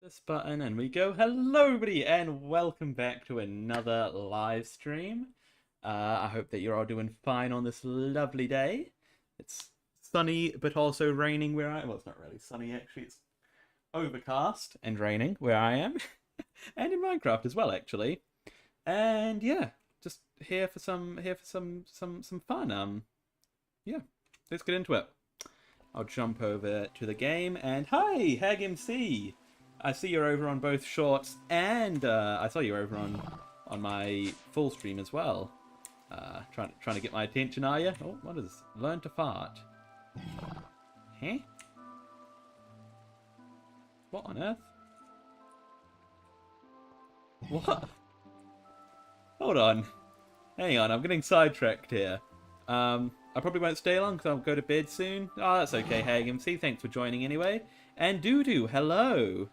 This button and we go. Hello everybody and welcome back to another live stream. I hope that you're all doing fine on this lovely day. It's sunny but also raining where I am. Well, it's not really sunny actually. It's overcast and raining where I am. And in Minecraft as well actually. And yeah, just here for some fun. Yeah, let's get into it. I'll jump over to the game and hi, HagMC! I see you're over on both shorts and I saw you over on my full stream as well. Trying to get my attention, are you? Oh, what is this? Learn to fart? Huh? What on earth? What? Hold on. Hang on, I'm getting sidetracked here. I probably won't stay long because I'll go to bed soon. Oh, that's okay, HagMC. Thanks for joining anyway. And Doodoo, hello.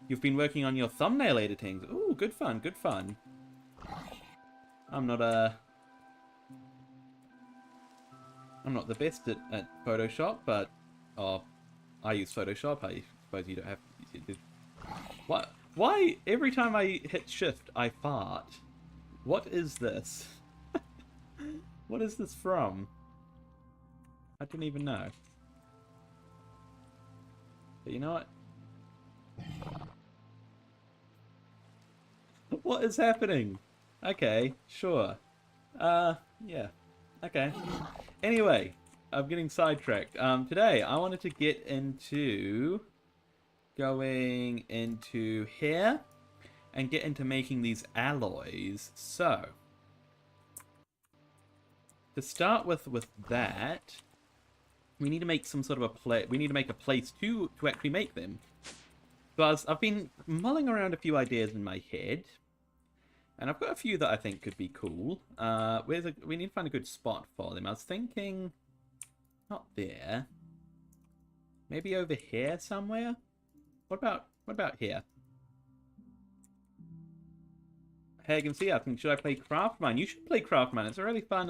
You've been working on your thumbnail editing. Ooh, good fun, good fun. I'm not the best at Photoshop, but I use Photoshop. I suppose you don't have. What? Why every time I hit shift I fart? What is this? What is this from? I don't even know. But you know what? What is happening? Okay, sure. Yeah. Okay. Anyway, I'm getting sidetracked. Today I wanted to get into going into here and get into making these alloys. So, to start with that, we need to make some sort of we need to make a place to actually make them. Because I've been mulling around a few ideas in my head, and I've got a few that I think could be cool. We need to find a good spot for them. I was thinking, not there. Maybe over here somewhere. What about here? Hey, you can see. I think should I play CraftMine? You should play CraftMine. It's a really fun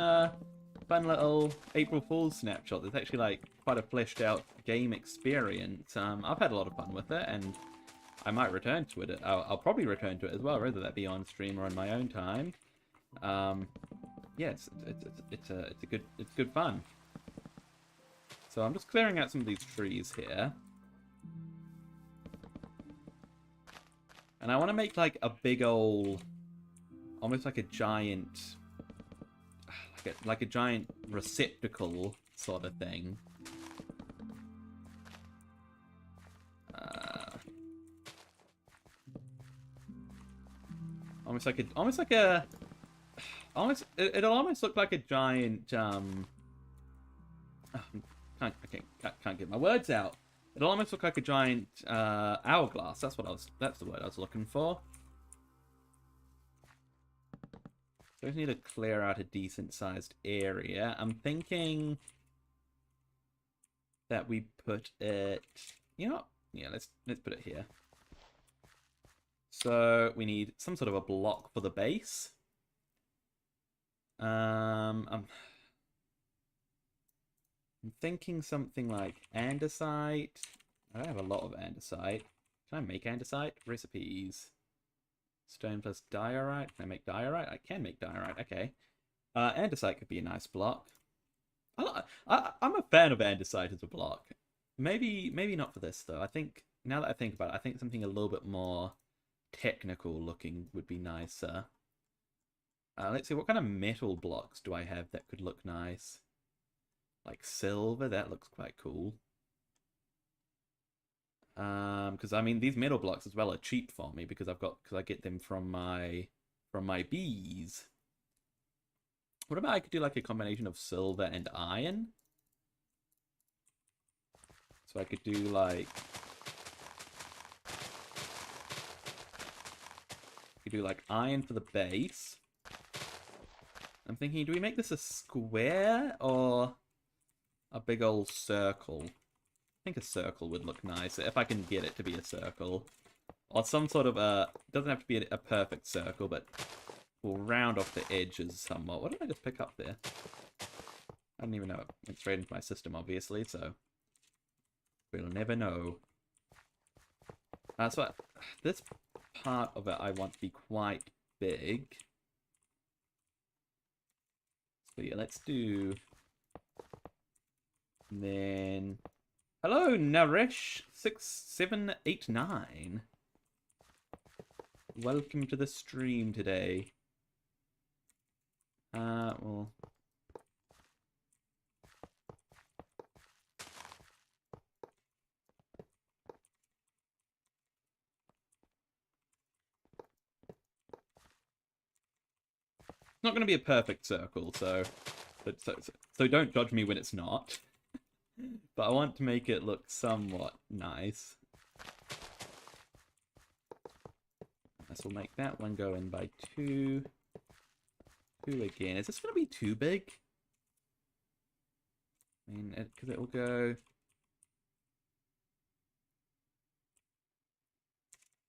little April Fool's snapshot. There's actually like quite a fleshed out game experience. I've had a lot of fun with it, and I might return to it. I'll probably return to it as well, whether that be on stream or on my own time. Yeah, it's good fun. So I'm just clearing out some of these trees here, and I want to make like a big old, almost like a giant, like a giant receptacle sort of thing. It'll almost look like a giant can't get my words out. It'll almost look like a giant hourglass. That's the word I was looking for. So I just need to clear out a decent sized area. I'm thinking that we put it, you know what? Yeah, let's put it here. So we need some sort of a block for the base. I'm thinking something like andesite. I don't have a lot of andesite. Can I make andesite? Recipes. Stone plus diorite. Can I make diorite? I can make diorite. Okay. Andesite could be a nice block. I'm a fan of andesite as a block. Maybe not for this though. I think now that I think about it, I think something a little bit more technical looking would be nicer. Let's see, what kind of metal blocks do I have that could look nice? Like silver, that looks quite cool. Because I mean these metal blocks as well are cheap for me because I get them from my bees. What about I could do like a combination of silver and iron? So I could do like iron for the base. I'm thinking, do we make this a square or a big old circle? I think a circle would look nice if I can get it to be a circle. Or some sort of doesn't have to be a perfect circle, but we'll round off the edges somewhat. What did I just pick up there? I don't even know. It went straight into my system, obviously, so we'll never know. So this part of it I want to be quite big. So yeah, let's do... And then... Hello, Naresh6789. Welcome to the stream today. Well... It's not going to be a perfect circle, so don't judge me when it's not. But I want to make it look somewhat nice. So we'll make that one go in by 2. 2 again. Is this going to be too big? I mean, because it will go...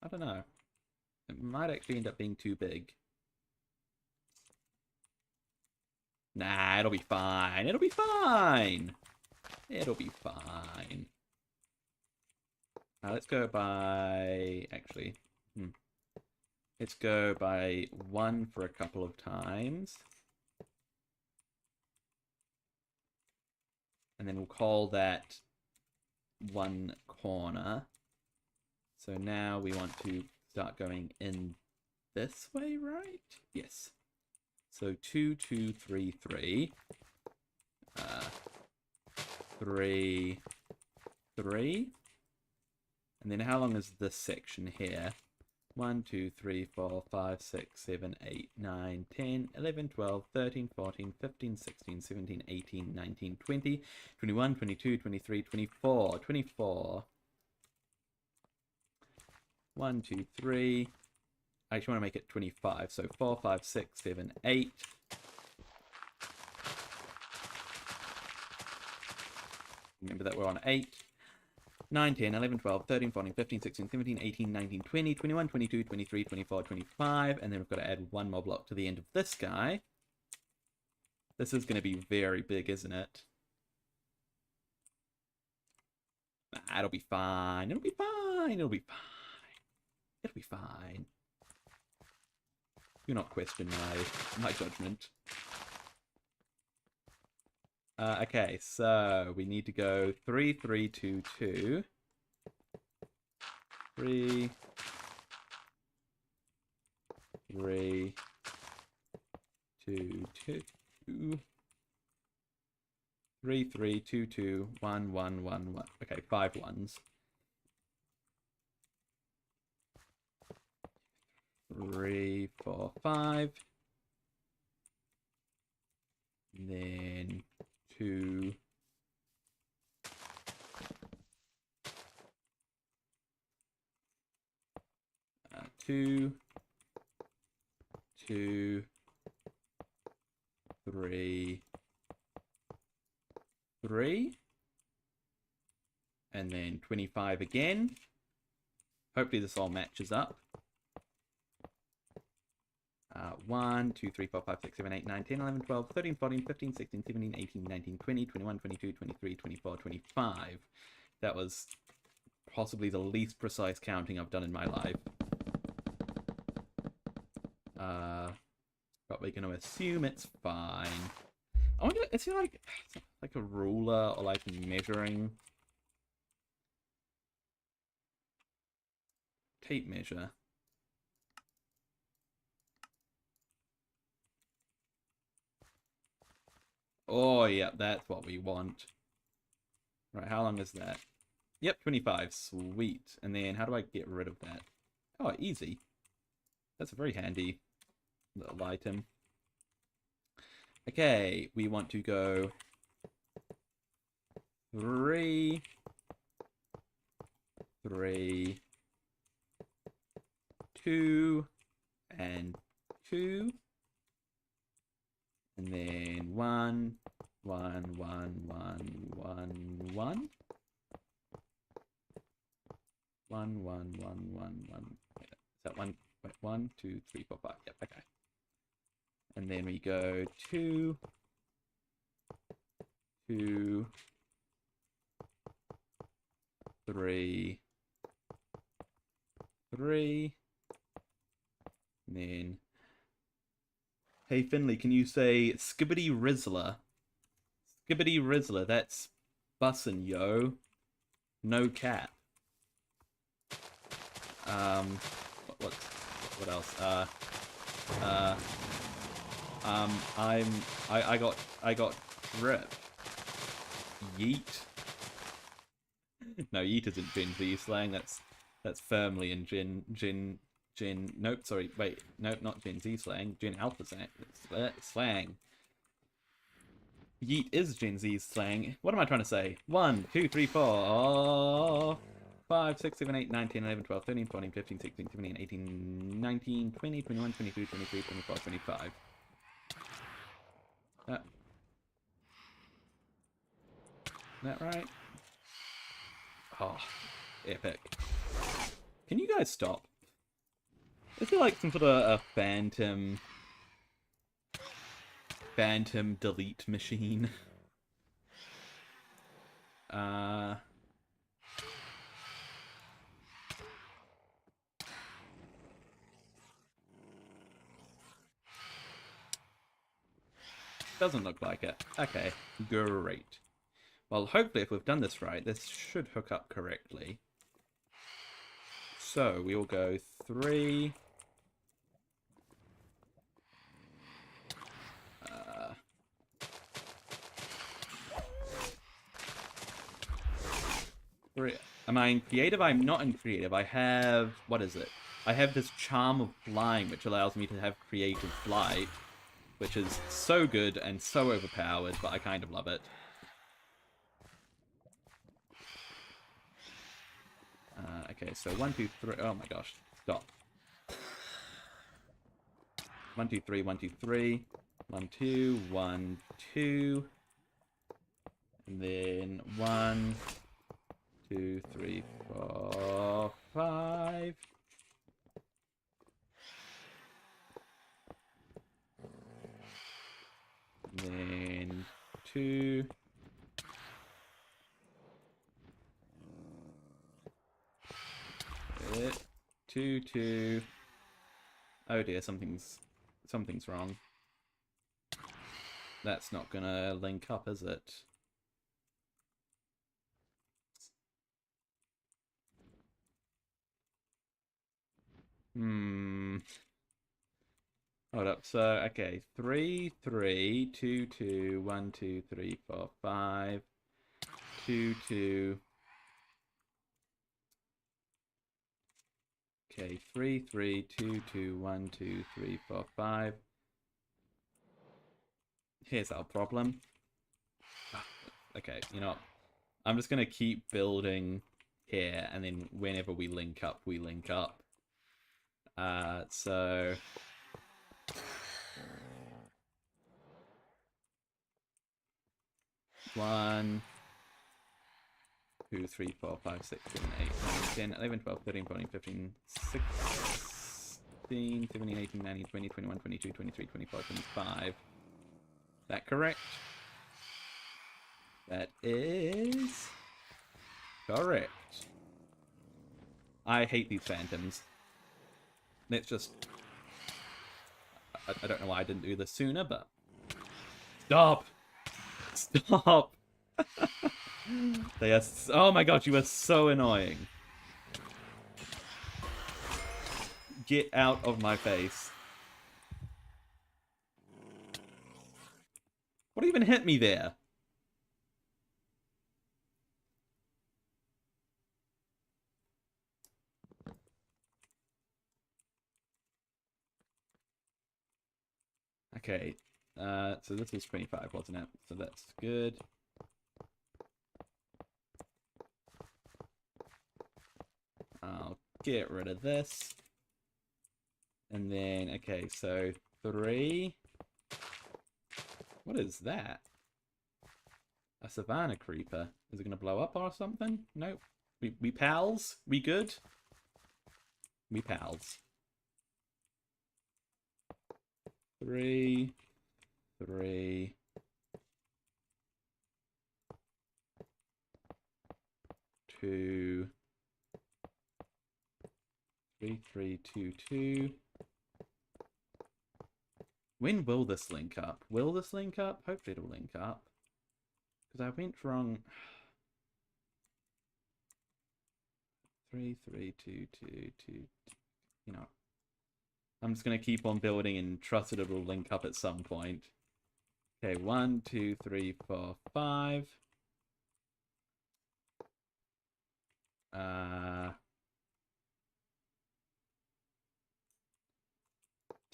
I don't know. It might actually end up being too big. Nah, it'll be fine. It'll be fine. It'll be fine. Now let's go by... Actually, let's go by 1 for a couple of times. And then we'll call that 1 corner. So now we want to start going in this way, right? Yes. So 2, 2, 3, 3. 3, 3. And then how long is this section here? 1, 2, 3, 4, 5, 6, 7, 8, 9, 10, 11, 12, 13, 14, 15, 16, 17, 18, 19, 20, 21, 22, 23, 24, 24. 1, 2, 3. I actually want to make it 25. So 4, 5, 6, 7, 8. Remember that we're on 8. 9, 10, 11, 12, 13, 14, 15, 16, 17, 18, 19, 20, 21, 22, 23, 24, 25. And then we've got to add 1 more block to the end of this guy. This is going to be very big, isn't it? Nah, it'll be fine. It'll be fine. It'll be fine. It'll be fine. Do not question my judgment. Okay, so we need to go 3, 3, 2, 2. 3, 3, 2, 2. 3, 3, 2, 2, 1, 1, 1, 1. Okay, 5 ones. 3, 4, 5. And then 2. 2, 2, 3, 3. And then 25 again. Hopefully this all matches up. 1, 2, 3, 4, 5, 6, 7, 8, 9, 10, 11, 12, 13, 14, 15, 16, 17, 18, 19, 20, 21, 22, 23, 24, 25. That was possibly the least precise counting I've done in my life. But we're going to assume it's fine. I wonder, is it like a ruler or like measuring? Tape measure. Oh, yeah, that's what we want. Right, how long is that? Yep, 25. Sweet. And then how do I get rid of that? Oh, easy. That's a very handy little item. Okay, we want to go 3, 3, 2, and 2. And then 1, 1, 1, 1, 1, 1. 1, 1, 1, 1, 1. Is that 1? Wait, 1, 2, 3, 4, 5. Yep, okay. And then we go 2, 2, 3, 3. And then, hey Finley, can you say Skibbity Rizzler? Skibbity Rizzler, that's bussin', yo. No cap. What else? I got ripped. Yeet. No, yeet isn't Gen Z slang. That's firmly in Gen. Nope, sorry, wait, nope, not Gen Z slang. Gen Alpha slang. Yeet is Gen Z slang. What am I trying to say? 1, 2, 3, 4, 5, 6, 7, 8, 9, 10, 11, 12, 13, 14, 15, 16, 17, 18, 19, 20, 21, 22, 23, 24, 25. Is that right? Oh, epic. Can you guys stop? Is there like some sort of a phantom delete machine? Doesn't look like it. Okay, great. Well, hopefully if we've done this right, this should hook up correctly. So, we will go 3... Am I in creative? I'm not in creative. I have... What is it? I have this charm of flying, which allows me to have creative flight, which is so good and so overpowered, but I kind of love it. Okay, so 1, 2, 3... Oh my gosh, stop. 1, 2, 3, 1, 2, 3. 1, 2, 1, 2. And then 1, 2, 3, 4, 5. And then 2. It. 2, 2. Oh dear, something's wrong. That's not gonna link up, is it? Hold up. So, okay. 3, 3, 2, 2, 1, 2, 3, 4, 5. 2, 2. Okay, 3, 3, 2, 2, 1, 2, 3, 4, 5. Here's our problem. Okay, you know what? I'm just gonna keep building here, and then whenever we link up, we link up. So... 1, 2, 3, 4, 5, 6, 7, 8, 9, 10, 11, 12, 13, 14, 15, 16, 17, 18, 19, 20, 21, 22, 23, 24, 25. Is that correct? That is... correct. I hate these phantoms. Let's just... I don't know why I didn't do this sooner, but... Stop! Stop! They are... Oh my god, you are so annoying. Get out of my face. What even hit me there? Okay, so this was 25, wasn't it? So that's good. I'll get rid of this. And then, okay, so 3. What is that? A savannah creeper. Is it going to blow up or something? Nope. We pals? We good? We pals. 3, 3. 2, 3322. When will this link up? Will this link up? Hopefully it'll link up. Because I went wrong. 3322. You know, I'm just gonna keep on building and trust that it'll link up at some point. Okay, 1, 2, 3, 4, 5.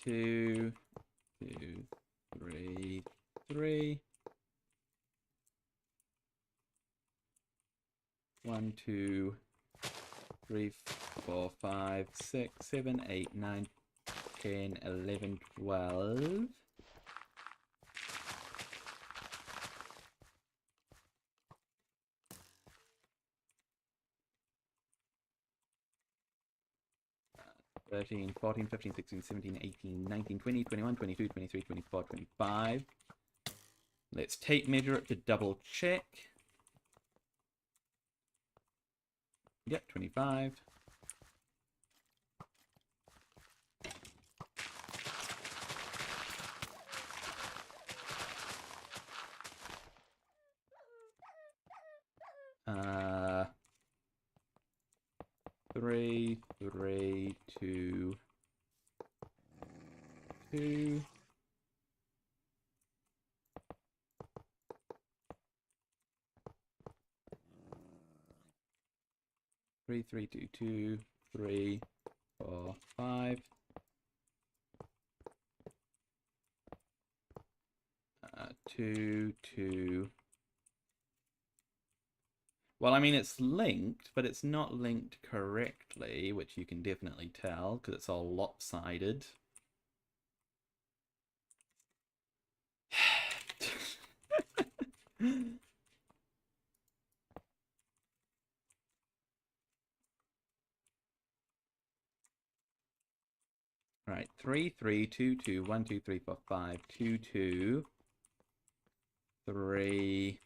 2, 2, 3, 3. 1, 2, 3, 4, 5, 6, 7, 8, 9, 10, 11, 12. Uh, 13, 14, 15, 16, 17, 18, 19, 20, 21, 22, 23, 24, 25. Let's tape measure it to double check. Yep, 25. Uh, 3, 3, 2, 2. Three, 3, 2, 2, 3, 4, 5. 2, 2. Well, I mean, it's linked, but it's not linked correctly, which you can definitely tell, because it's all lopsided. Right, 3, 3, 2, 2, 1, 2, 3, 4, 5, 2, 2, 3,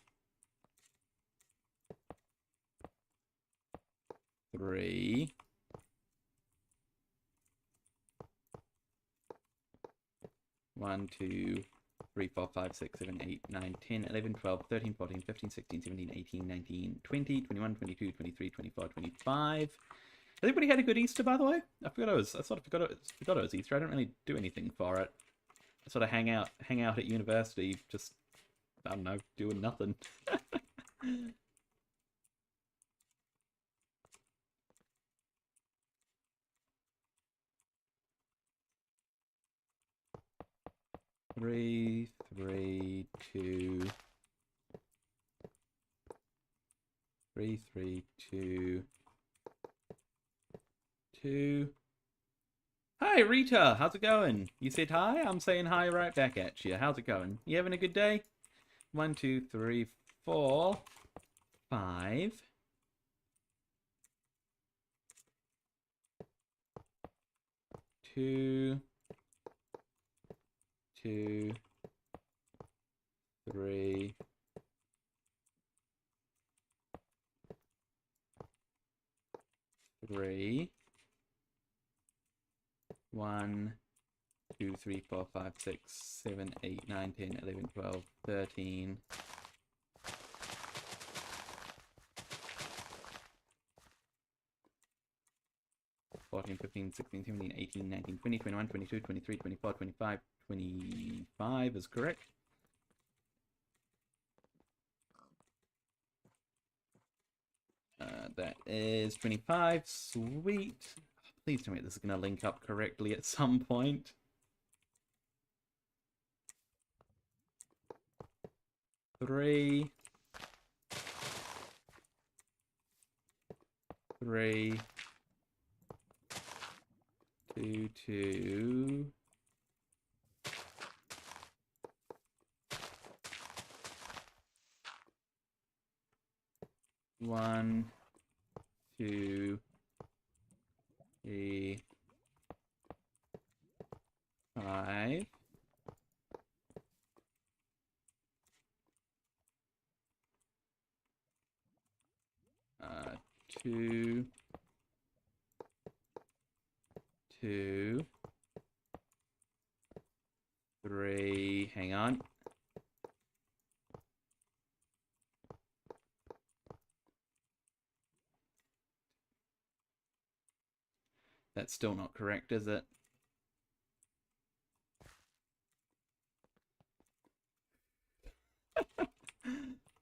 3. 1, 2, 3, 4, 5, 6, 7, 8, 9, 10, 11, 12, 13, 14, 15, 16, 17, 18, 19, 20, 21, 22, 23, 24, 25. Has everybody had a good Easter, by the way? I sort of forgot it was Easter. I didn't really do anything for it. I sort of hang out at university, just, I don't know, doing nothing. Three, 3, 2. 3, 3, 2. 2. Hi, Rita. How's it going? You said hi? I'm saying hi right back at you. How's it going? You having a good day? 1, 2, 3, 4, 5. 2, 2, 3. 3. 1, 2, 3, 4, 5, 6, 7, 8, 9, 10, 11, 12, 13. 14, 15, 16, 17, 18, 19, 20, 21, 22, 23, 24, 25, 25 is correct. That is 25. Sweet. Please tell me this is going to link up correctly at some point. Three. 3. 2, 2. 1, 2, 3, 5. 2, 2, 3, hang on. That's still not correct, is it?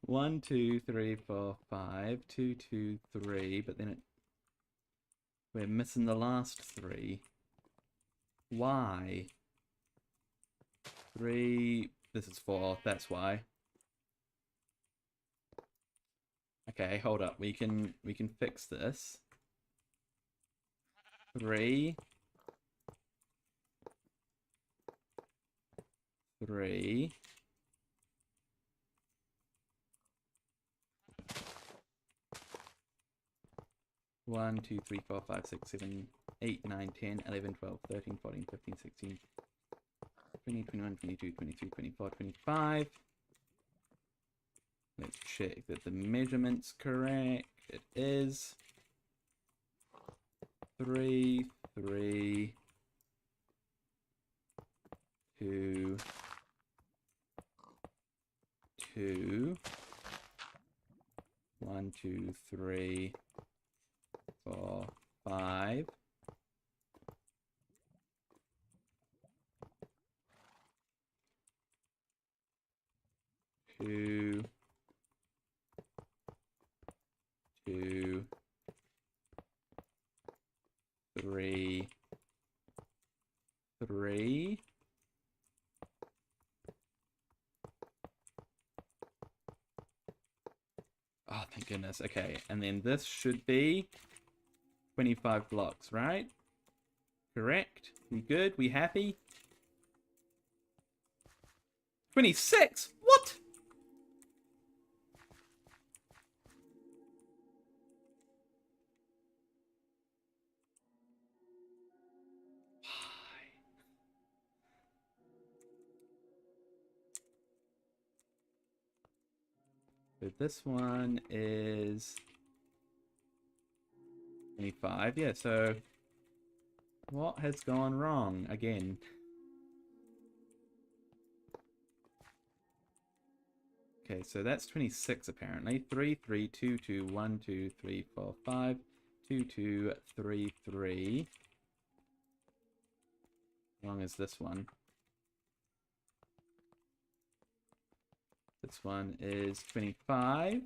One, 2, 3, 4, 5, 2, 2, 3, but then we're missing the last 3. Why? 3, this is 4, that's why. Okay, hold up. We can fix this. 3, 3. One, 2, 3, 4, 5, 6, 7, 8, 9, 10, 11, 12, 13, 14, 15, 16, 20, 21, 22, 23, 24, 25. Let's check that the measurement's correct. It is. 3, 3, 2, 2. 1, 2, 3, 4, 5. Two, 2, 3, 3. Oh, thank goodness. Okay, and then this should be 25 blocks, right? Correct? We good? We happy? 26? What? So this one is 25. Yeah, so what has gone wrong again? Okay, so that's 26 apparently. 3, 3, 2, 2, 1, 2, 3, 4, 5, 2, 2, 3, 3. How long is this one? This one is 25.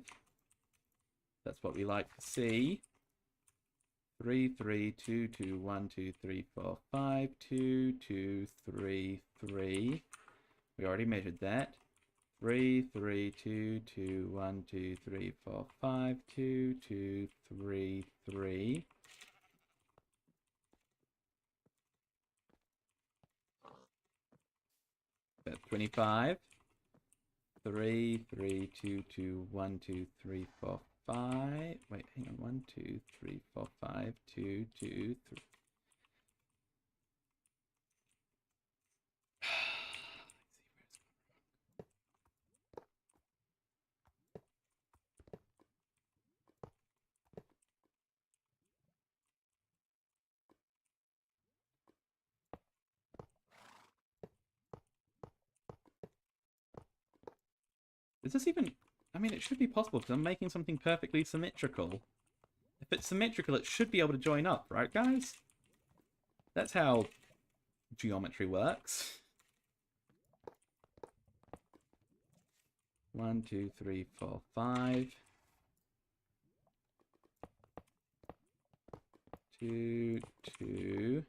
That's what we like to see. 3, 3, 2, 2, 1, 2, 3, 4, 5, 2, 2, 3, 3. We already measured that. 3, 3, 2, 2, 1, 2, 3, 4, 5, 2, 2, 3, 3. That's 25. 3, 3, 2, 2, 1, 2, 3, 4, 5. Wait, hang on. 1, 2, 3, 4, 5, 2, 2, 3. Is this even... I mean, it should be possible because I'm making something perfectly symmetrical. If it's symmetrical, it should be able to join up, right, guys? That's how geometry works. 1, 2, 3, 4, 5. 2, 2.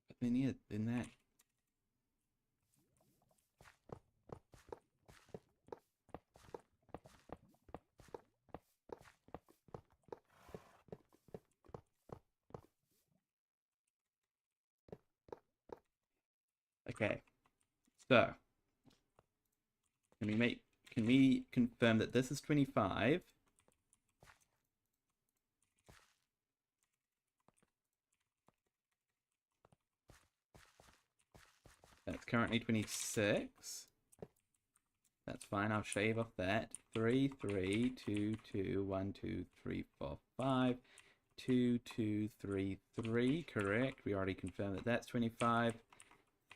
But then, yeah, in that... Okay, so can we confirm that this is 25? That's currently 26. That's fine. I'll shave off that. 3, 3, 2, 2, 1, 2, 3, 4, 5. 2, 2, 3, 3. Correct. We already confirmed that that's 25.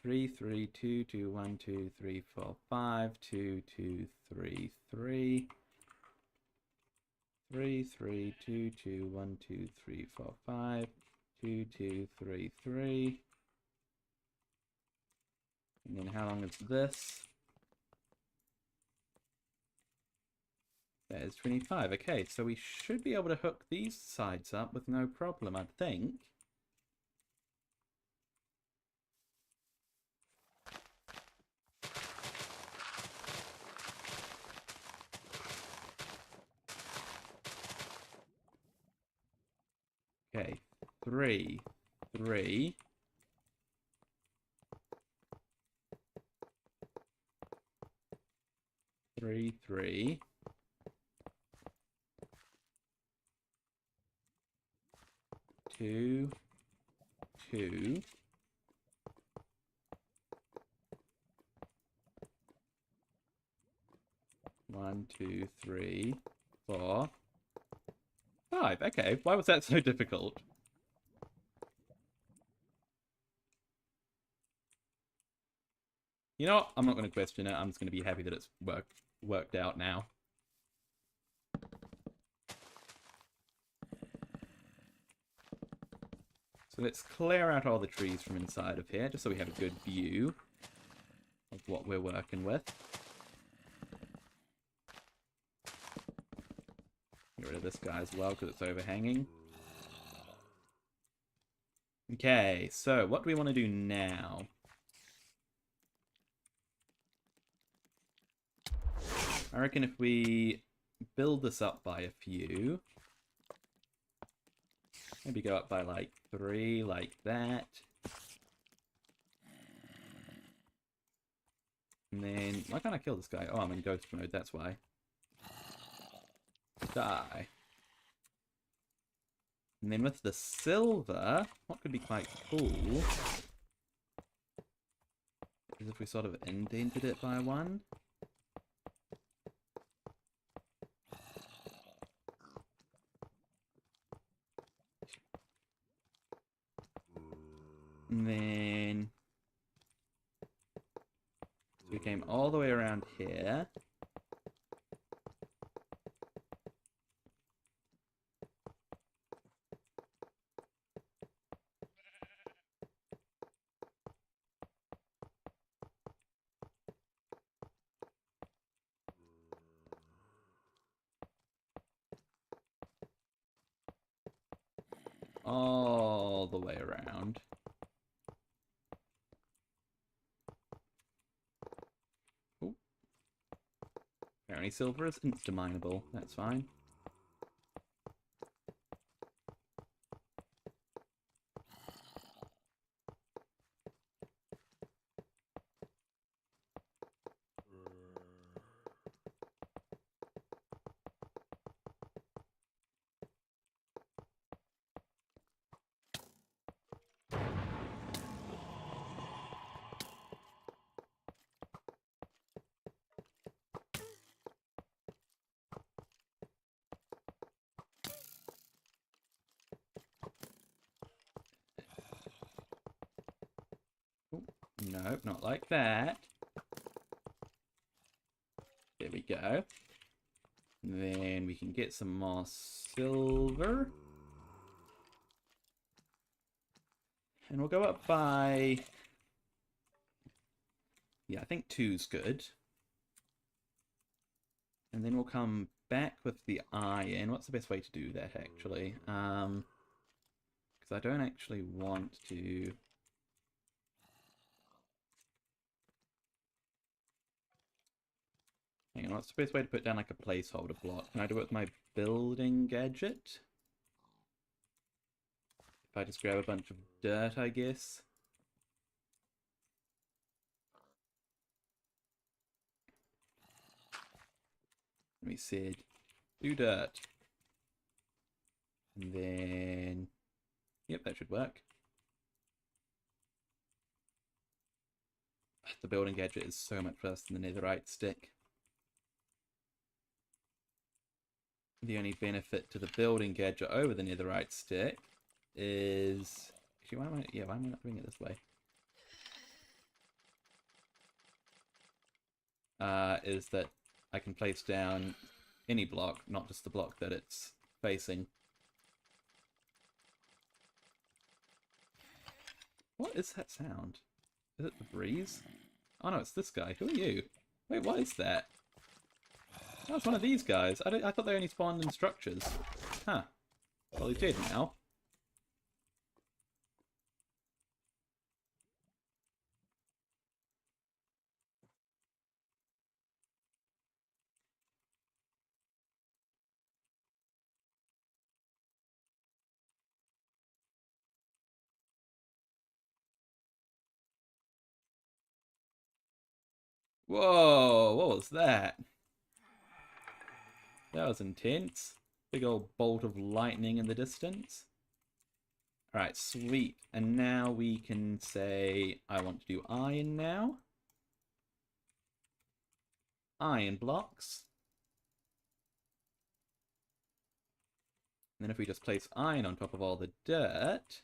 3, 3, 2, 2, 1, 2, 3, 4, 5. 2, 2, 3, 3. 3, 3, 2, 2, 1, 2, 3, 4, 5. 2, 2, 3, 3. And then how long is this? That is 25. Okay, so we should be able to hook these sides up with no problem, I think. Okay, 3, 3. 3, 3. 2, 2. 1, 2, 3, 4, 5. Okay, why was that so difficult? You know what? I'm not going to question it. I'm just going to be happy that it's worked out now. So let's clear out all the trees from inside of here, just so we have a good view of what we're working with. Get rid of this guy as well, because it's overhanging. Okay, so what do we want to do now? I reckon if we build this up by a few, maybe go up by like 3, like that. And then, why can't I kill this guy? Oh, I'm in ghost mode, that's why. Die. And then with the silver, what could be quite cool is if we sort of indented it by 1. And then so we came all the way around here. All the way around. Ooh. Apparently silver is insta-mineable. That's fine. Nope, not like that. There we go. Then we can get some more silver. And we'll go up by... yeah, I think 2's good. And then we'll come back with the iron. What's the best way to do that, actually? Because I don't actually want to... hang on, what's the best way to put down like a placeholder block? Can I do it with my building gadget? If I just grab a bunch of dirt, I guess. We said, do dirt. And then, yep, that should work. The building gadget is so much worse than the netherite stick. the only benefit to the building gadget over the netherite stick is... Actually, why am I not doing it this way? Is that I can place down any block, not just the block that it's facing. What is that sound? Is it the breeze? Oh no, it's this guy. Who are you? Wait, what is that? Oh, it's one of these guys. I thought they only spawned in structures. Huh. Well, he did now. Whoa, what was that? That was intense. Big old bolt of lightning in the distance. Alright, sweet. And now we can say, I want to do iron now. Iron blocks. And then if we just place iron on top of all the dirt,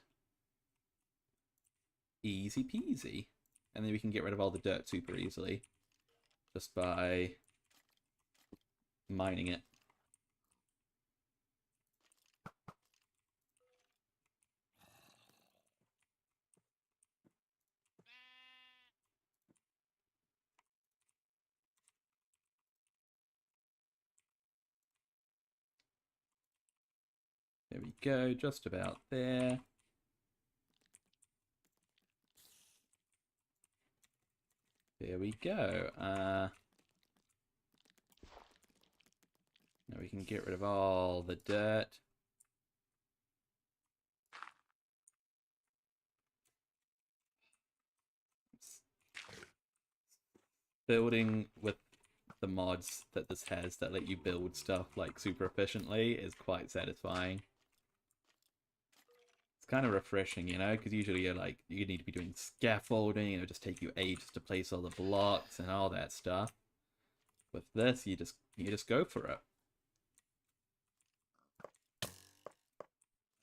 easy peasy. And then we can get rid of all the dirt super easily. Just by mining it. There we go, just about there. There we go. Now we can get rid of all the dirt. Building with the mods that this has that let you build stuff like super efficiently is quite satisfying. It's kind of refreshing, you know, because usually you're like, you need to be doing scaffolding, and it'll just take you ages to place all the blocks and all that stuff. With this, you just go for it.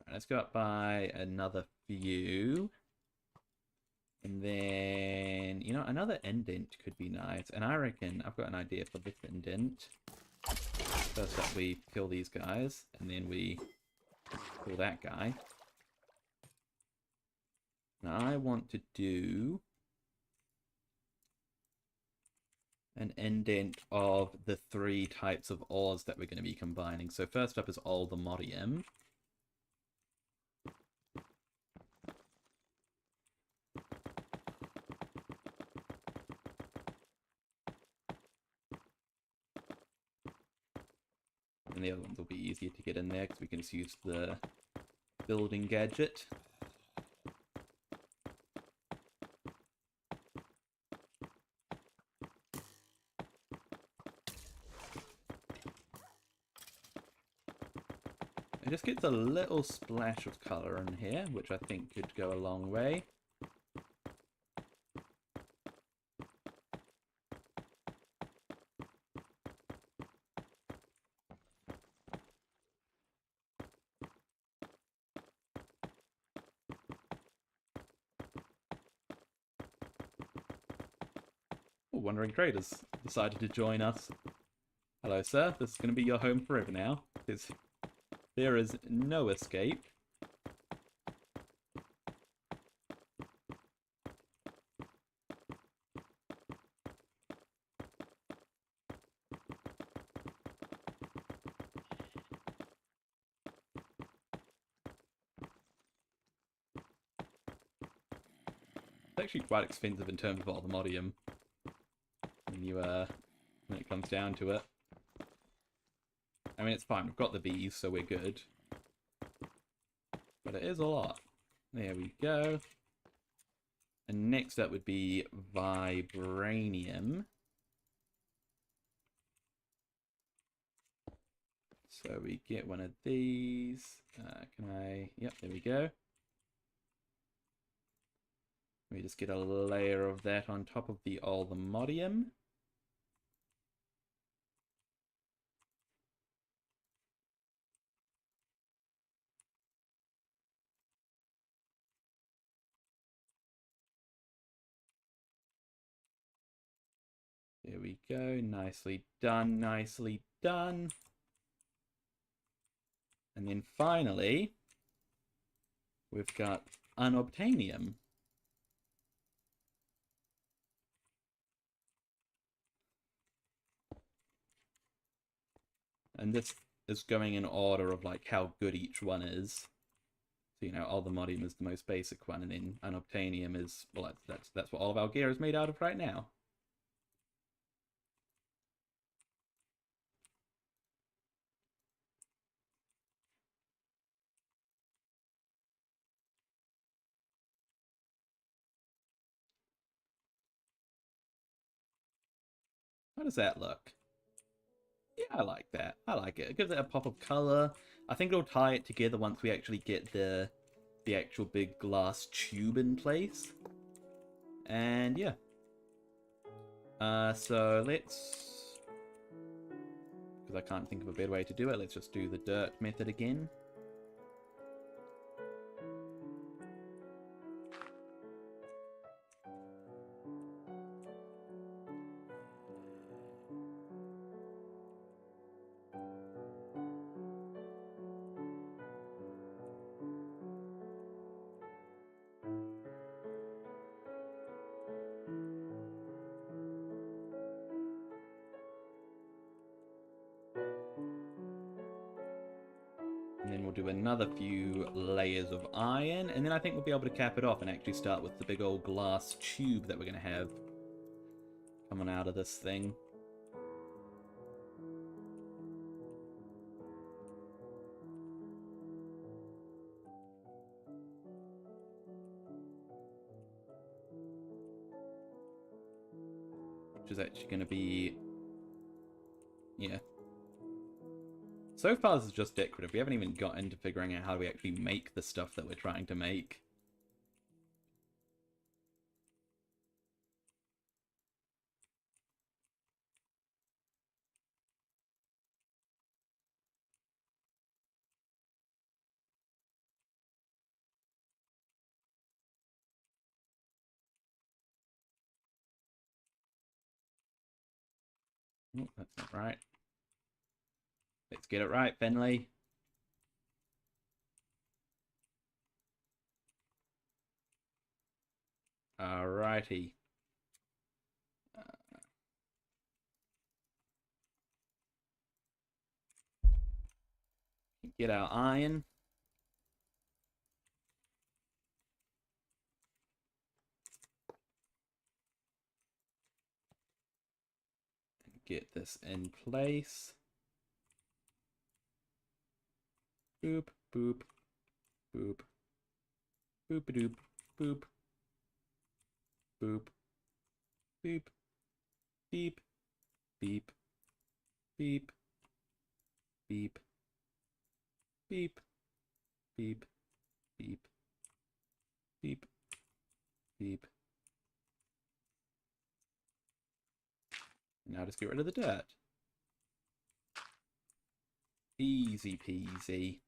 Right, let's go up by another few. And then, you know, another indent could be nice. And I reckon I've got an idea for this indent. First up, we kill these guys, and then we kill that guy. Now I want to do an indent of the 3 types of ores that we're going to be combining. So first up is all the modium. And the other ones will be easier to get in there because we can just use the building gadget. It just gets a little splash of colour in here, which I think could go a long way. Oh, Wandering Traders decided to join us. Hello, sir. This is going to be your home forever now, because there is no escape. It's actually quite expensive in terms of all the modium when it comes down to it. I mean, it's fine. We've got the bees, so we're good. But it is a lot. There we go. And next up would be vibranium. So we get one of these. Yep, there we go. We just get a layer of that on top of all the modium. There we go. Nicely done, nicely done. And then finally, we've got unobtainium. And this is going in order of like how good each one is. So, you know, Ultimodium is the most basic one, and then unobtainium is, well, that's what all of our gear is made out of right now. How does that look? Yeah, I like that. I like it. It gives it a pop of color. I think it'll tie it together once we actually get the actual big glass tube in place. And yeah. So let's, because I can't think of a better way to do it, let's just do the dirt method again. And then we'll do another few layers of iron, and then I think we'll be able to cap it off and actually start with the big old glass tube that we're going to have coming out of this thing. Which is actually going to be, yeah. So far this is just decorative. We haven't even got into figuring out how do we actually make the stuff that we're trying to make. Oh, that's not right. Let's get it right, Finley. Alrighty. Get our iron. And get this in place. Boop, boop, boop. Boop-a-doop, boop. Boop. Beep. Beep. Beep. Beep. Beep. Beep. Beep. Beep. Beep. Beep. Now just get rid of the dirt. Easy peasy.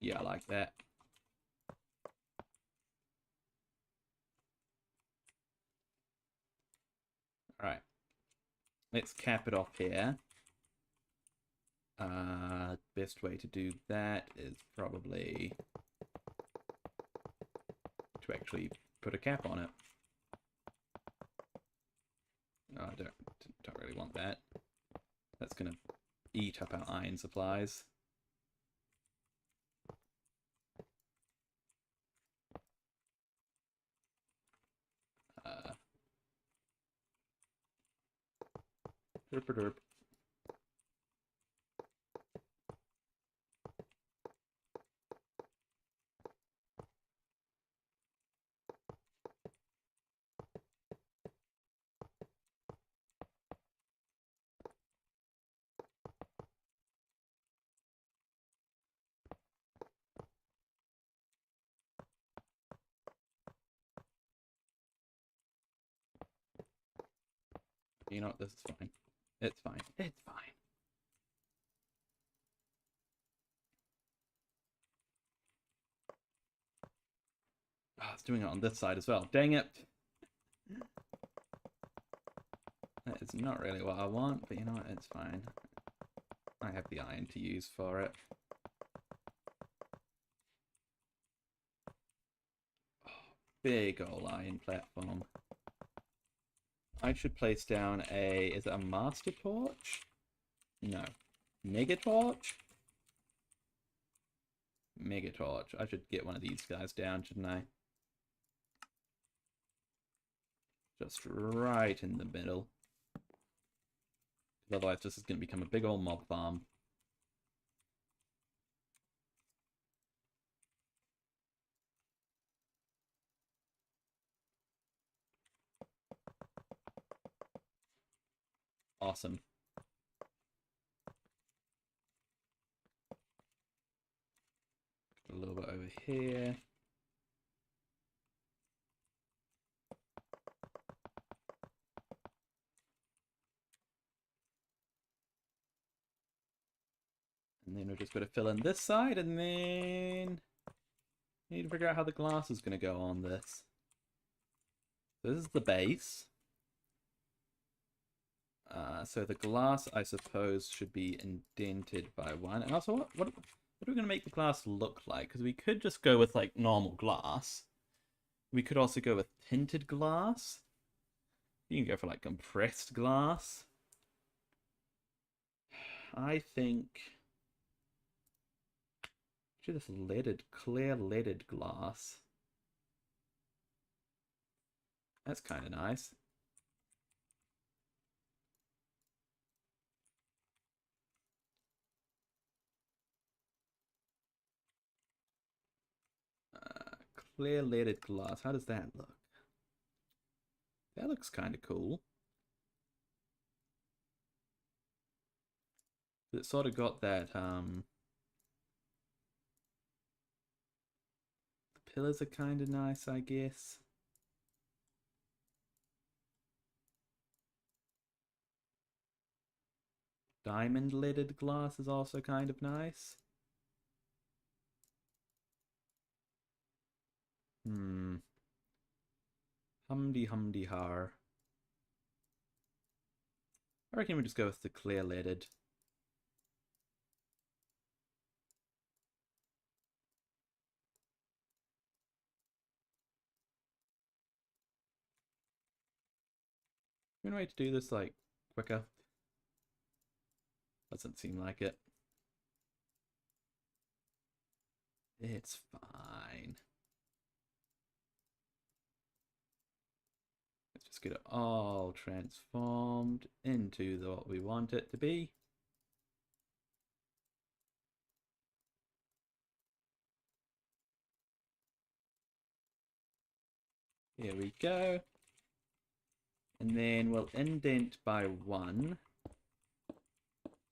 Yeah, I like that. Alright. Let's cap it off here. Best way to do that is probably to actually put a cap on it. No, I don't really want that. That's gonna eat up our iron supplies. Derp derp. You know what, this is fine. It's fine. It's fine. Oh, it's doing it on this side as well. Dang it. That is not really what I want, but you know what? It's fine. I have the iron to use for it. Oh, big ol' iron platform. I should place down a... Is it a master torch? No. Mega torch? Mega torch. I should get one of these guys down, shouldn't I? Just right in the middle. Otherwise, this is going to become a big old mob farm. Awesome. A little bit over here. And then we're just going to fill in this side, and then... need to figure out how the glass is going to go on this. So this is the base. So the glass, I suppose, should be indented by one. And also, what are we going to make the glass look like? Because we could just go with, like, normal glass. We could also go with tinted glass. You can go for, like, compressed glass. I think... actually, this leaded, clear leaded glass. That's kind of nice. Clear leaded glass. How does that look? That looks kind of cool. It's sort of got that, the pillars are kind of nice, I guess. Diamond leaded glass is also kind of nice. Humdy har. I reckon we just go with the clear leaded. Any way to do this, like, quicker? Doesn't seem like it. It's fine. Let's just get it all transformed into what we want it to be. Here we go. And then we'll indent by 1.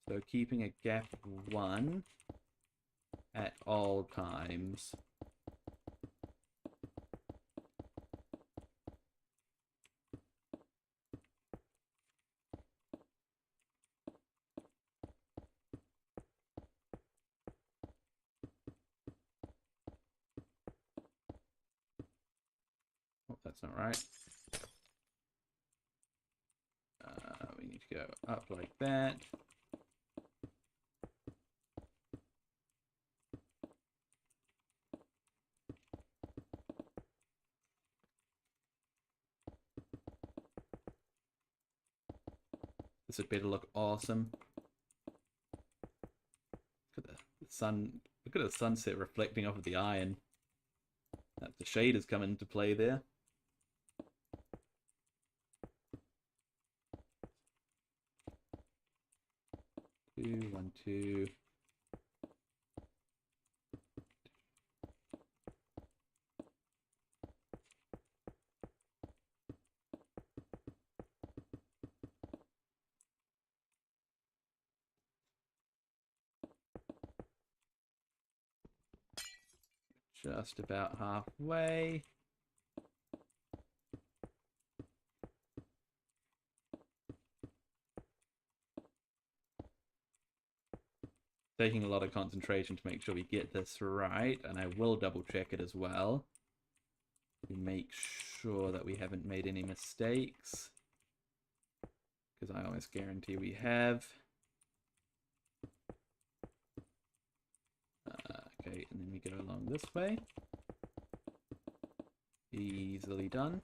So keeping a gap of 1 at all times. Oh, that's not right. We need to go up like that. This would better look awesome. Look at the sun. Look at the sunset reflecting off of the iron. That the shade has come into play there. 2, 1, 2. Just about halfway. Taking a lot of concentration to make sure we get this right, and I will double check it as well to make sure that we haven't made any mistakes, because I always guarantee we have. Okay, and then we go along this way. Easily done.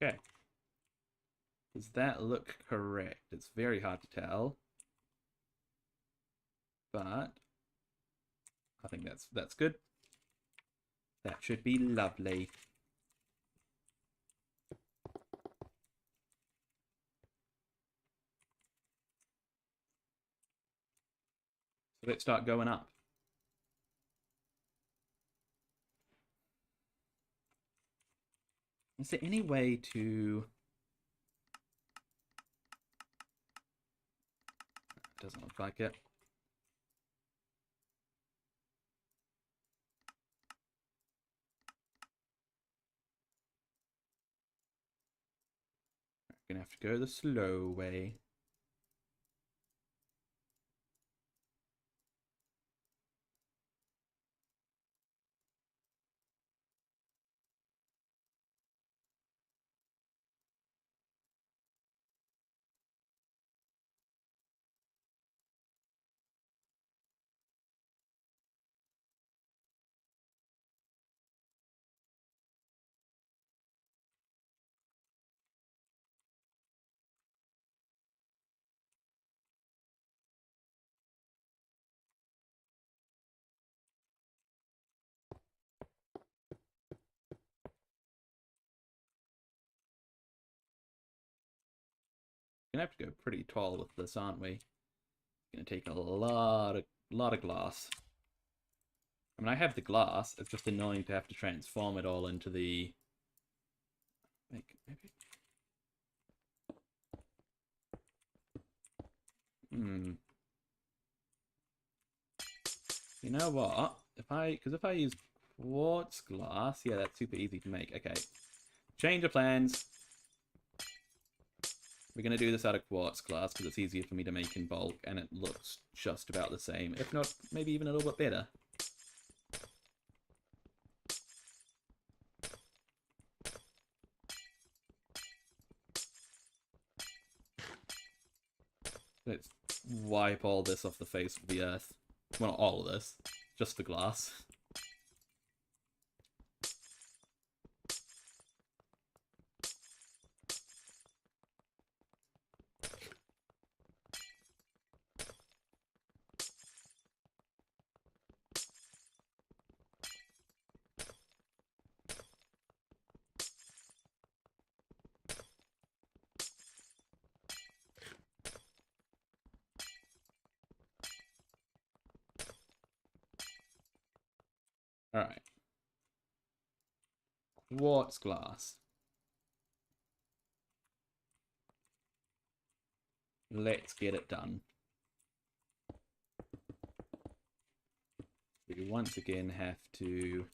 Okay. Does that look correct? It's very hard to tell, but I think that's good. That should be lovely. So let's start going up. Is there any way to... Doesn't look like it. Gonna have to go the slow way. Gonna have to go pretty tall with this, aren't we? Gonna take a lot of glass. I mean, I have the glass. It's just annoying to have to transform it all into the... Maybe... You know what? Because if I use quartz glass, yeah, that's super easy to make. Okay. Change of plans. We're going to do this out of quartz glass because it's easier for me to make in bulk, and it looks just about the same. If not, maybe even a little bit better. Let's wipe all this off the face of the earth. Well, not all of this. Just the glass. Alright. Quartz glass. Let's get it done. We once again have to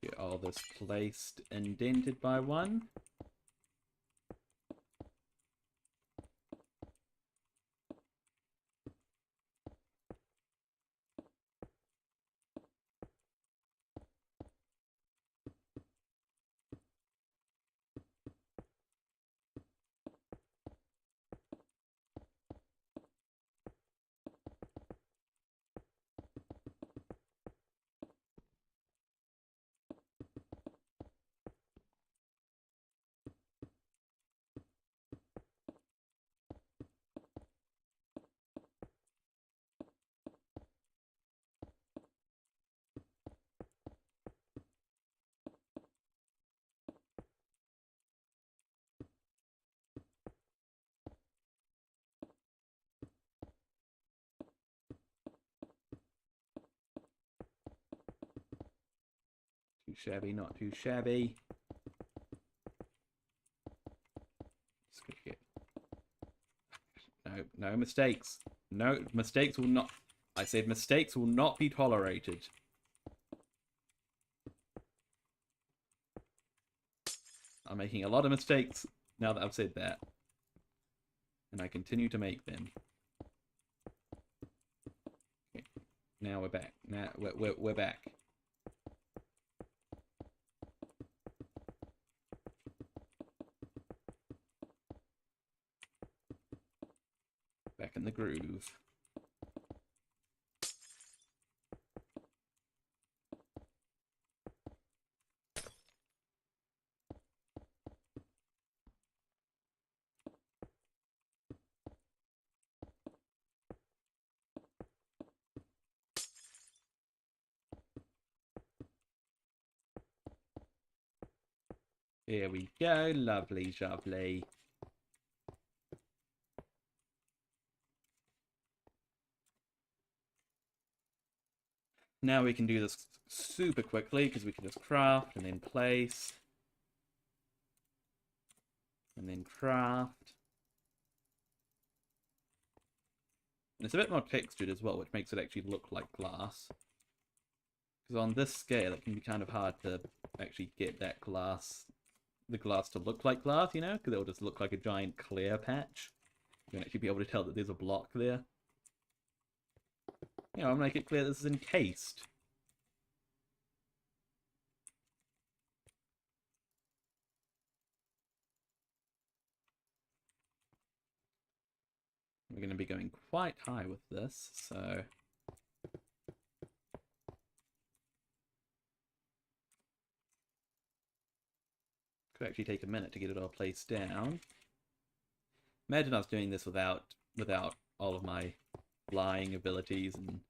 get all this placed indented by one. shabby, not too shabby. Just gonna get... No, no mistakes. No, mistakes will not... I said mistakes will not be tolerated. I'm making a lot of mistakes now that I've said that. And I continue to make them. Okay. Now we're back. Now we're back. Back in the groove. Here we go. Lovely, lovely. Now we can do this super quickly because we can just craft and then place. And then craft. And it's a bit more textured as well, which makes it actually look like glass. Because on this scale, it can be kind of hard to actually get that glass, the glass to look like glass, you know? Because it'll just look like a giant clear patch. You won't actually be able to tell that there's a block there. You know, I'll make it clear this is encased. We're going to be going quite high with this, so... Could actually take a minute to get it all placed down. Imagine I was doing this without all of my flying abilities and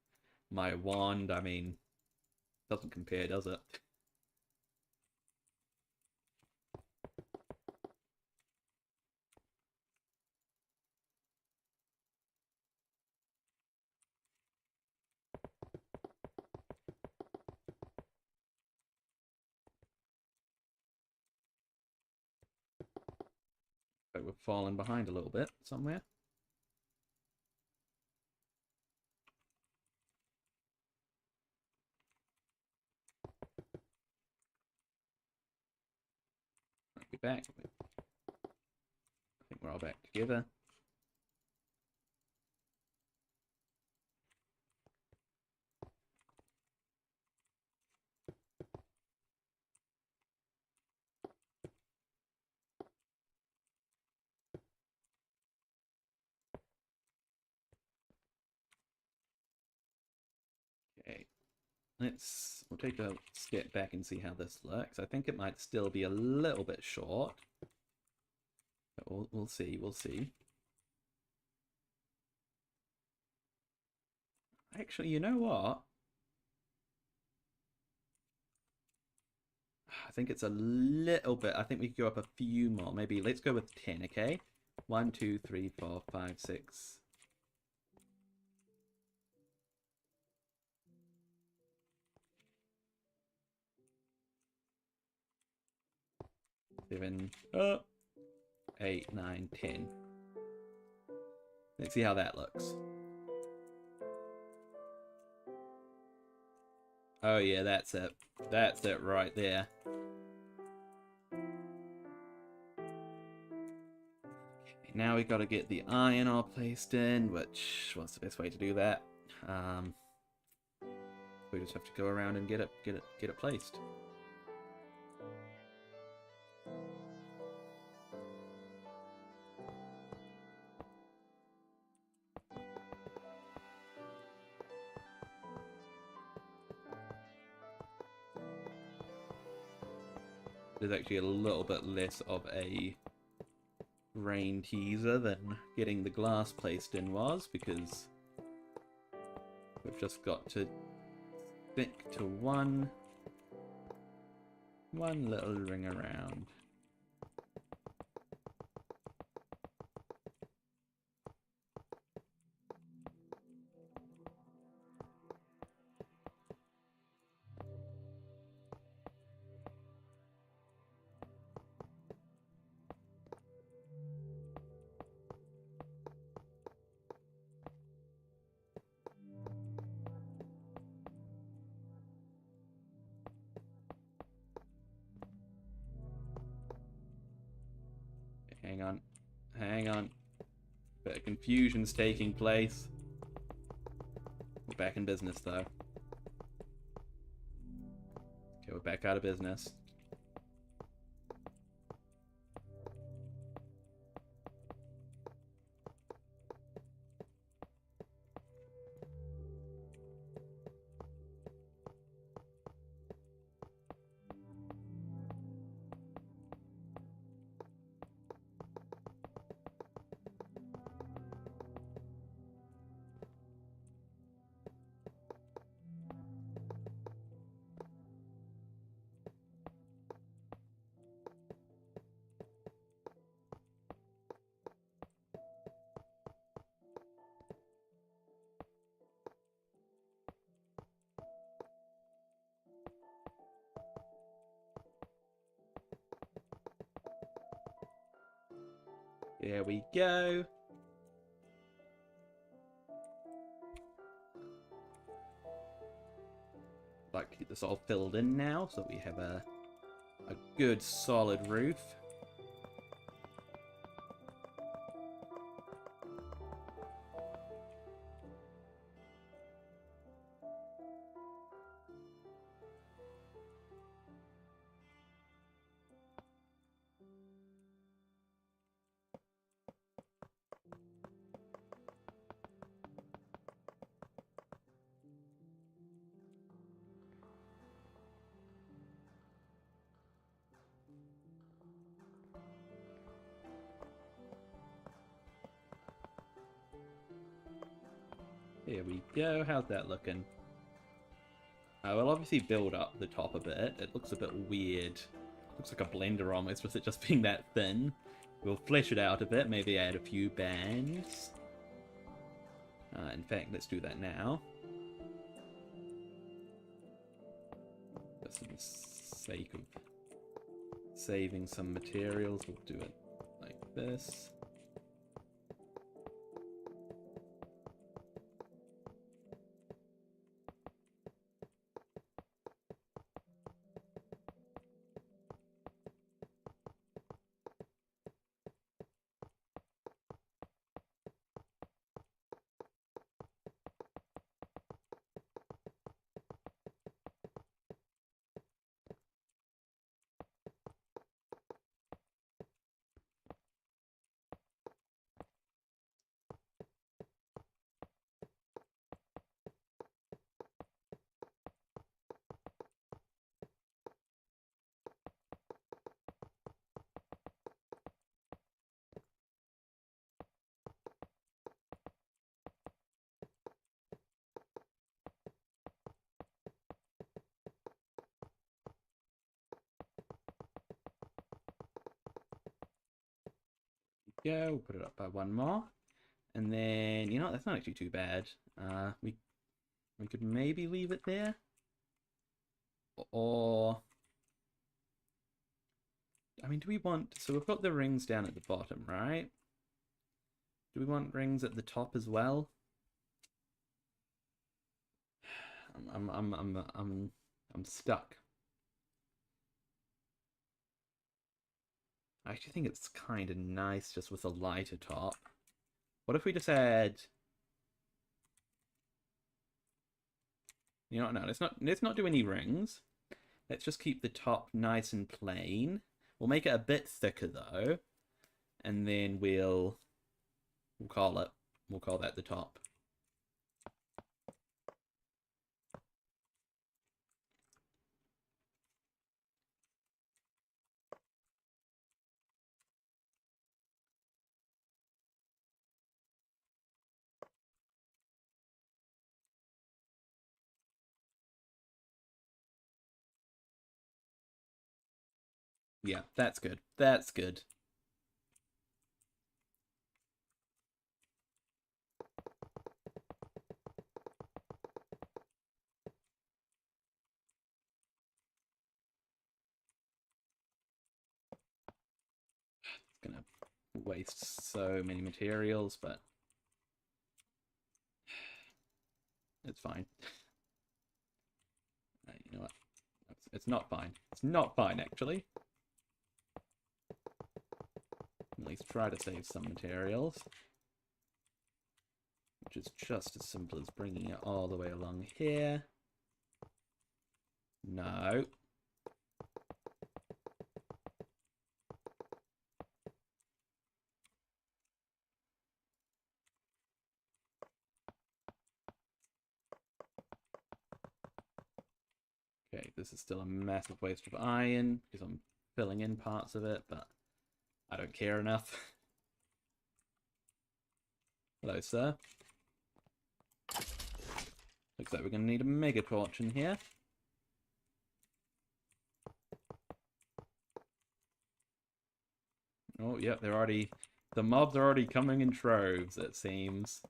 my wand. I mean, doesn't compare, does it? But we've fallen behind a little bit somewhere. Be back. I think we're all back together. Okay. We'll take a step back and see how this looks. I think it might still be a little bit short. But we'll see, we'll see. Actually, you know what? I think it's a little bit. I think we could go up a few more. Maybe let's go with 10, okay? 1, 2, 3, 4, 5, 6. 7, 8, 9, 10. Let's see how that looks. Oh yeah, that's it. That's it right there. Okay, now we got to get the iron all placed in, which, what's the best way to do that? We just have to go around and get it placed. There's actually a little bit less of a rain teaser than getting the glass placed in was, because we've just got to stick to one little ring around. Hang on. Hang on. Bit of confusion's taking place. We're back in business, though. Okay, we're back out of business. There we go. Like to get this all filled in now, so we have a good solid roof. Here we go. How's that looking? I will obviously build up the top a bit. It looks a bit weird. Looks like a blender almost, with it just being that thin. We'll flesh it out a bit, maybe add a few bands. In fact, let's do that now. Just for the sake of saving some materials, we'll do it like this. Go, we'll put it up by one more. And then, you know what, that's not actually too bad. We could maybe leave it there. Or, I mean, do we want, so we've got the rings down at the bottom, right? Do we want rings at the top as well? I'm stuck. I actually think it's kind of nice just with a lighter top. What if we just add... You know what, no, let's not do any rings. Let's just keep the top nice and plain. We'll make it a bit thicker though. And then we'll call that the top. Yeah, that's good. That's good. It's gonna waste so many materials, but it's fine. You know what? It's not fine. It's not fine, actually. least try to save some materials. Which is just as simple as bringing it all the way along here. No. Okay, this is still a massive waste of iron because I'm filling in parts of it, but I don't care enough. Hello, sir. Looks like we're going to need a mega torch in here. Oh, yep, the mobs are already coming in troves, it seems.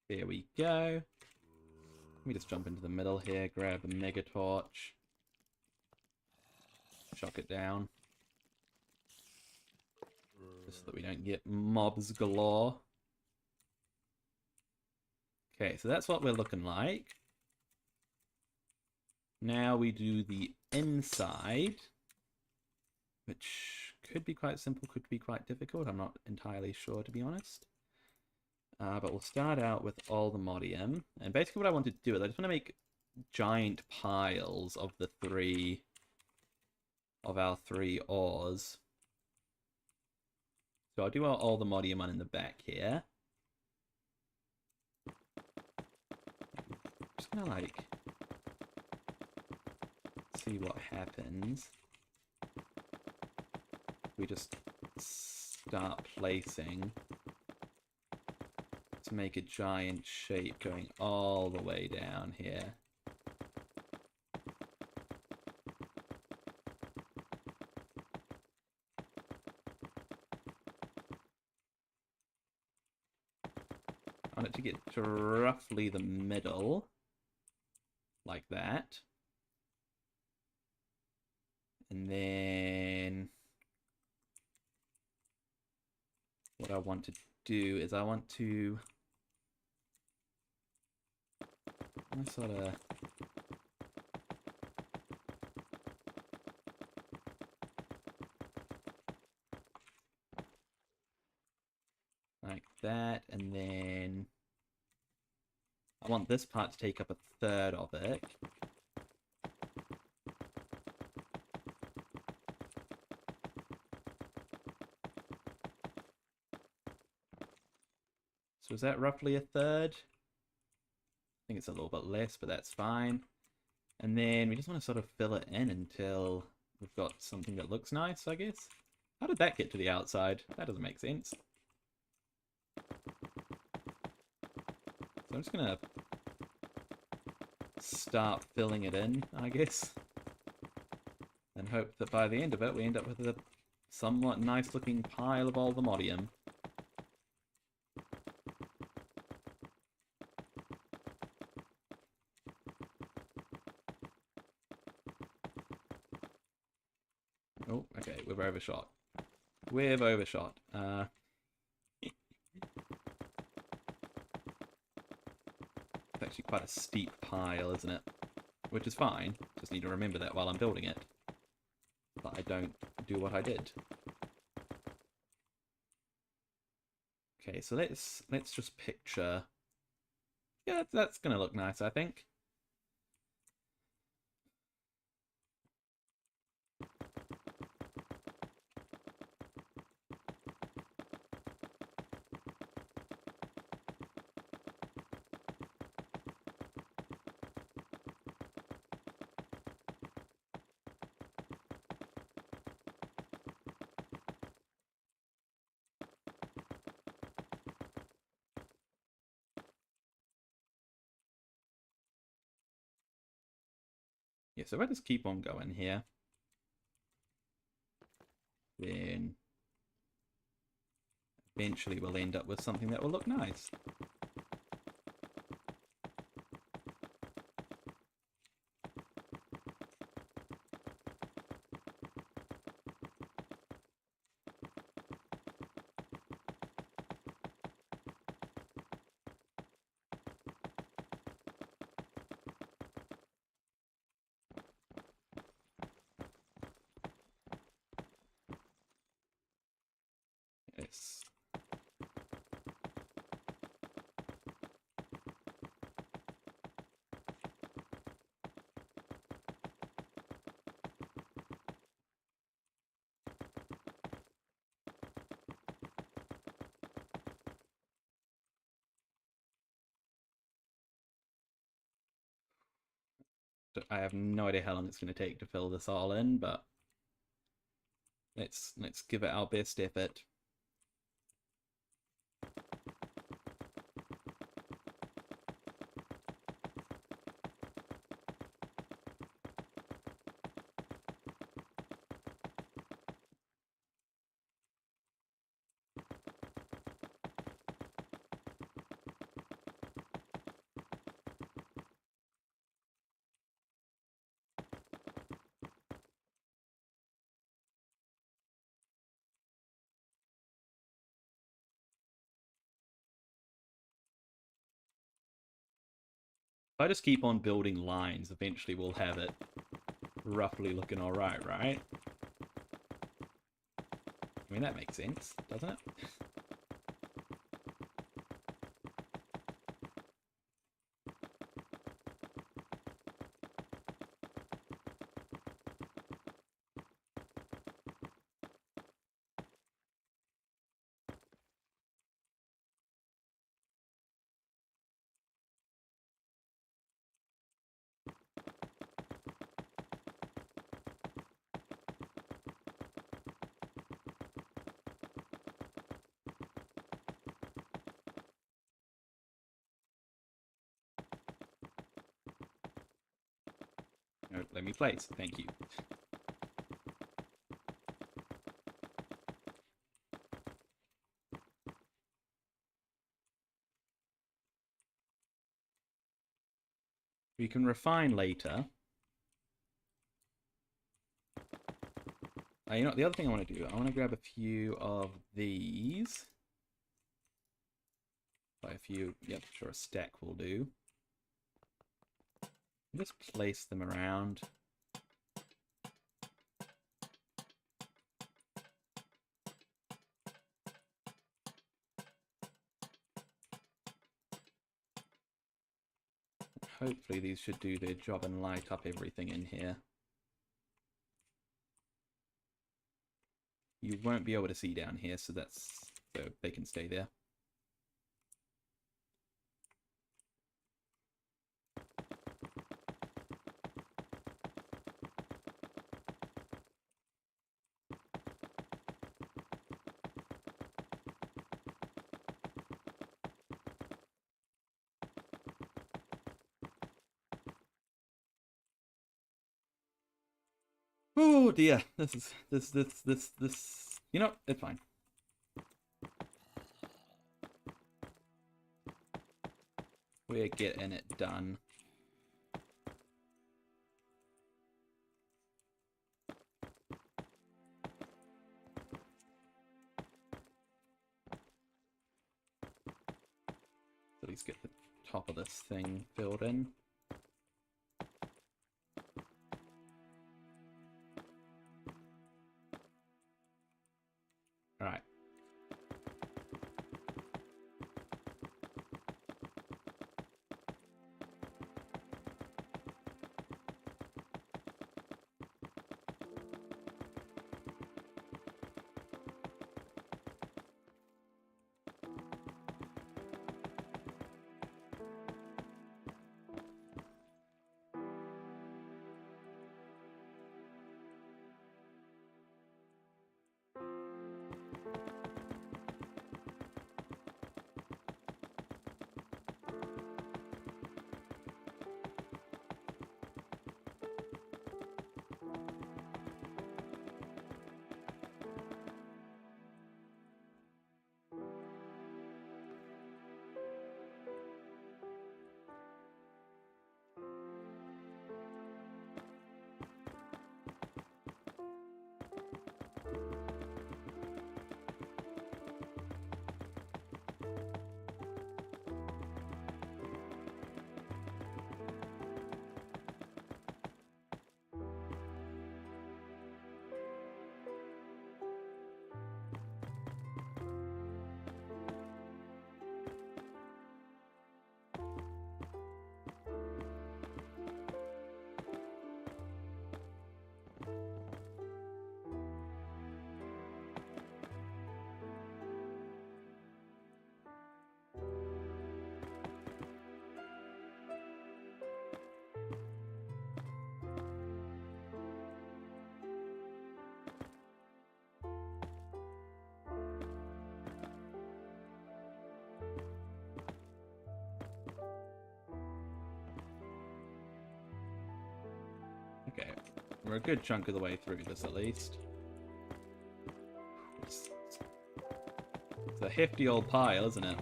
There we go. Let me just jump into the middle here, grab a mega torch. Chuck it down. Just so that we don't get mobs galore. Okay, so that's what we're looking like. Now we do the inside, which could be quite simple, could be quite difficult. I'm not entirely sure, to be honest. But we'll start out with all the modium. And basically what I want to do is I just want to make giant piles of our three ores. So I'll do all the modium on in the back here. Just gonna like see what happens. We just start placing to make a giant shape going all the way down here. I want it to get to roughly the middle, like that. And then what I want to do is I want to sort of like that, and then I want this part to take up a third of it. So is that roughly a third? I think it's a little bit less, but that's fine. And then we just want to sort of fill it in until we've got something that looks nice, I guess. How did that get to the outside? That doesn't make sense. So I'm just going to start filling it in, I guess. And hope that by the end of it, we end up with a somewhat nice looking pile of all the modium. Oh, okay, we've overshot. We've overshot. It's actually quite a steep pile, isn't it? Which is fine. Just need to remember that while I'm building it. But I don't do what I did. Okay, so let's just picture. Yeah, that's gonna look nice, I think. Yeah, so if I just keep on going here, then eventually we'll end up with something that will look nice. this. I have no idea how long it's going to take to fill this all in, but let's give it our best effort. If I just keep on building lines, eventually we'll have it roughly looking alright, right? I mean, that makes sense, doesn't it? No, let me place, thank you. We can refine later. You know what, the other thing I want to do, I want to grab a few of these. By a few, yep, sure, a stack will do. Just place them around. Hopefully these should do their job and light up everything in here. You won't be able to see down here, so they can stay there. Oh dear, this. You know, it's fine. We're getting it done. At least get the top of this thing filled in. All right. We're a good chunk of the way through this, at least. It's a hefty old pile, isn't it?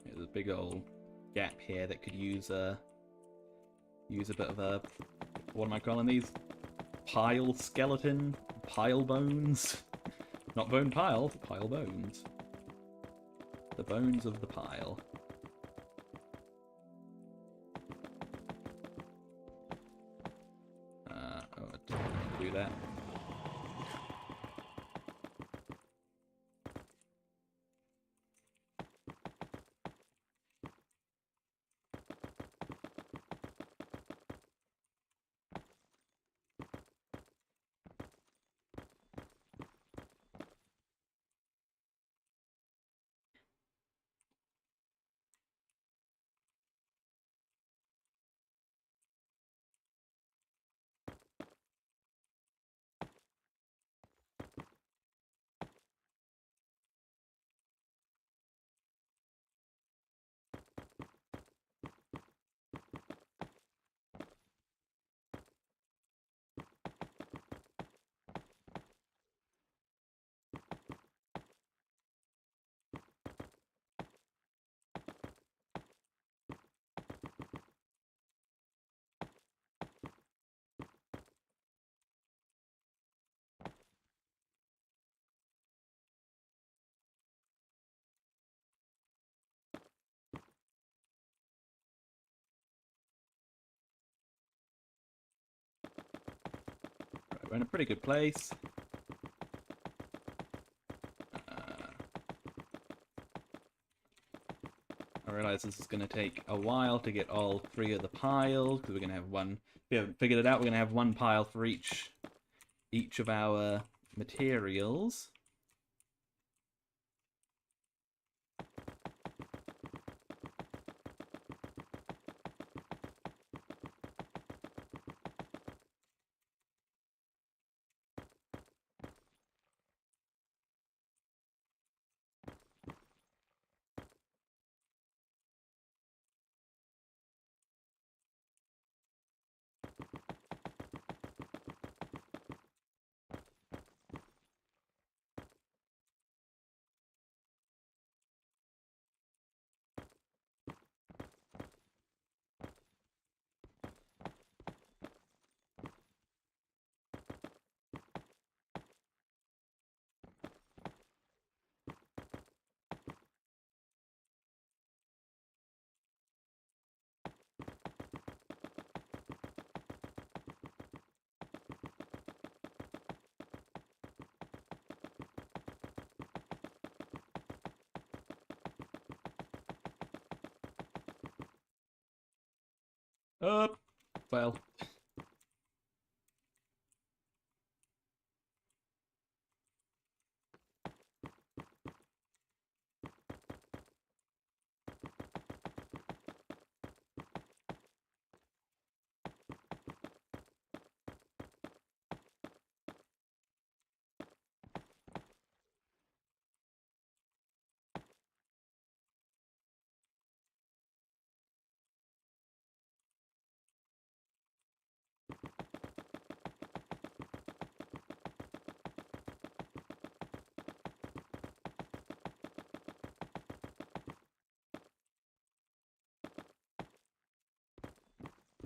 There's a big old gap here that could use a bit of a, what am I calling these? Pile skeleton? Pile bones? Not bone pile, pile bones. The bones of the pile. Oh, I didn't do that. Right, we're in a pretty good place. I realise this is going to take a while to get all three of the piles, because we're going to have one... If you haven't figured it out, we're going to have one pile for each of our materials. Well.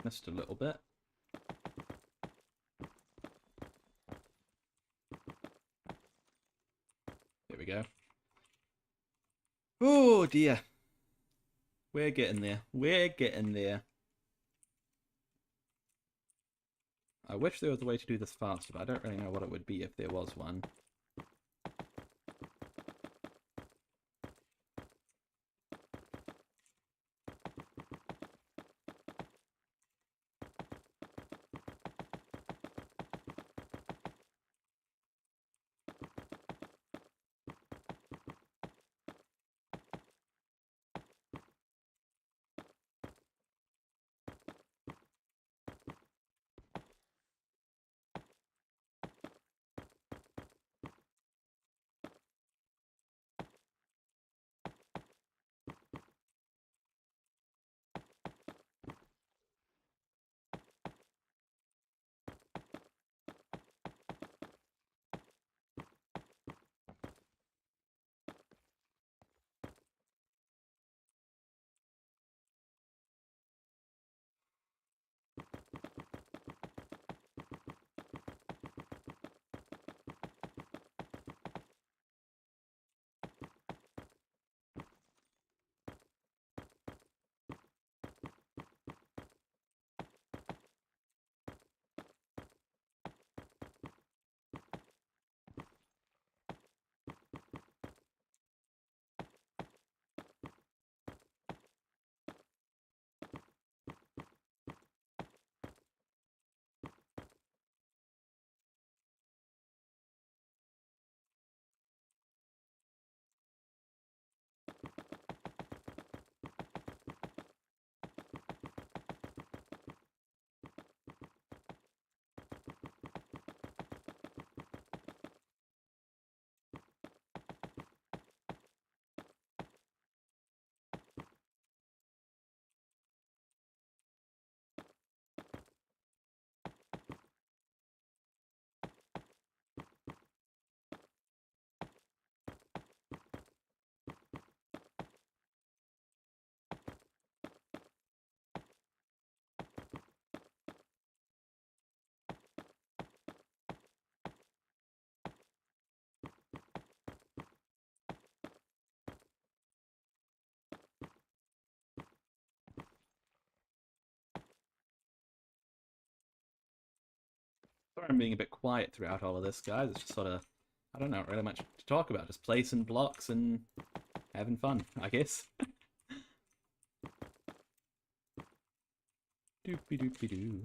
Missed a little bit. There we go. Oh dear. We're getting there. We're getting there. I wish there was a way to do this faster, but I don't really know what it would be if there was one. Sorry I'm being a bit quiet throughout all of this, guys. It's just sort of, I don't know, not really much to talk about. Just placing blocks and having fun, I guess. Doopy doopy doo.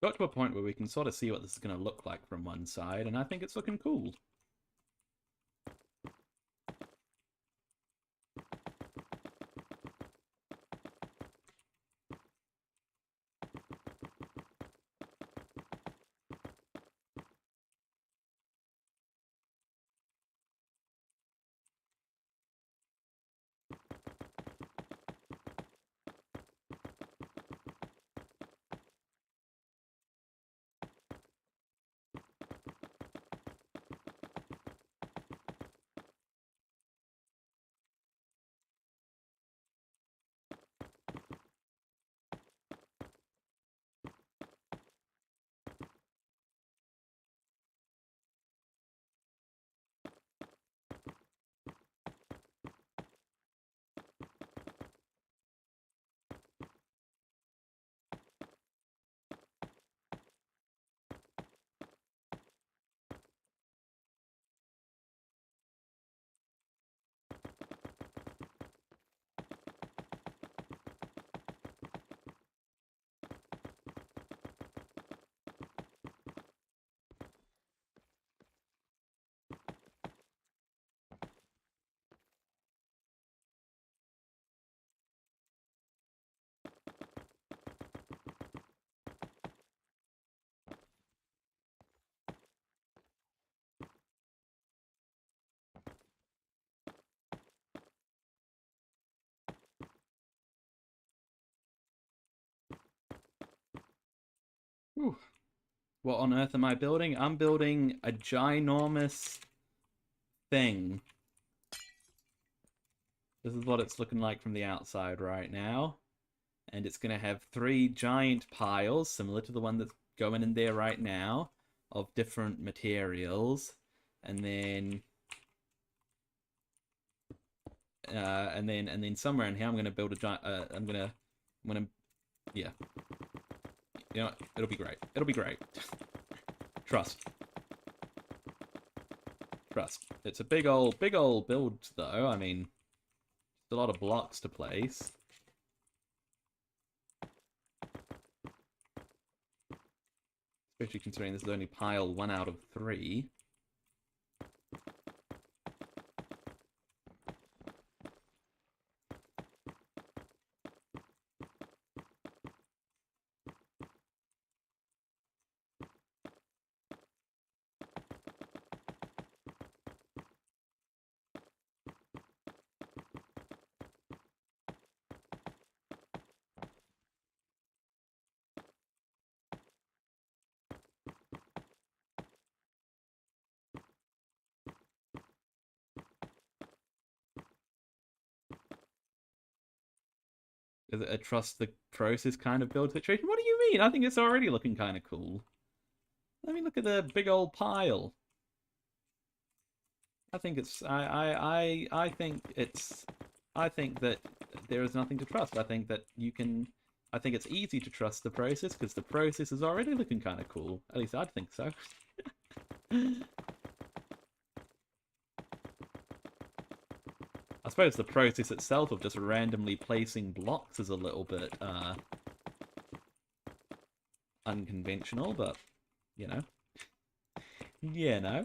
Got to a point where we can sort of see what this is going to look like from one side, and I think it's looking cool. Whew. What on earth am I building? I'm building a ginormous thing. This is what it's looking like from the outside right now. And it's going to have 3 giant piles, similar to the one that's going in there right now, of different materials. And then... and then somewhere in here, I'm going to build a giant... yeah. You know what? It'll be great. It'll be great. Trust. Trust. It's a big old build, though. I mean, it's a lot of blocks to place. Especially considering this is only pile 1 out of 3. Is it a trust the process kind of build situation? What do you mean? I think it's already looking kind of cool. Let me look at the big old pile. I think it's I think it's I think that there is nothing to trust. I think that you can I think it's easy to trust the process because the process is already looking kind of cool. At least I'd think so. I suppose the process itself of just randomly placing blocks is a little bit unconventional, but you know. Yeah, no.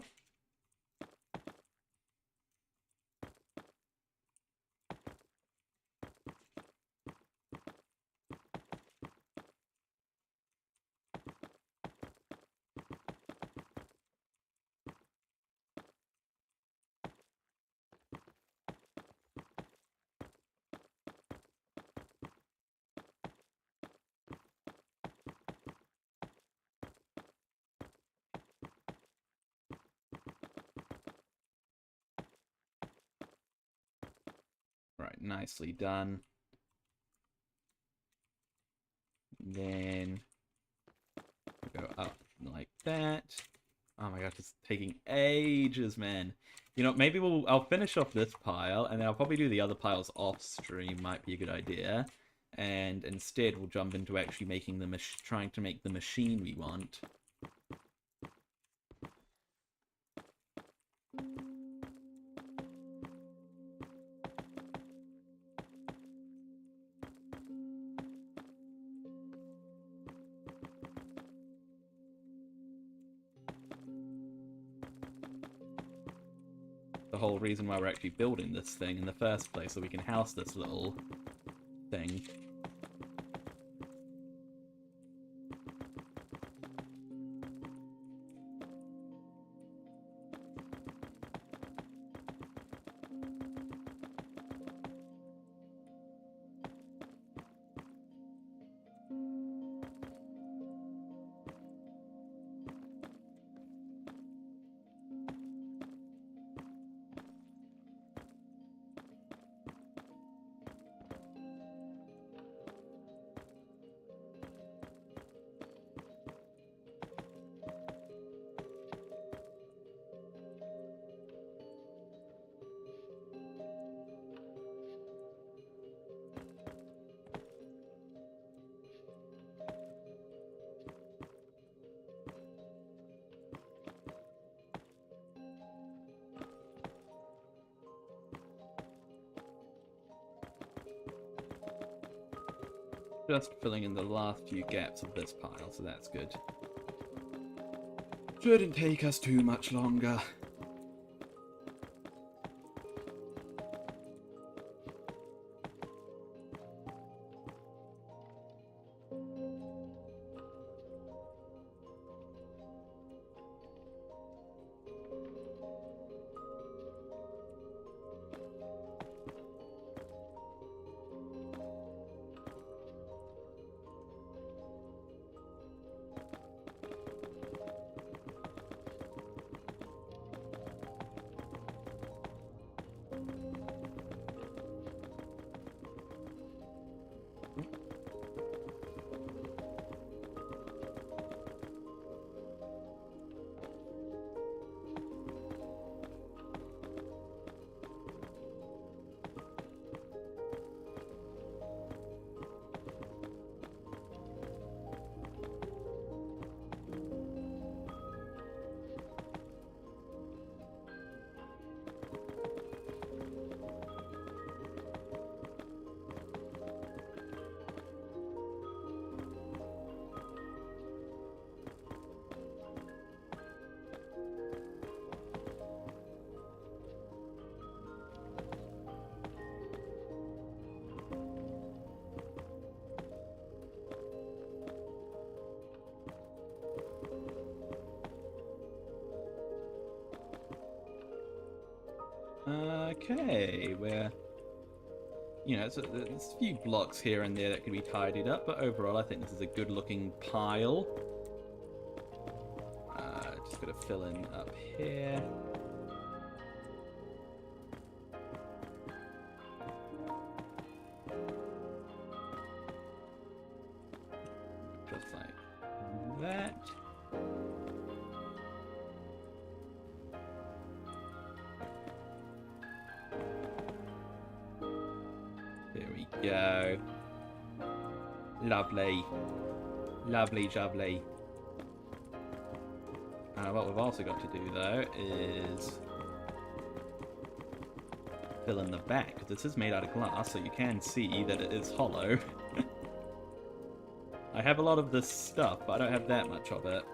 nicely done. Then go up like that. Oh my gosh, it's taking ages, man. You know, maybe I'll finish off this pile, and then I'll probably do the other piles off stream. Might be a good idea. And instead, we'll jump into actually making trying to make the machine we want. The whole reason why we're actually building this thing in the first place, so we can house this little thing. Just filling in the last few gaps of this pile, so that's good. Shouldn't take us too much longer. Okay, there's a few blocks here and there that can be tidied up, but overall I think this is a good looking pile. Just gotta fill in up here. Just like that. There we go. Lovely. Lovely jubbly. What we've also got to do, though, is fill in the back. This is made out of glass, so you can see that it is hollow. I have a lot of this stuff, but I don't have that much of it.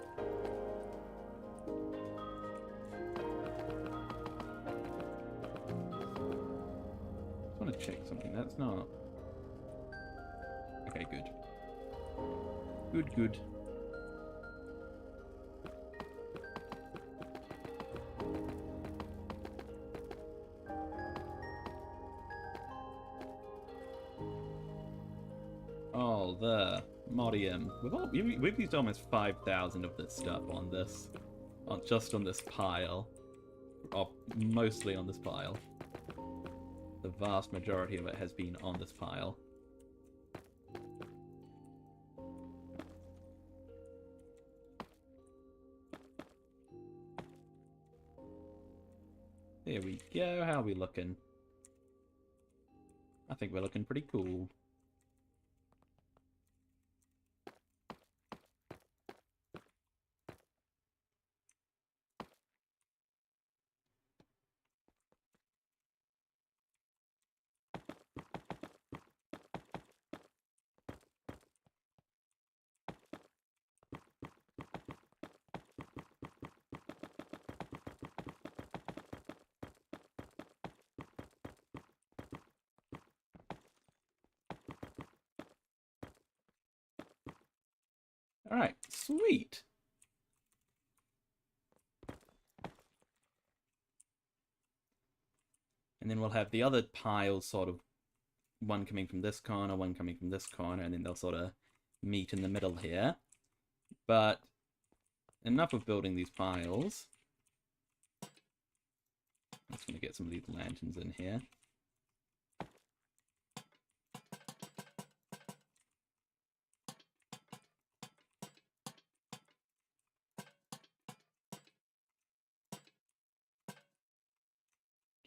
I want to check something. That's not... Okay, good. Good, good. Oh, the Modium. We've used almost 5,000 of this stuff on this. Just on this pile. Or mostly on this pile. the vast majority of it has been on this pile. There we go. How are we looking? I think we're looking pretty cool. All right, sweet. And then we'll have the other piles sort of one coming from this corner, one coming from this corner, and then they'll sort of meet in the middle here. But enough of building these piles. I'm just going to get some of these lanterns in here.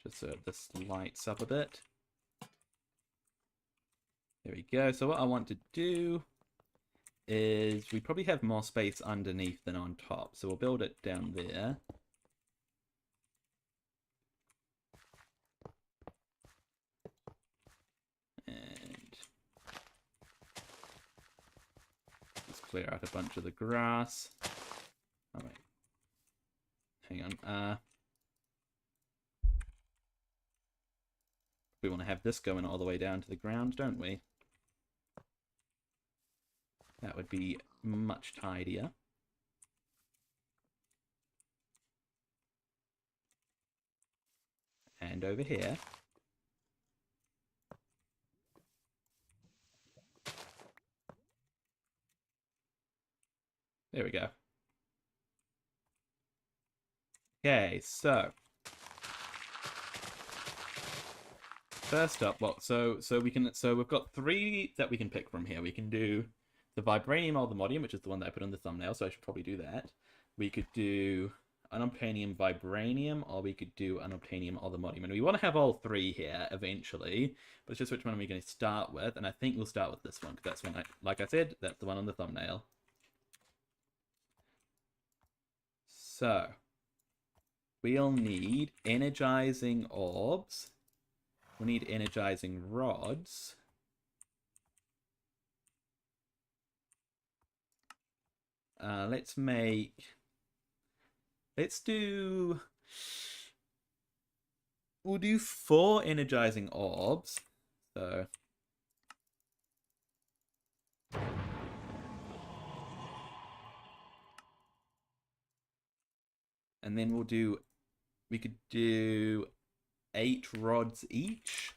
Just so this lights up a bit. There we go. So what I want to do is we probably have more space underneath than on top. So we'll build it down there. And let's clear out a bunch of the grass. Oh wait. Hang on. We want to have this going all the way down to the ground, don't we? That would be much tidier. And over here. There we go. Okay, so first up, so we've got 3 that we can pick from here. We can do the Vibranium Aldermodium, which is the one that I put on the thumbnail, so I should probably do that. We could do Unobtainium Vibranium, or we could do Unobtainium Aldermodium. And we want to have all 3 here eventually, but it's just which one are we going to start with? And I think we'll start with this one, because that's one, like I said, that's the one on the thumbnail. So we'll need energizing orbs. We need energizing rods. Let's do... We'll do 4 energizing orbs. So... And then we could do 8 rods each,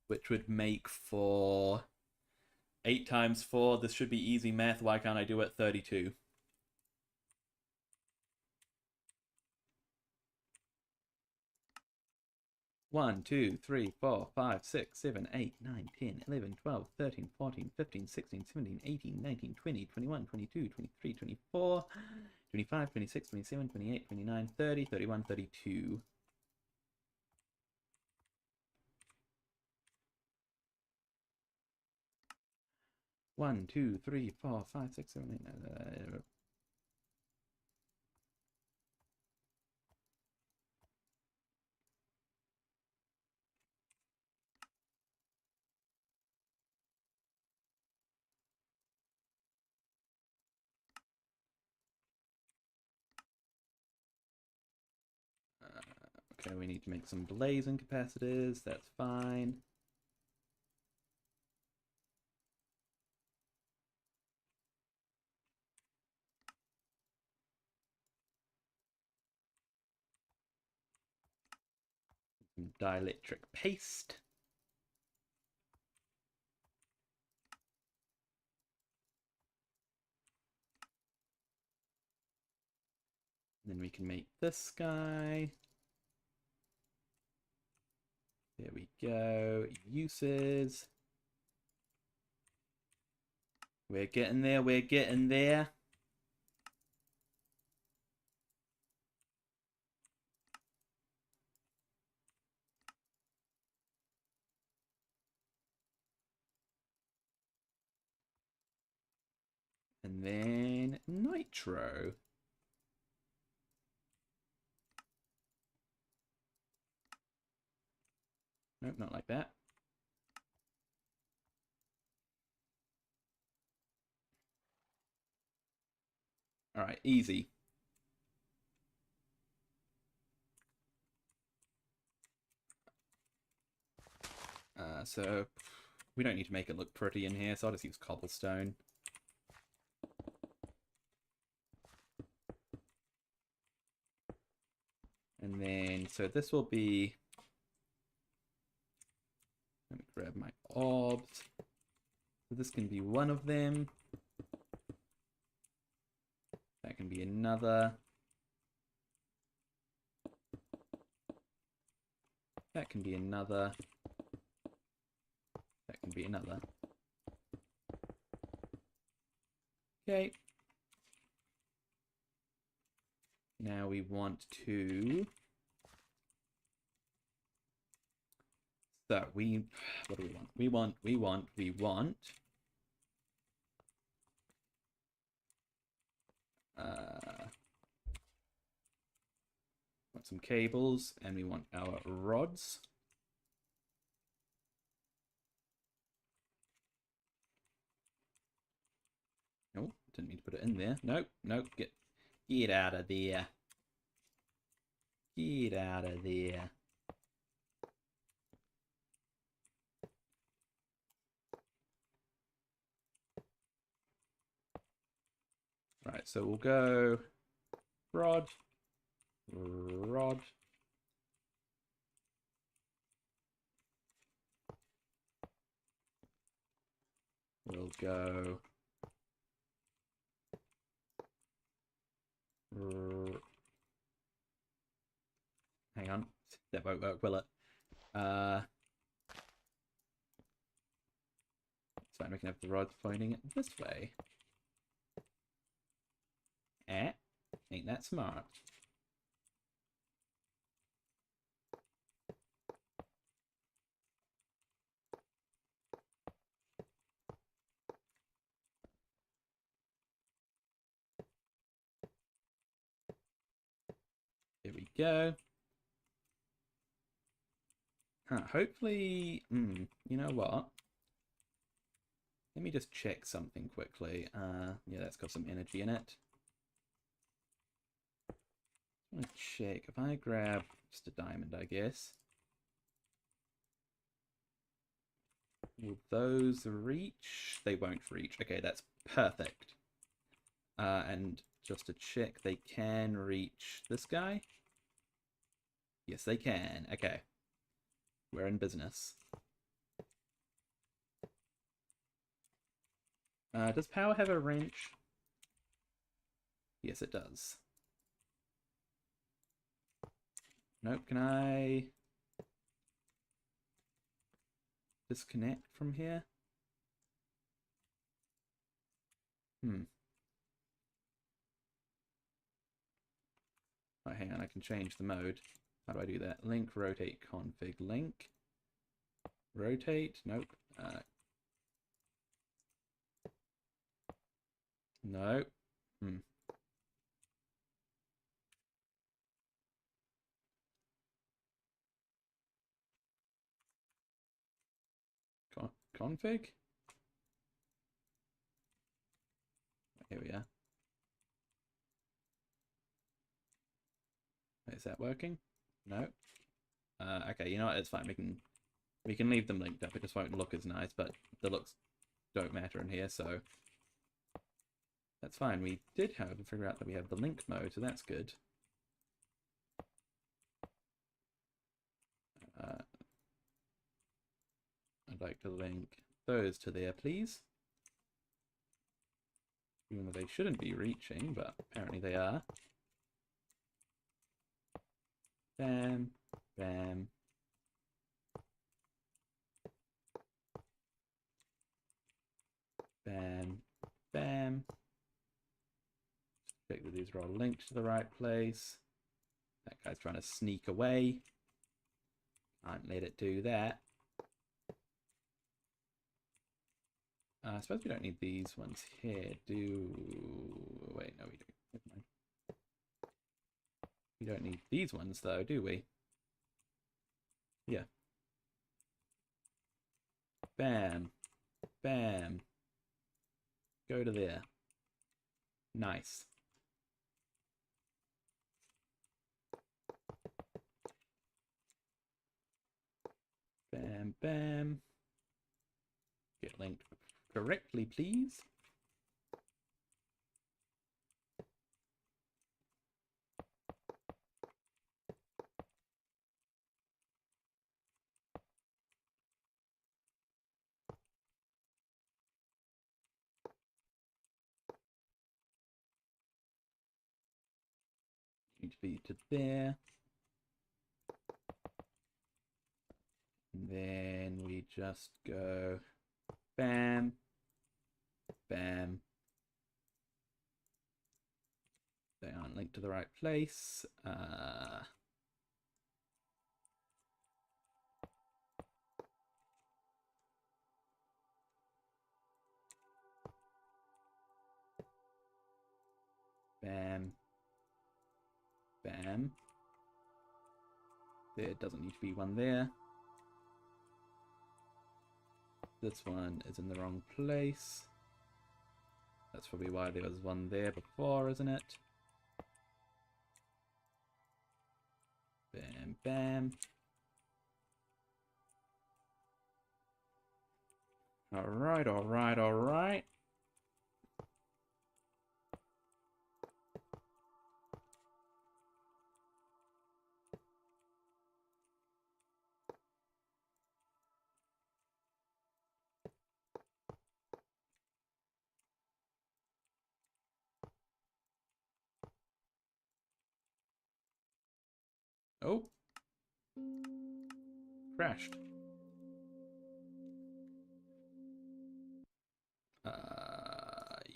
which would make for 8 times 4. This should be easy math. Why can't I do it? 32. One, 2, 3, 4, 5, 6, 7, 8, 9, 10, 11, 12, 13, 14, 15, 16, 17, 18, 19, 20, 21, 22, 23, 24, 25, 26, 27, 28, 29, 30, 31, 32. One, 2, 3, 4, 5, 6, 7, 8, 9, okay, we need to make some blazing capacitors. That's fine. Some dielectric paste. Then we can make this guy. There we go. Uses. We're getting there. We're getting there. And then nitro. Nope, not like that. All right, easy. So we don't need to make it look pretty in here, so I'll just use cobblestone. And then, so this will be, let me grab my orbs. So this can be one of them. That can be another. That can be another. That can be another. Okay. Now we want to... So what do we want? We want some cables, and we want our rods. Oh, didn't mean to put it in there. Nope, nope, get out of there. Get out of there. Right, so we'll go rod, rod. We'll go hang on, that won't work, will it? So we can have the rods pointing it this way. Ain't that smart? There we go. Hopefully, you know what? Let me just check something quickly. Yeah, that's got some energy in it. I'm gonna check if I grab just a diamond, I guess. Will those reach? They won't reach. Okay, that's perfect. And just to check, they can reach this guy. Yes, they can. Okay. We're in business. Does power have a wrench? Yes, it does. Nope, can I disconnect from here? Oh, hang on, I can change the mode. How do I do that? Link, rotate, config, link. Rotate, nope. No. Config? Here we are. Is that working? No. Okay, you know what? It's fine. We can leave them linked up. It just won't look as nice, but the looks don't matter in here, so that's fine. We did, however, figure out that we have the link mode, so that's good. I'd like to link those to there, please. Even though they shouldn't be reaching, but apparently they are. Bam, bam, Bam. Bam. Check that these are all linked to the right place. That guy's trying to sneak away. Can't let it do that. I suppose we don't need these ones here, do... Wait, no we do. Never mind. We don't need these ones though, do we? Yeah. Bam. Bam. Go to there. Nice. Bam, bam. Get linked correctly, please. Need to be to there. And then we just go bam, bam. They aren't linked to the right place. Bam, bam. There doesn't need to be one there. This one is in the wrong place. That's probably why there was one there before, isn't it? Bam, bam. Alright, alright, alright. Oh. Crashed.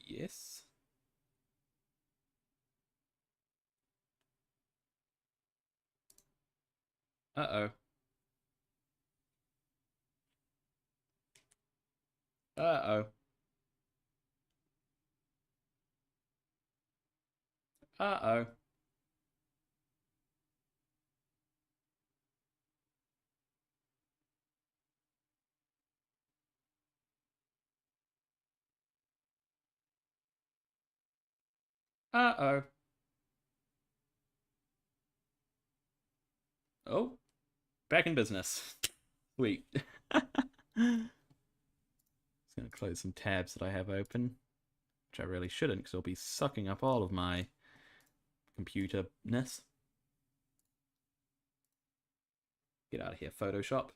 Yes. Uh-oh. Uh-oh. Uh-oh. Uh-oh. Oh. Back in business. Sweet. Just gonna close some tabs that I have open, which I really shouldn't, because it'll be sucking up all of my computer-ness. Get out of here, Photoshop.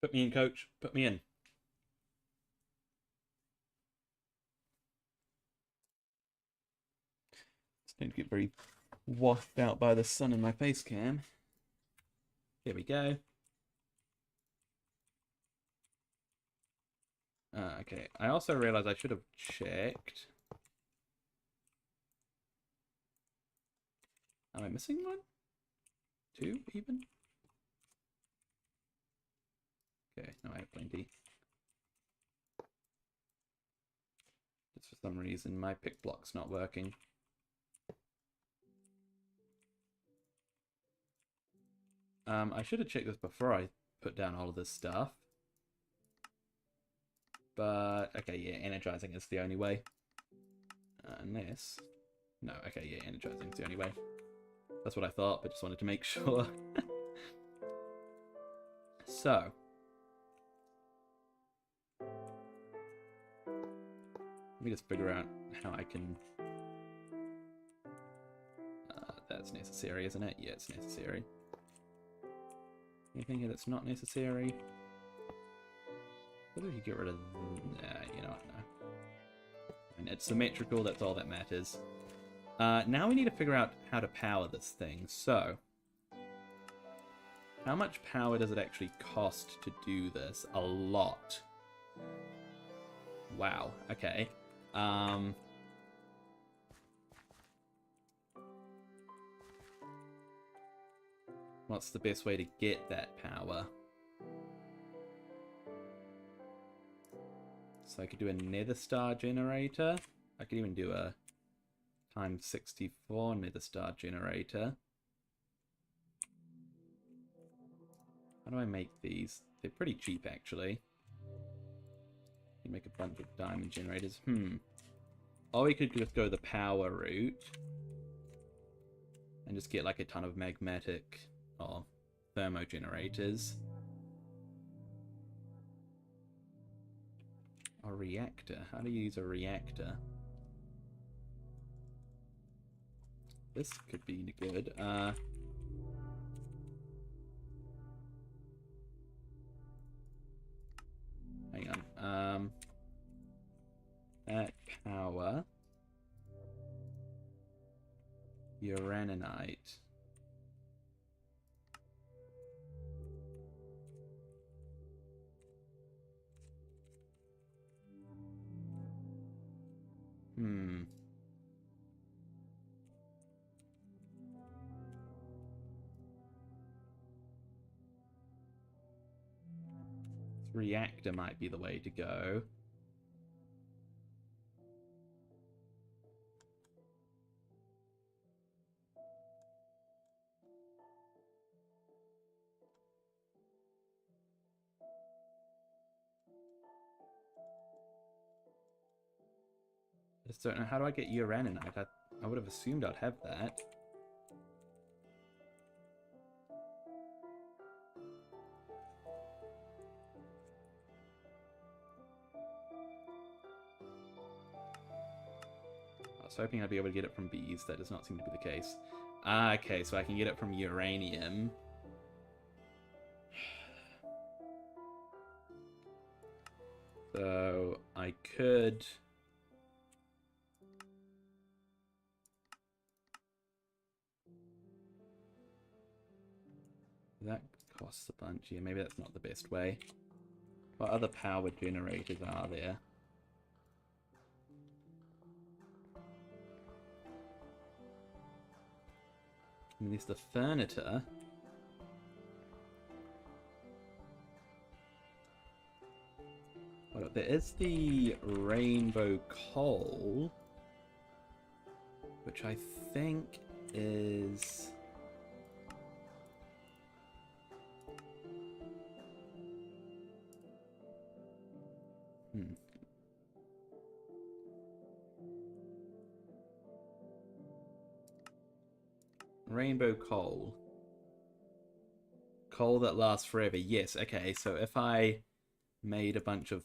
Put me in, coach. Put me in. It's going to get very washed out by the sun in my face cam. Here we go. Okay, I also realized I should have checked. Am I missing one? Two, even? Okay, no, I have plenty. Just for some reason, my pick block's not working. I should have checked this before I put down all of this stuff. But, okay, yeah, energizing is the only way. Unless... No, okay, yeah, energizing is the only way. That's what I thought, but just wanted to make sure. So. Let me just figure out how I can... that's necessary, isn't it? Yeah, it's necessary. Anything here that's not necessary? What if you get rid of... Nah, you know what, no. And it's symmetrical, that's all that matters. Now we need to figure out how to power this thing. So, how much power does it actually cost to do this? A lot. Wow, okay. What's the best way to get that power? So I could do a nether star generator. I could even do a times 64 nether star generator. How do I make these? They're pretty cheap, actually. You can make a bunch of diamond generators. Or we could just go the power route and just get like a ton of magmatic or thermo generators. A reactor. How do you use a reactor? This could be good. Hang on. That power. Uraninite. Reactor might be the way to go. I just don't know. How do I get uraninite? I would have assumed I'd have that. I was hoping I'd be able to get it from bees. That does not seem to be the case. Okay, so I can get it from uranium. So I could... That costs a bunch. Yeah, maybe that's not the best way. What other power generators are there? I mean, there's the furniture. Well, there is the rainbow coal, which I think is... Rainbow coal. Coal that lasts forever. Yes, okay, so if I made a bunch of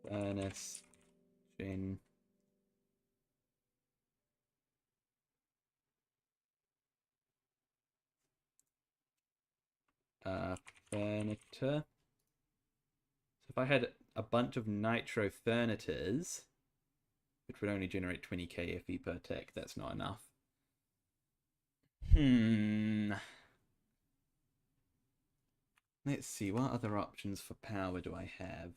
furnace, gen... furniture. So if I had a bunch of nitro furniters, which would only generate 20k Fe per tick, that's not enough. Let's see, what other options for power do I have?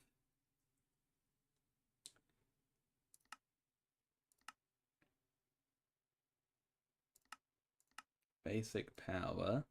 Basic power.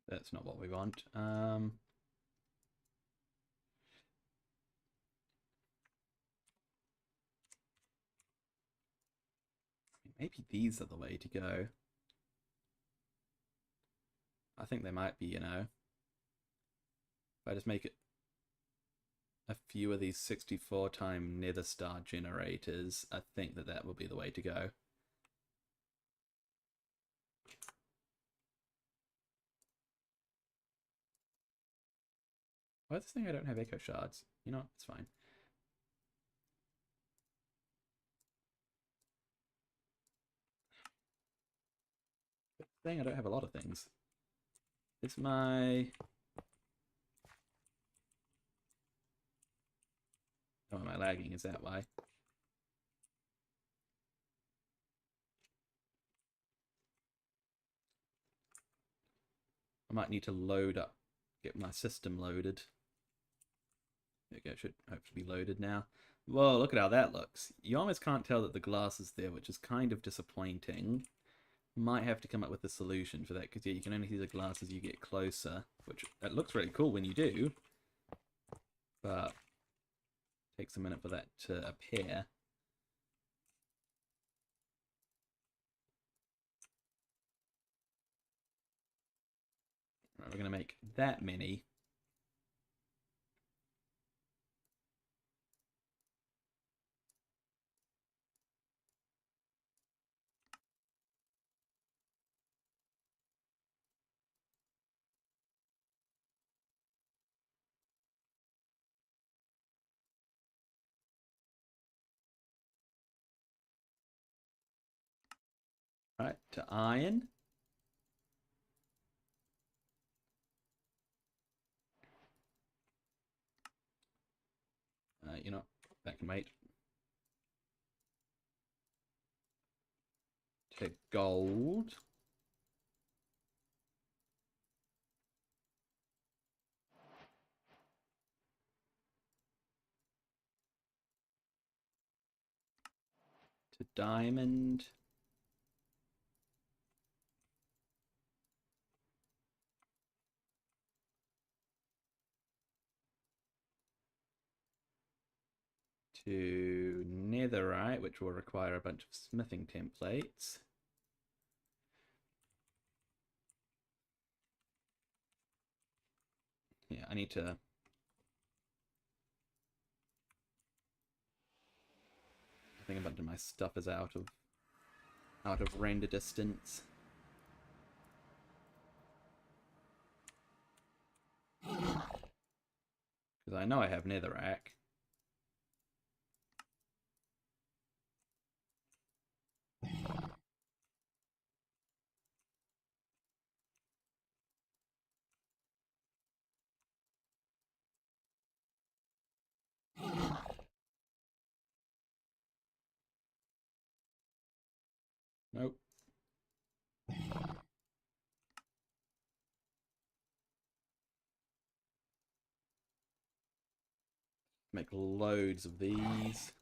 That's not what we want. Maybe these are the way to go. I think they might be, you know. If I just make it a few of these 64-time nether star generators, I think that that will be the way to go. Why is this thing I don't have echo shards? You know what? It's fine. Good thing I don't have a lot of things. Is my... Oh, am I lagging? Is that why? I might need to load up, get my system loaded. There we go, it should hopefully be loaded now. Whoa, look at how that looks. You almost can't tell that the glass is there, which is kind of disappointing. Might have to come up with a solution for that, because yeah, you can only see the glass as you get closer, which that looks really cool when you do, but it takes a minute for that to appear. Right, we're going to make that many. Right, to iron. You know, that can wait. To gold. To diamond. To netherite, which will require a bunch of smithing templates. Yeah, I need to... I think a bunch of my stuff is out of render distance. Because I know I have netherrack. Nope. Make loads of these.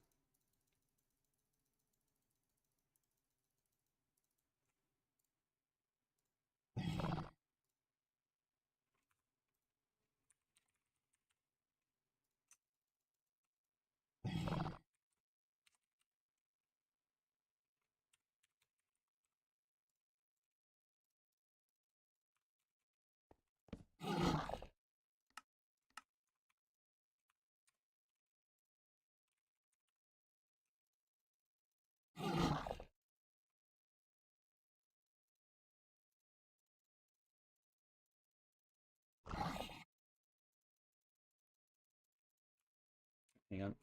Hang on.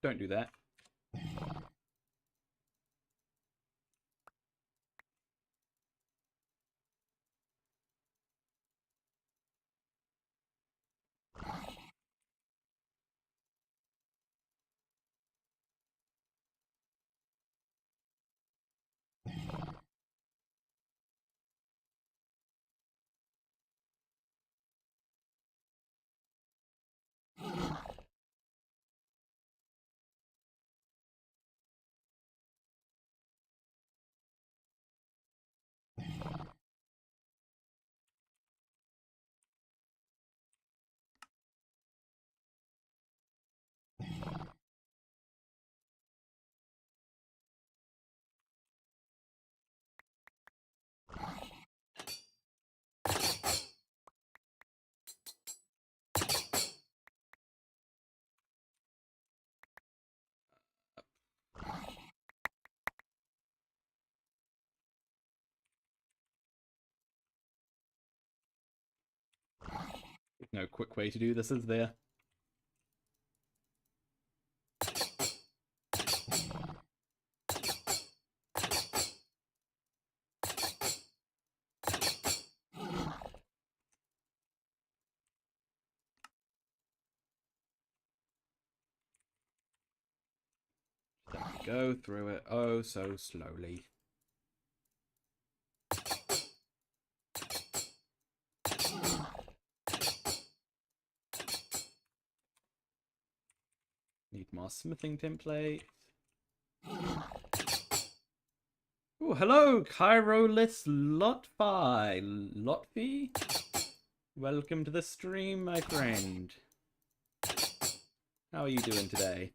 Don't do that. no quick way to do this, is there? Go through it oh so slowly. Need more smithing templates. Oh, hello, Kyrolus Lotfi. Welcome to the stream, my friend. How are you doing today?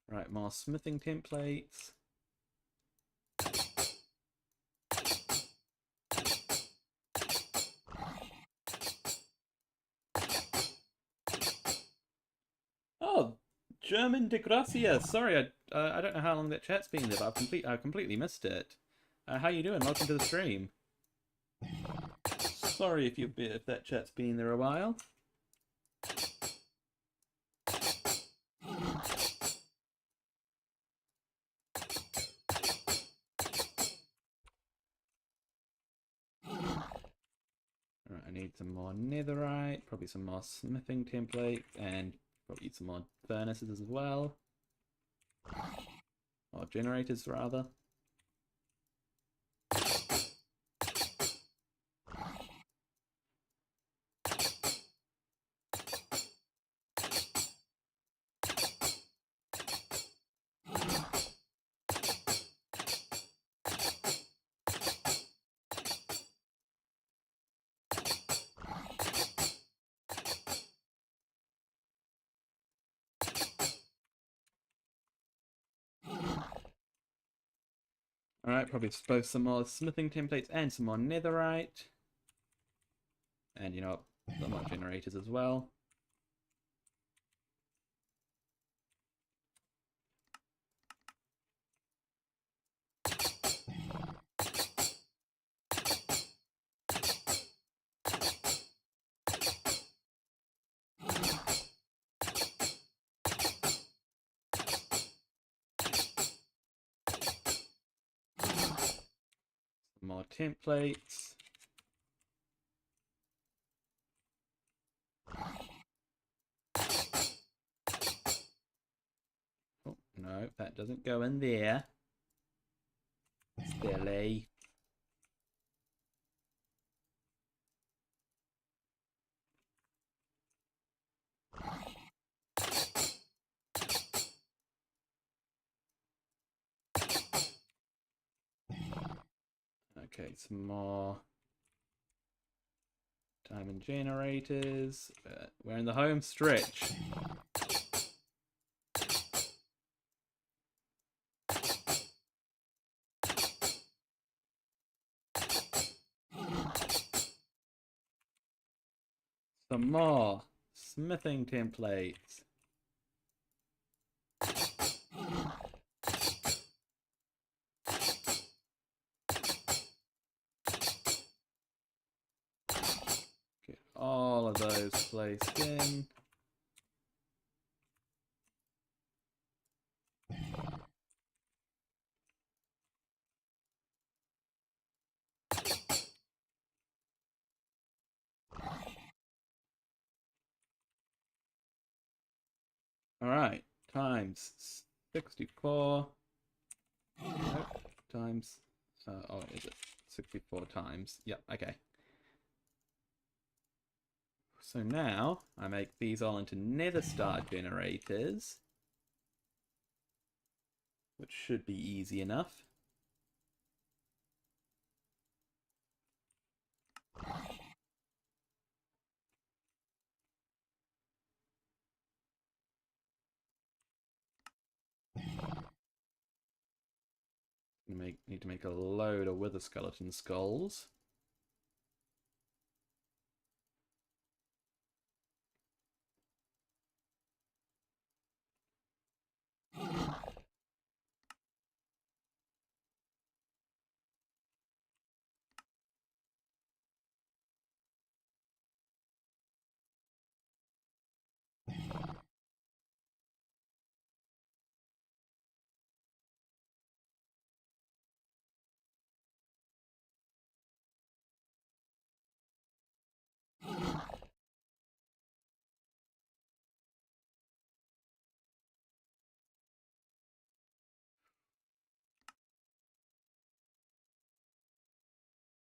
Right, more smithing templates. Oh, German de Gracia. Sorry, I don't know how long that chat's been there, but I completely missed it. How you doing? Welcome to the stream. Sorry if that chat's been there a while. Alright, I need some more netherite, probably some more smithing templates, and probably some more furnaces as well. Or generators, rather. Alright, probably both some more smithing templates and some more netherite. And, you know, some more generators as well. Some more templates. Oh, no, that doesn't go in there. Silly. Okay, some more diamond generators. We're in the home stretch. Some more smithing templates. Get all of those placed in. Alright, times 64. Nope, times. Oh, is it 64 times? Yep, okay. So now I make these all into nether star generators, which should be easy enough. Need to make a load of wither skeleton skulls.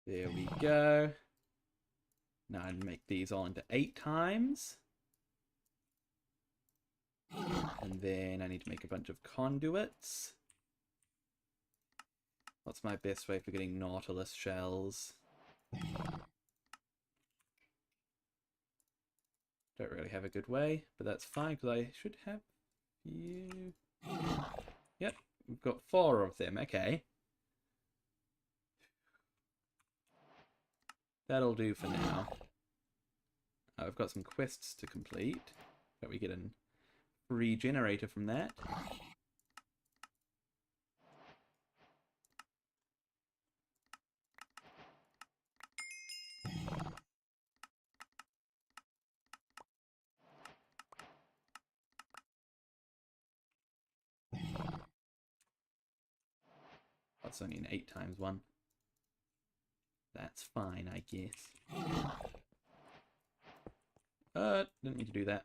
There we go. Now I make these all into 8 times. And then I need to make a bunch of conduits. What's my best way for getting Nautilus shells? Don't really have a good way, but that's fine because I should have you. Yep, we've got 4 of them. Okay. That'll do for now. I've got some quests to complete. But we get a free generator from that. That's only an 8 times 1. That's fine, I guess. Didn't mean to do that.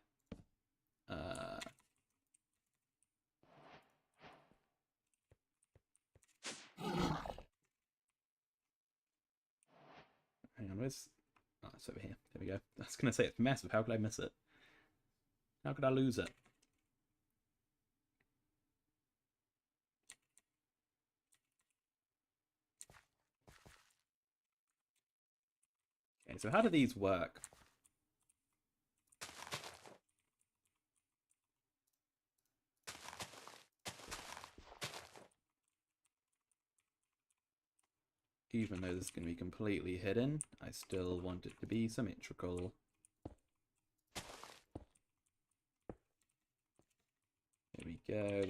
Hang on, where's... Oh, it's over here. There we go. I was going to say it's massive. How could I miss it? How could I lose it? Okay, so how do these work? Even though this is going to be completely hidden, I still want it to be symmetrical. There we go.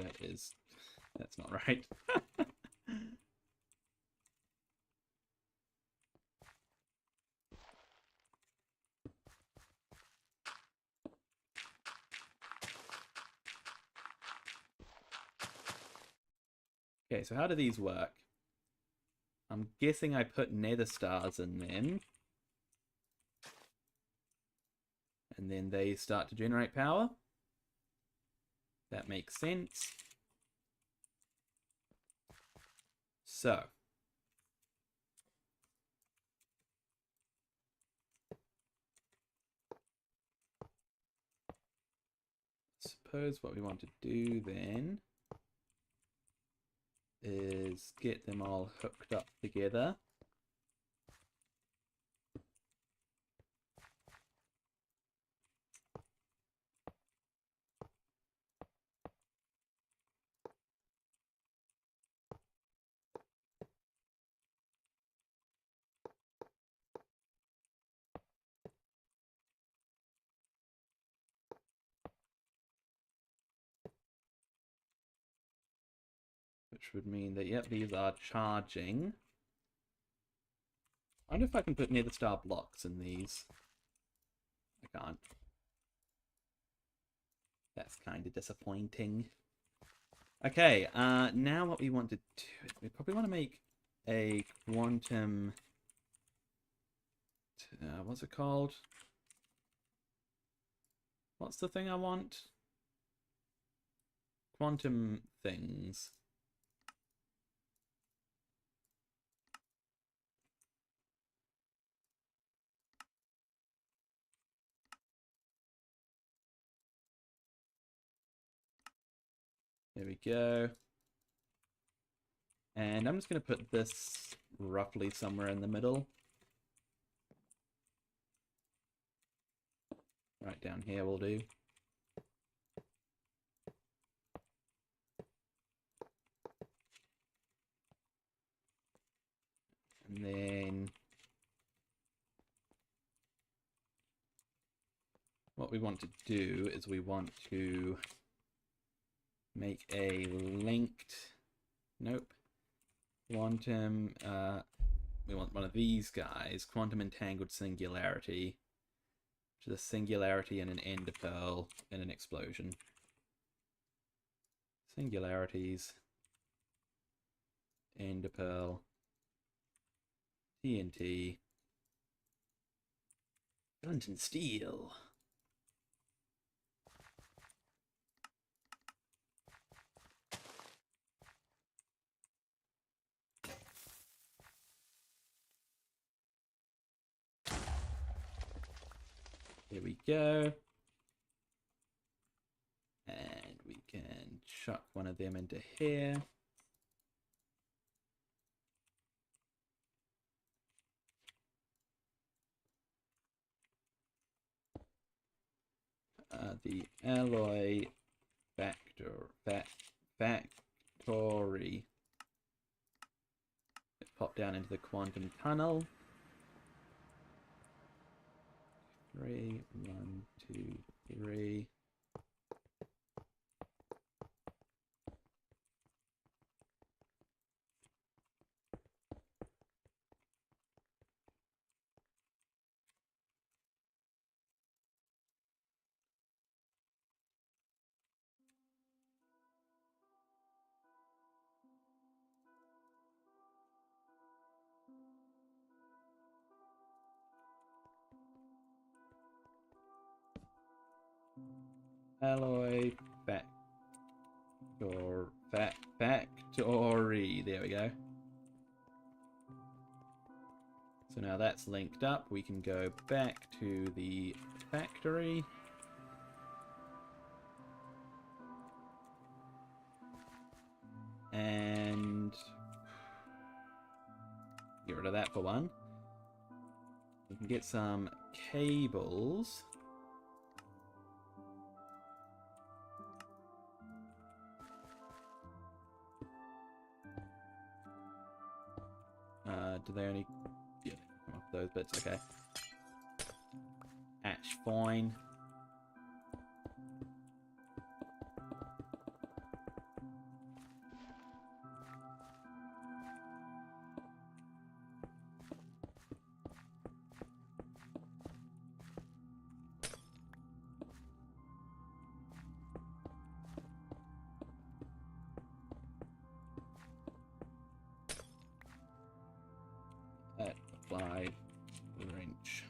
That's not right. Okay, so how do these work? I'm guessing I put nether stars in them. And then they start to generate power. That makes sense. So. Suppose what we want to do then is get them all hooked up together. Which would mean that, yep, these are charging. I wonder if I can put nether star blocks in these. I can't. That's kind of disappointing. Okay, now what we want to do is we probably want to make a quantum... what's it called? What's the thing I want? Quantum things. There we go. And I'm just going to put this roughly somewhere in the middle. Right down here will do. And then what we want to do is we want to make a linked, nope, quantum, we want one of these guys, quantum entangled singularity, which is a singularity and an ender pearl in an explosion. Singularities, ender pearl, TNT, dungeon steel. There we go. And we can chuck one of them into here. The alloy factory. Let's pop down into the quantum tunnel. 3, 1, 2, 3. Alloy factory. There we go. So now that's linked up. We can go back to the factory. And get rid of that for one. We can get some cables. Do they only... Yeah, come off those bits, okay. Hatch fine. Apply wrench.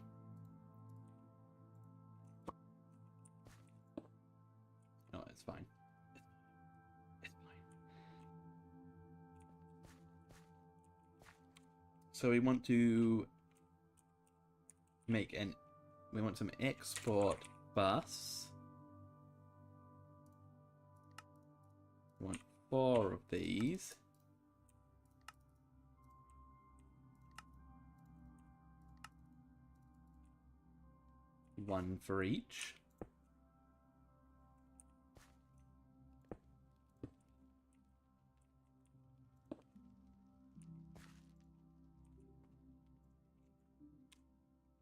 No, it's fine. It's fine. So we want to make an... We want some export bus. We want 4 of these. One for each.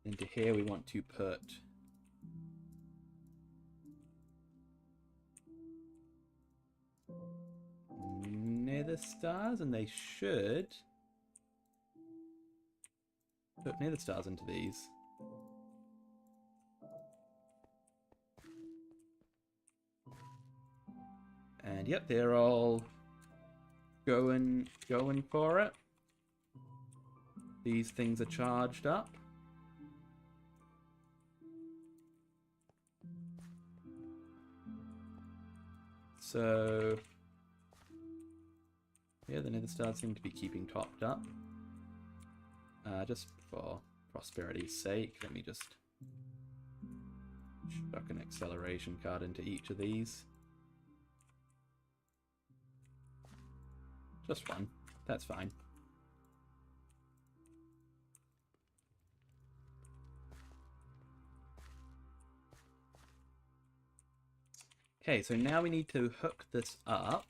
Into here we want to put nether stars, and they should put nether stars into these. And yep, they're all going for it. These things are charged up. So yeah, the nether stars seem to be keeping topped up. Just for prosperity's sake, let me just chuck an acceleration card into each of these. Just one. That's fine. Okay, so now we need to hook this up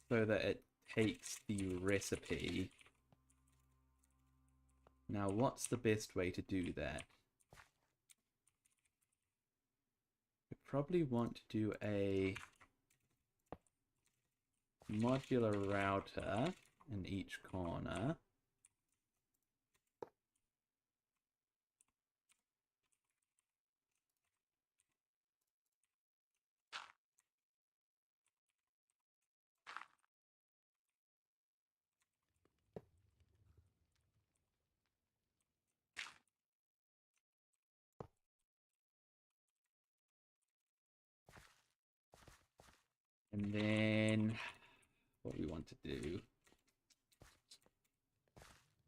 so that it takes the recipe. Now, what's the best way to do that? We probably want to do a modular router in each corner. And then what we want to do,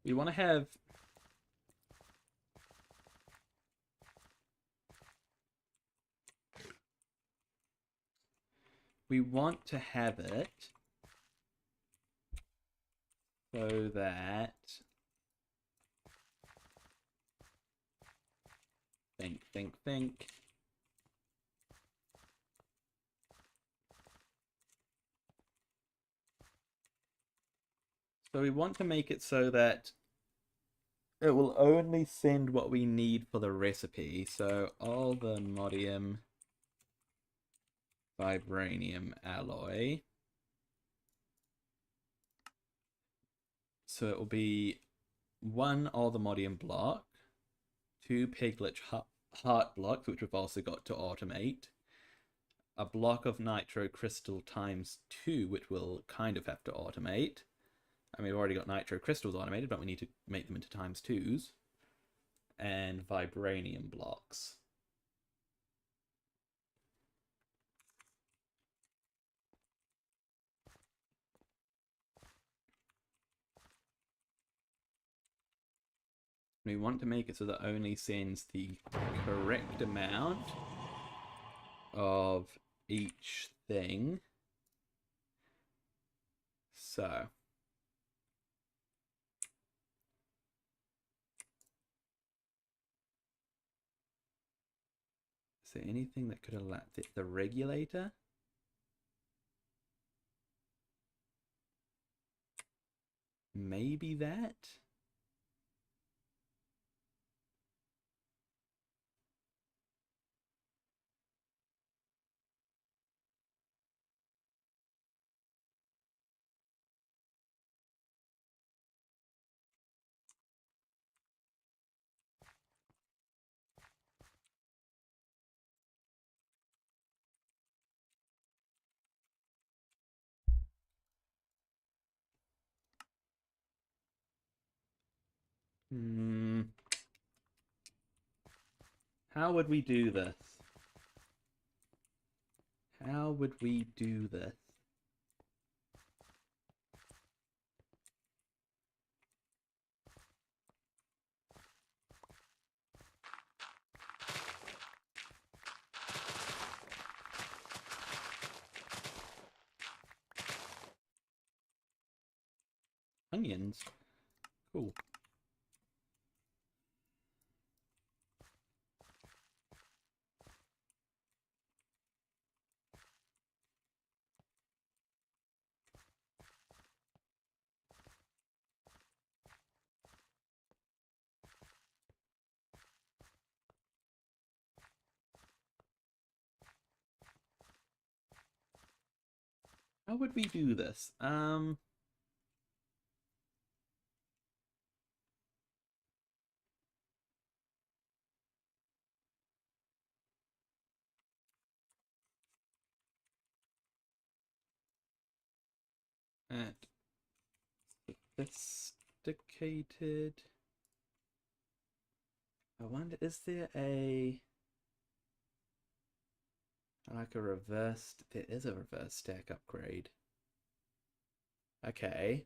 we want to have we want to have it so that think. So we want to make it so that it will only send what we need for the recipe. So all the modium vibranium alloy. So it will be 1 all-the-modium block, 2 piglet heart blocks, which we've also got to automate, a block of nitro crystal times 2, which we'll kind of have to automate. I mean, we've already got nitro crystals automated, but we need to make them into times 2s, and vibranium blocks. We want to make it so that only sends the correct amount of each thing. So is there anything that could allow the regulator? Maybe that? How would we do this? How would we do this? Onions. Cool. How would we do this? At sophisticated. I wonder, is there like a reversed? There is a reverse stack upgrade. Okay.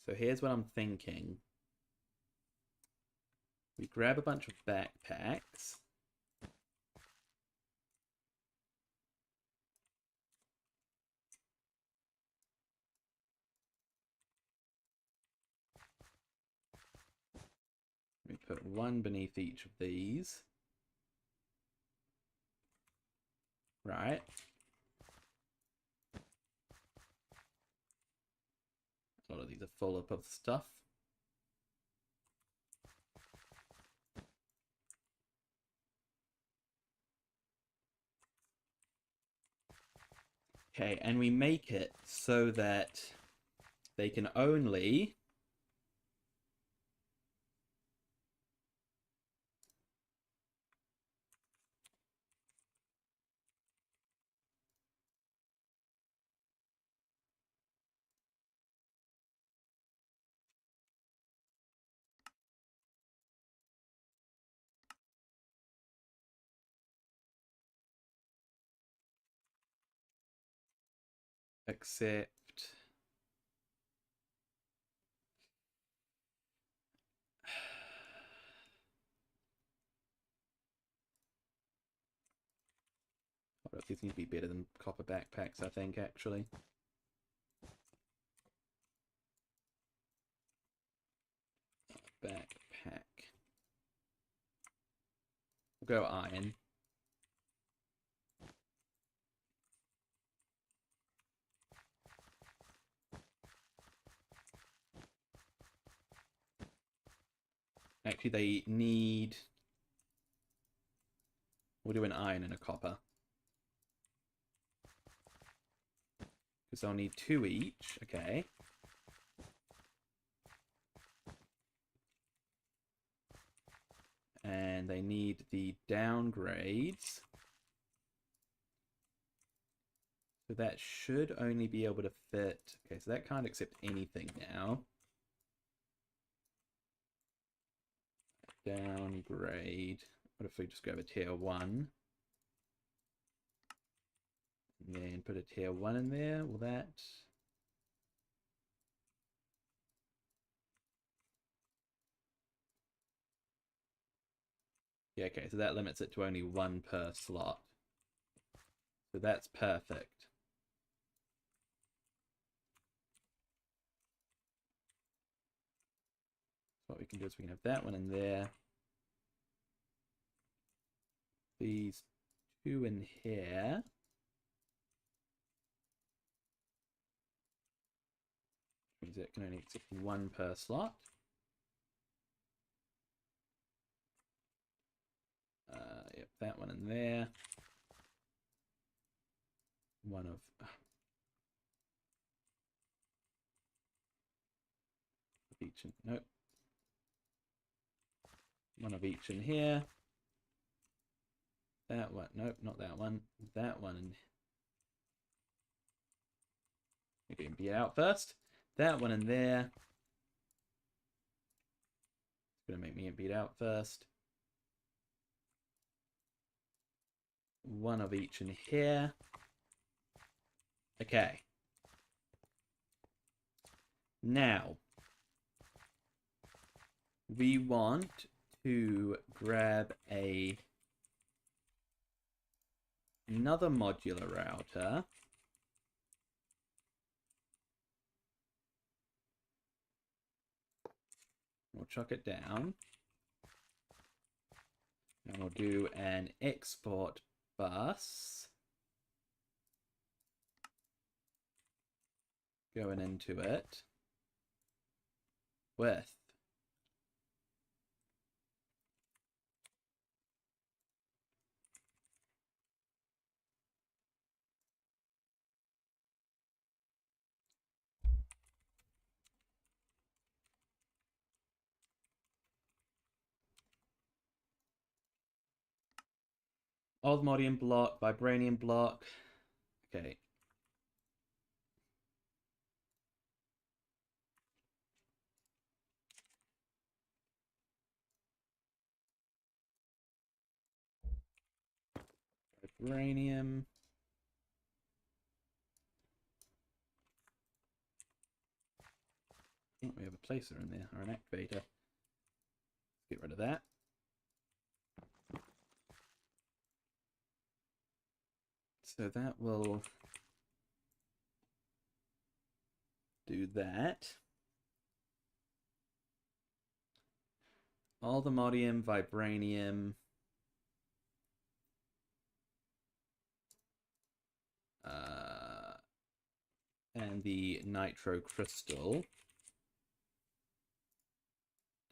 So here's what I'm thinking. We grab a bunch of backpacks. We put one beneath each of these. Right. A lot of these are full up of stuff. Okay, and we make it so that they can only accept These need to be better than copper backpacks, I think, actually. Backpack. We'll go iron. Actually, they need... We'll do an iron and a copper. Because they'll need 2 each. Okay. And they need the downgrades. So that should only be able to fit... Okay, so that can't accept anything now. Downgrade. What if we just grab a tier 1? And then put a tier 1 in there. Will that... Yeah, okay, so that limits it to only 1 per slot. So that's perfect. So what we can do is we can have that one in there. These 2 in here. Means it can only accept 1 per slot. Yep, that one in there. One of... each in... Nope. One of each in here. That one. Nope, not that one. That one in... Maybe be out first. That one in there. It's going to make me beat out first. One of each in here. Okay. Now, we want to grab another modular router. We'll chuck it down. And we'll do an export bus. Going into it with osmotium block, vibranium block. Okay. Vibranium. Oh, we have a placer in there, or an activator. Get rid of that. So that will do that. All the modium, vibranium. And the nitro crystal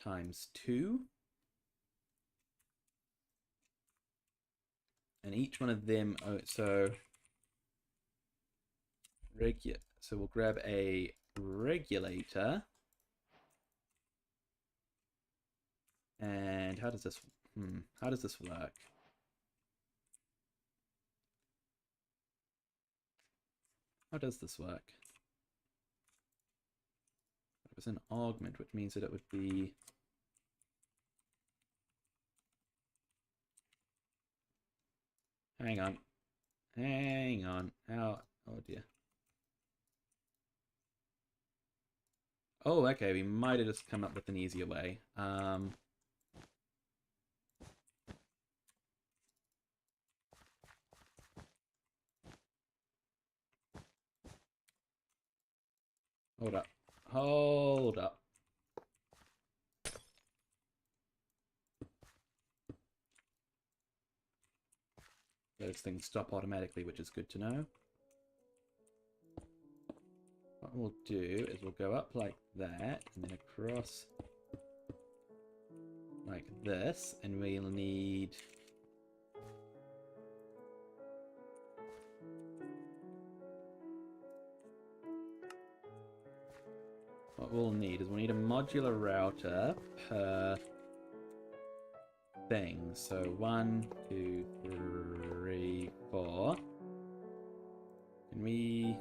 times 2. And each one of them, so we'll grab a regulator. And how does this work? How does this work? It was an augment, which means that it would be... Hang on. Hang on. How? Oh dear. Oh, okay. We might have just come up with an easier way. Hold up. Hold up. Those things stop automatically, which is good to know. What we'll do is we'll go up like that, and then across like this, and we'll need... What we'll need is we'll need a modular router per thing. So 1, 2, 3, 4. Can we...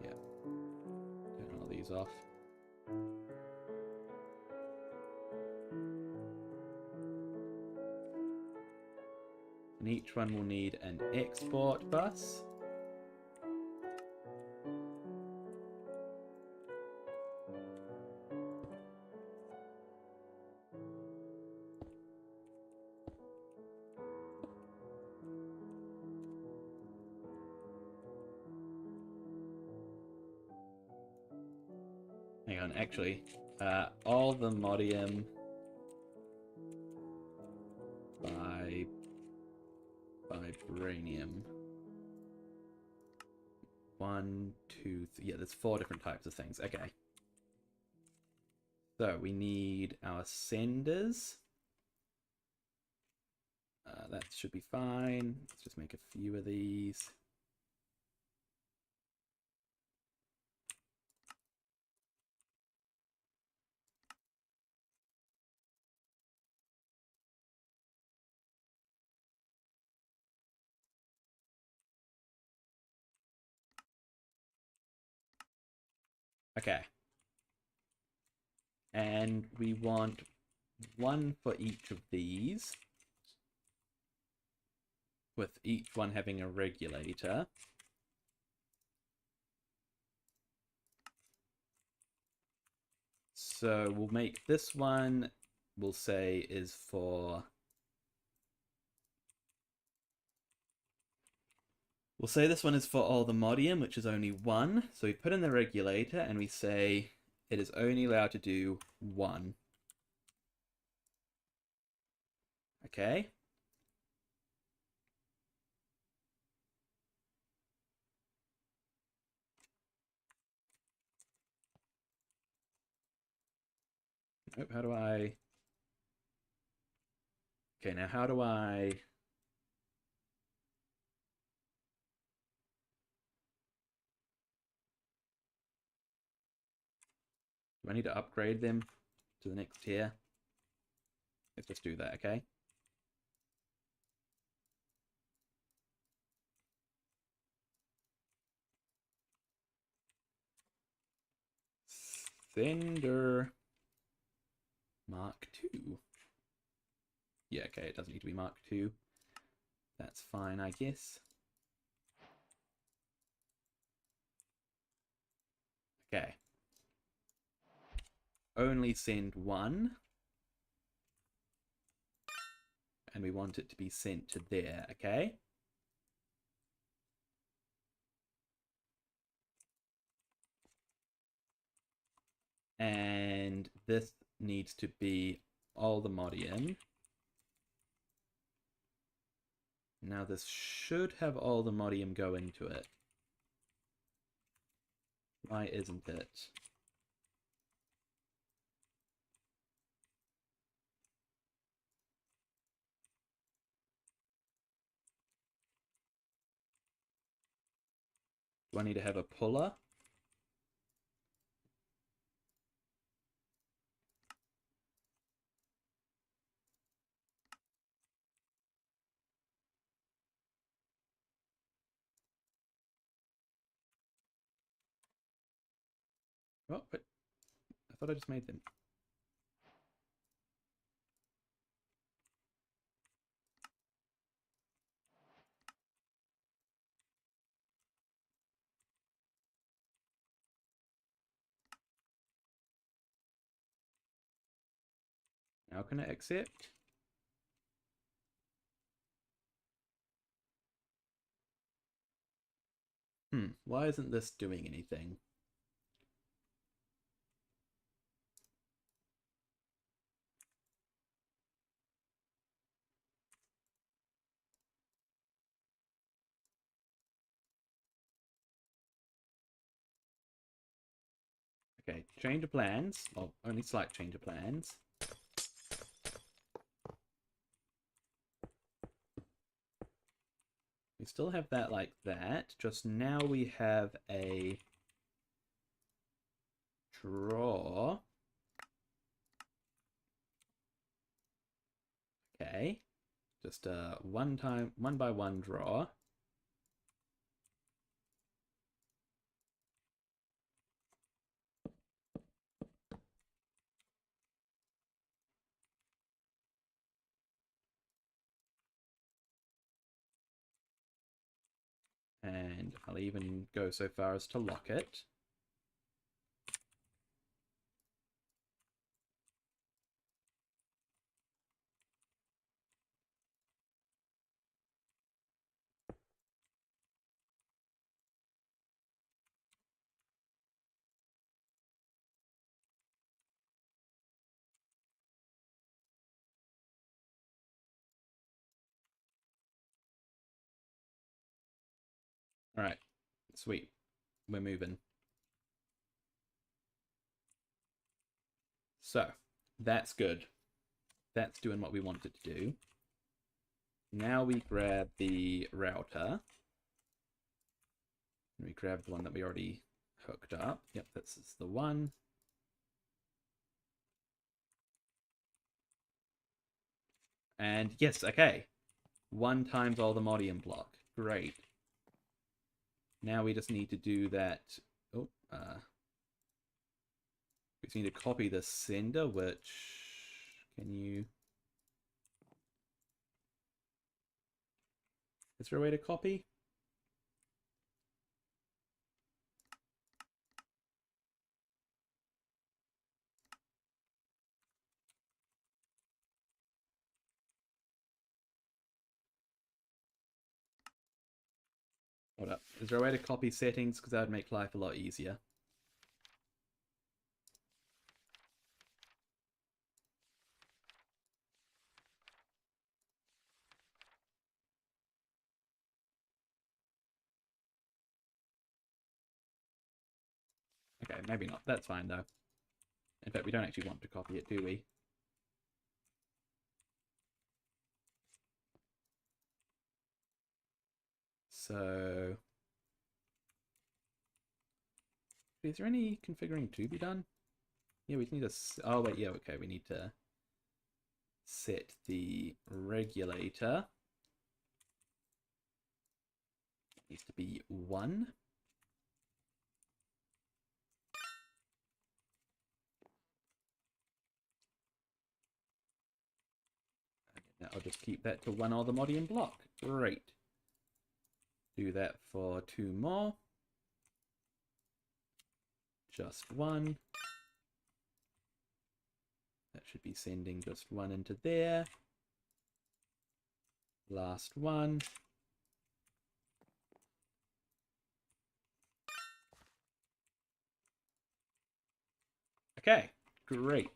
Yeah. Turn all these off. And each one will need an export bus. Hang on, actually, all the modium by vibranium. 1, 2, 3. Yeah, there's 4 different types of things. Okay. So we need our senders. That should be fine. Let's just make a few of these. Okay. And we want one for each of these, with each one having a regulator. So we'll make this one, we'll say, is for... We'll say this one is for all the modium, which is only 1. So we put in the regulator and we say it is only allowed to do 1. Okay. Nope, how do I... Okay, now how do I... Do I need to upgrade them to the next tier? Let's just do that, okay? Sender Mark II. Yeah, okay, it doesn't need to be Mark II. That's fine, I guess. Okay. Only send 1. And we want it to be sent to there, okay? And this needs to be all the modium. Now this should have all the modium go into it. Why isn't it? Do I need to have a puller? Oh, but I thought I just made them. Now can I accept? Why isn't this doing anything? Okay, change of plans. Well, only slight change of plans. We still have that like that, just now we have a draw. Okay, just a one by one draw. And I'll even go so far as to lock it. All right, sweet. We're moving. So, that's good. That's doing what we want it to do. Now we grab the router. We grab the one that we already hooked up. Yep, this is the one. And yes, okay. 1 times all the modium block. Great. Now we just need to do that. Oh, we just need to copy the sender, which can you? Is there a way to copy? Hold up. Is there a way to copy settings? Because that would make life a lot easier. Okay, maybe not. That's fine, though. In fact, we don't actually want to copy it, do we? So... is there any configuring to be done? Yeah, we just need to... oh, wait, yeah, okay. We need to set the regulator. It needs to be 1. Now I'll just keep that to 1 all the modium block. Great. Do that for 2 more. Just 1. That should be sending just 1 into there. Last one. Okay, great.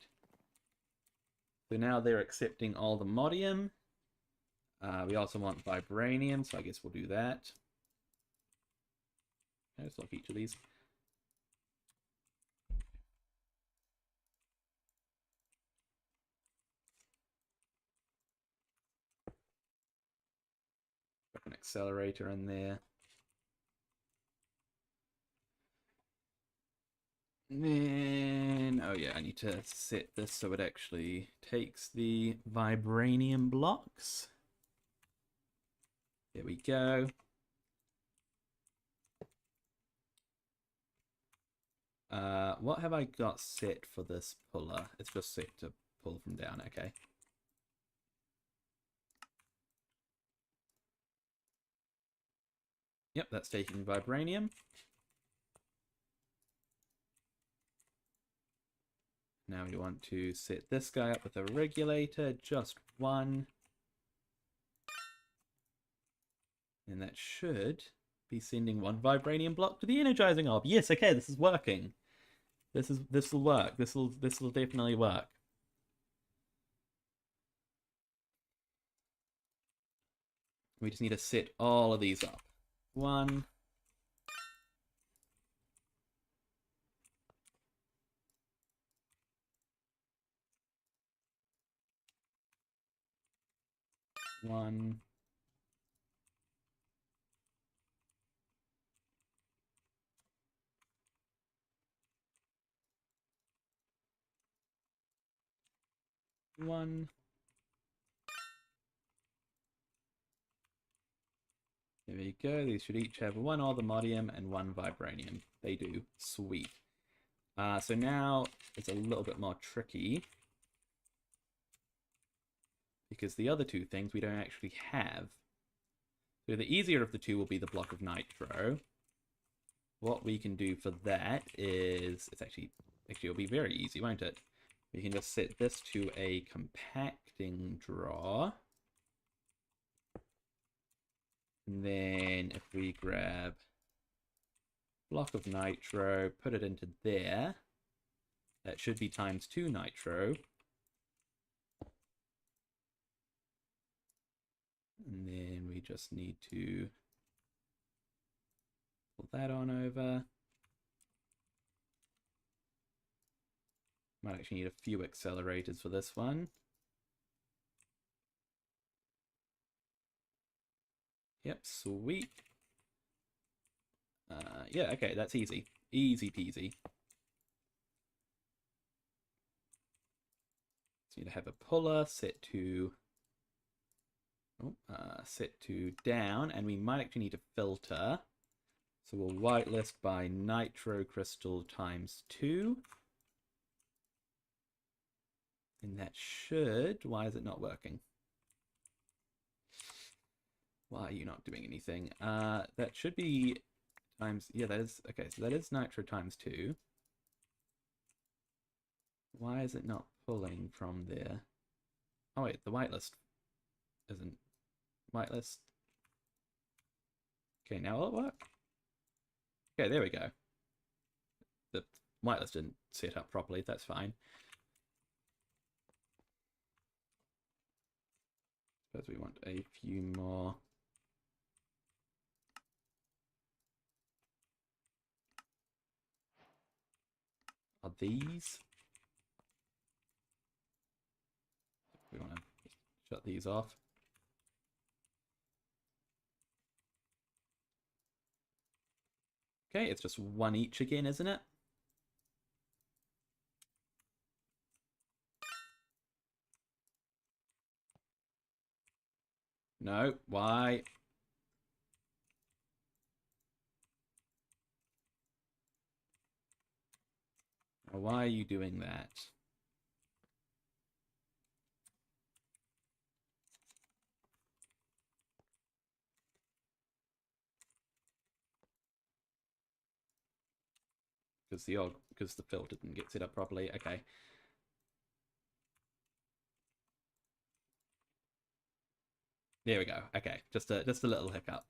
So now they're accepting all the modium. We also want vibranium, so I guess we'll do that. Let's look at each of these. Got an accelerator in there. And then, oh yeah, I need to set this so it actually takes the vibranium blocks. There we go. What have I got set for this puller? It's just set to pull from down, okay. Yep, that's taking vibranium. Now we want to set this guy up with a regulator, just 1. And that should be sending one vibranium block to the energizing orb. Yes, okay, this is working. This will work. This will definitely work. We just need to set all of these up. 1. One. One. There we go. These should each have 1 Allthemodium and 1 Vibranium. They do. Sweet. So now it's a little bit more tricky, because the other 2 things we don't actually have. So the easier of the 2 will be the block of nitro. What we can do for that is, it's actually it'll be very easy, won't it? We can just set this to a compacting draw. And then if we grab block of nitro, put it into there, that should be ×2 nitro. And then we just need to pull that on over. Might actually need a few accelerators for this one. Yep, sweet. Yeah, okay, that's easy. Easy peasy. So you need to have a puller set to down, and we might actually need to filter. So we'll whitelist by nitro crystal ×2. And that should... Why is it not working? Why are you not doing anything? That should be times... Yeah, that is... Okay, so that is nitro ×2. Why is it not pulling from there? Oh wait, the whitelist isn't... Whitelist... Okay, now will it work? Okay, there we go. The whitelist didn't set up properly, that's fine. Suppose we want a few more. Are these? We want to shut these off. Okay, it's just 1 each again, isn't it? No, why? Why are you doing that? Because the filter didn't get set up properly. Okay. There we go. Okay, just a little hiccup.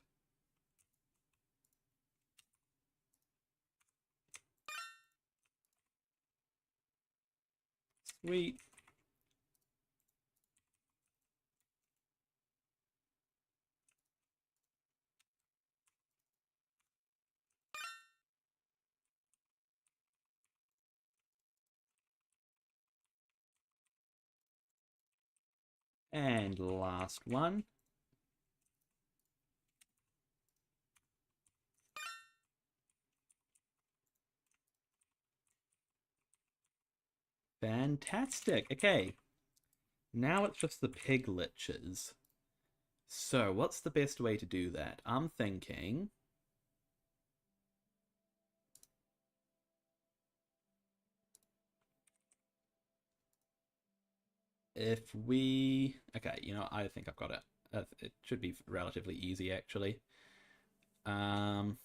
Sweet. And last one. Fantastic. Okay. Now it's just the pig liches. So what's the best way to do that? I'm thinking... If we... Okay, you know, I think I've got it. It should be relatively easy, actually. The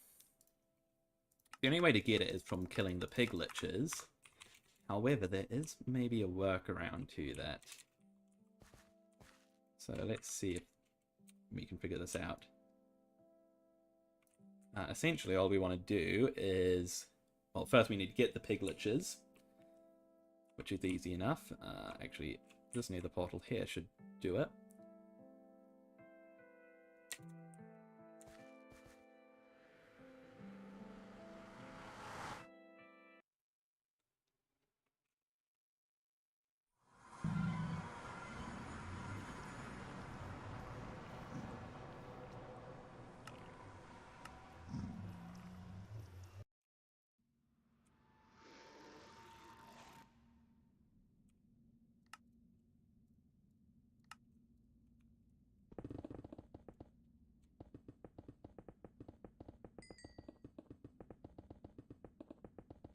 only way to get it is from killing the pig liches. However, there is maybe a workaround to that. So let's see if we can figure this out. Essentially, all we want to do is... Well, first we need to get the piglets, which is easy enough. Actually, this near the portal here should do it.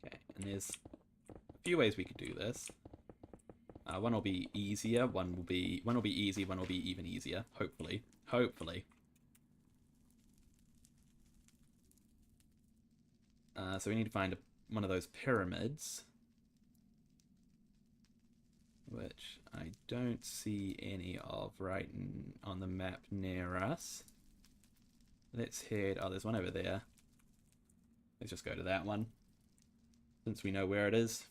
Okay, and there's a few ways we could do this. One will be easier, one will be easy, one will be even easier. Hopefully. So we need to find one of those pyramids, which I don't see any of right on the map near us. Let's head... Oh, there's one over there. Let's just go to that one, since we know where it is.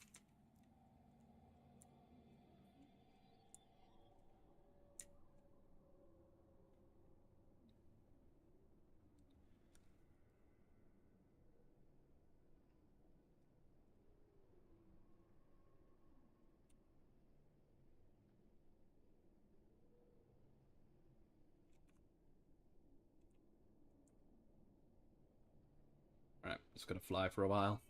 Right, just gonna fly for a while.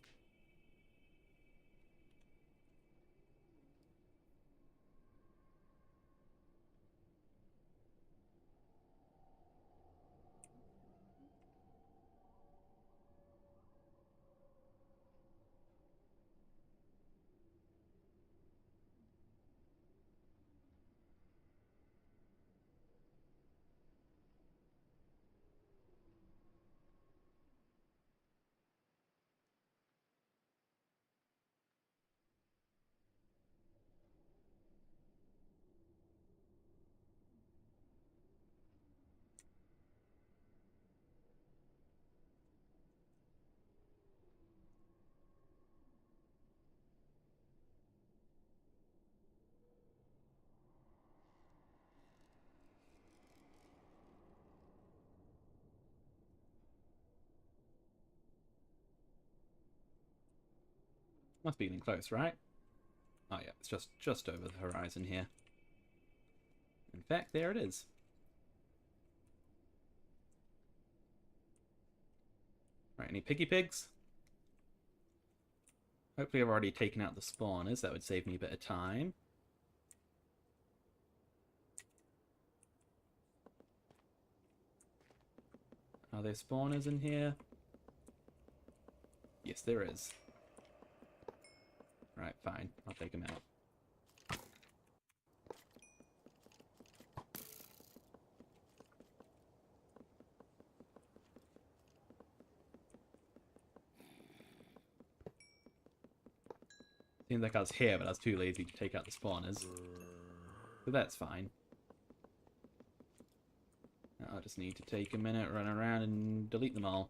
Must be getting close, right? Oh yeah, it's just over the horizon here. In fact, there it is. Right, any piggy pigs? Hopefully I've already taken out the spawners. That would save me a bit of time. Are there spawners in here? Yes, there is. Right, fine. I'll take them out. Seems like I was here, but I was too lazy to take out the spawners. So that's fine. I'll just need to take a minute, run around, and delete them all.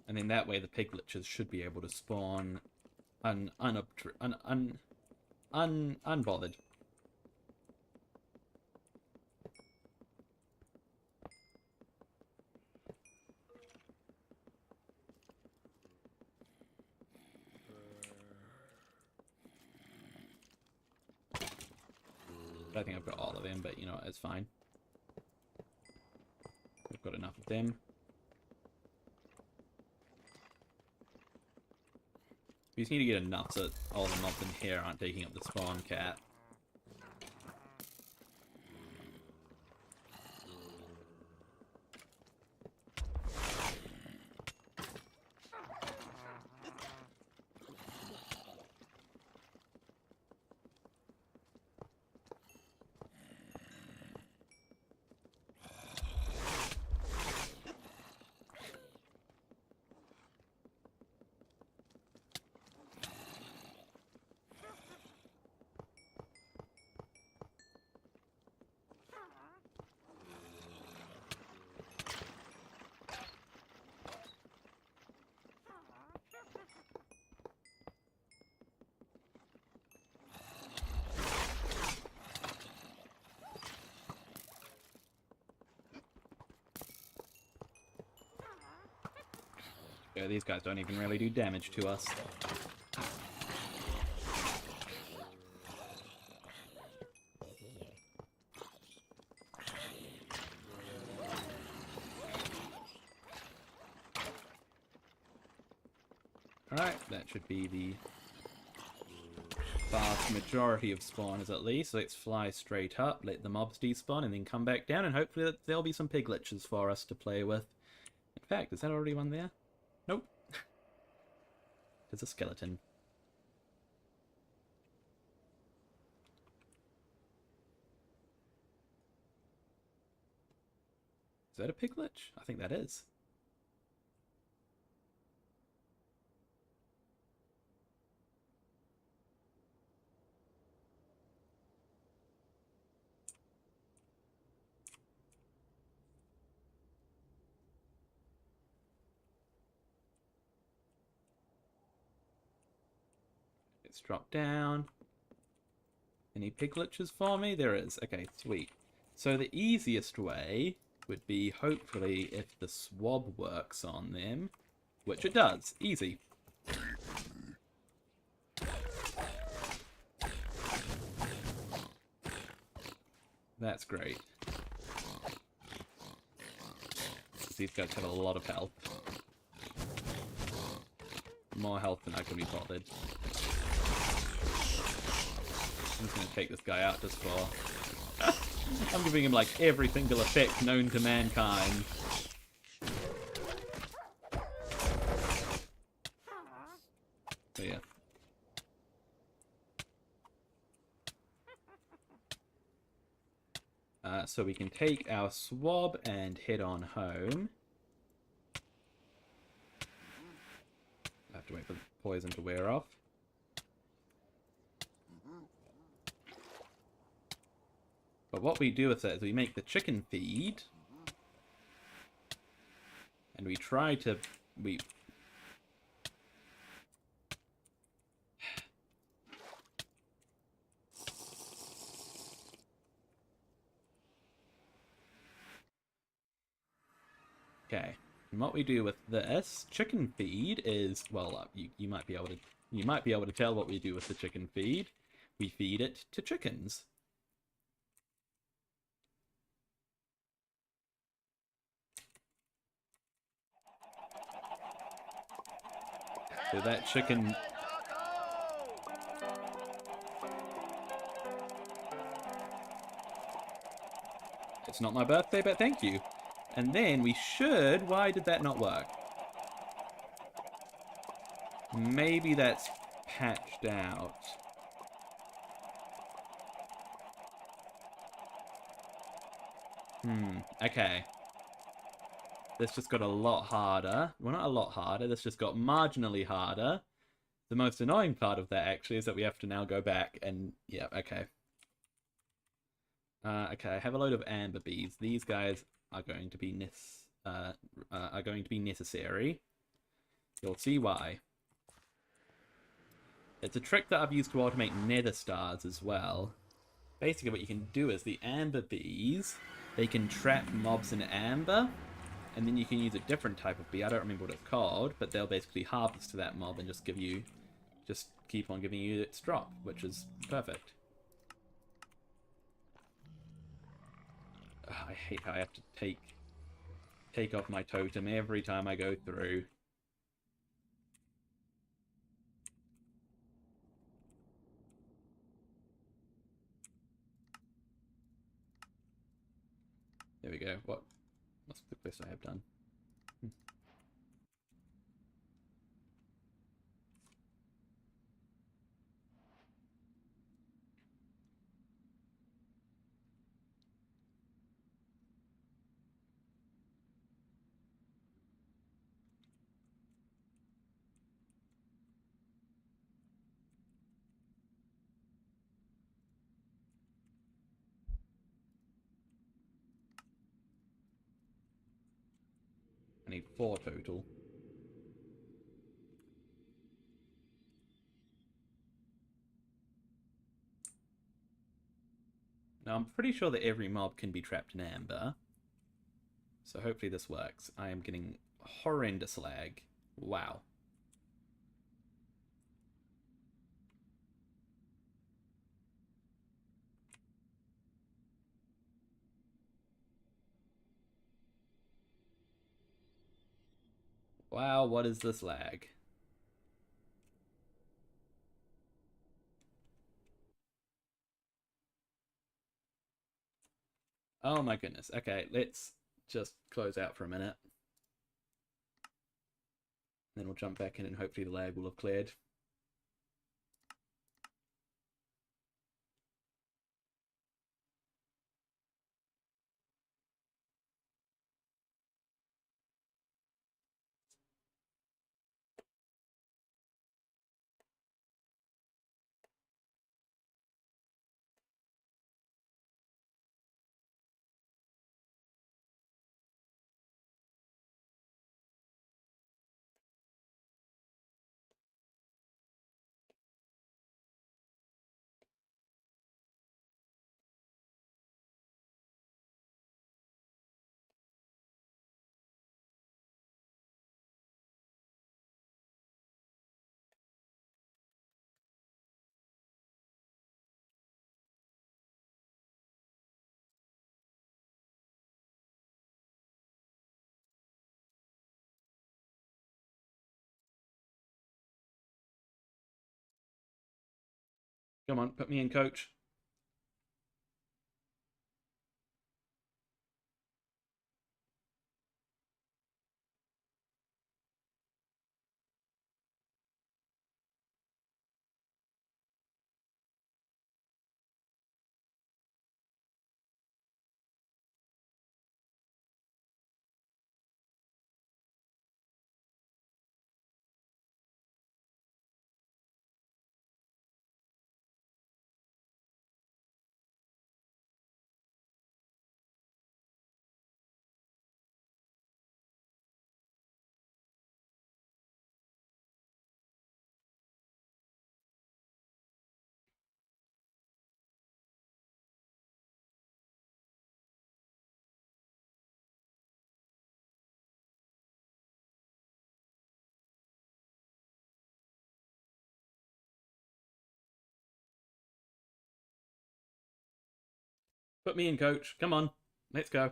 And then that way the piglets should be able to spawn unbothered. I think I've got all of them, but you know, it's fine. We've got enough of them. We just need to get enough so that all the mobs in here aren't taking up the spawn cat. Yeah, these guys don't even really do damage to us. Alright, that should be the vast majority of spawners at least. So let's fly straight up, let the mobs despawn, and then come back down, and hopefully there'll be some piglets for us to play with. In fact, is that already one there? Nope. There's a skeleton. Is that a piglet? I think that is. Let's drop down. Any piglets for me? There is. Okay, sweet. So the easiest way would be, hopefully, if the swab works on them. Which it does. Easy. That's great. These guys have a lot of health. More health than I can be bothered. I'm just going to take this guy out just for... I'm giving him like every single effect known to mankind. So yeah. So we can take our swab and head on home. I have to wait for the poison to wear off. But what we do with that is we make the chicken feed. And we try to... Okay. And what we do with this chicken feed is, well, you might be able to tell what we do with the chicken feed. We feed it to chickens. So that chicken... It's not my birthday, but thank you. And then we should... Why did that not work? Maybe that's patched out. Okay. This just got a lot harder. Well, not a lot harder. This just got marginally harder. The most annoying part of that, actually, is that we have to now go back and... Yeah, okay. Okay, I have a load of amber bees. These guys are going to be necessary. You'll see why. It's a trick that I've used to automate nether stars as well. Basically, what you can do is the amber bees, they can trap mobs in amber, and then you can use a different type of bee. I don't remember what it's called, but they'll basically harvest to that mob and just keep on giving you its drop, which is perfect. I hate how I have to take off my totem every time I go through. There we go. What's the quest I have done? I need 4 total. Now, I'm pretty sure that every mob can be trapped in amber. So hopefully this works. I am getting horrendous lag. Wow. Wow, what is this lag? Oh my goodness. Okay, let's just close out for a minute. Then we'll jump back in and hopefully the lag will have cleared. Come on, put me in, coach. Put me in, coach. Come on. Let's go.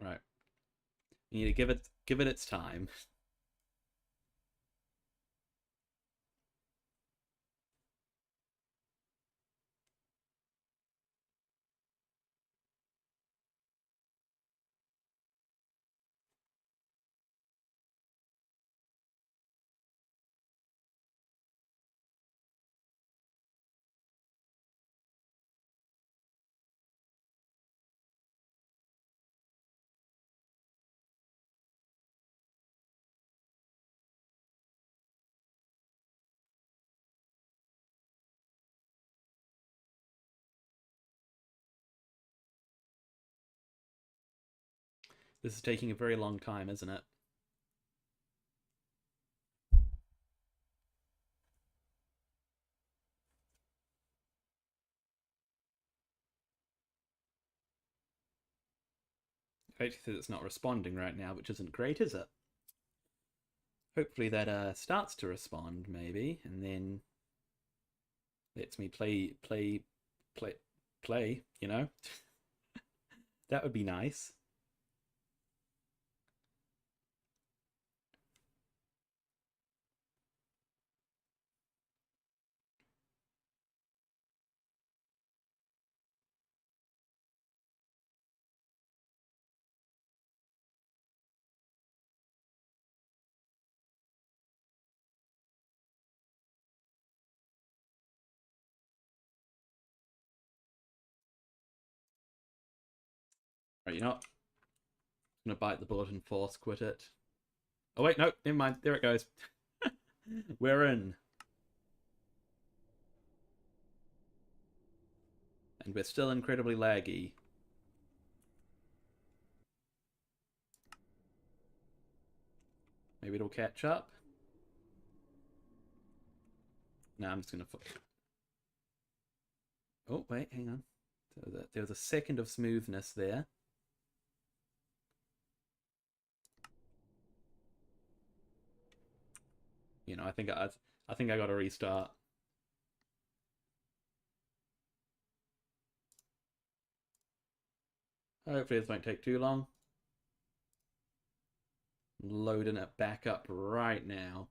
All right. You need to give it its time. This is taking a very long time, isn't it? It says it's not responding right now, which isn't great, is it? Hopefully that starts to respond, maybe, and then lets me play, you know? That would be nice. Right, you know what? I'm gonna bite the bullet and force quit it. Oh wait, no, never mind. There it goes. We're in. And we're still incredibly laggy. Maybe it'll catch up. No, I'm just gonna... Oh, wait, hang on. There was a second of smoothness there. You know, I think I got to restart. Hopefully this won't take too long. Loading it back up right now.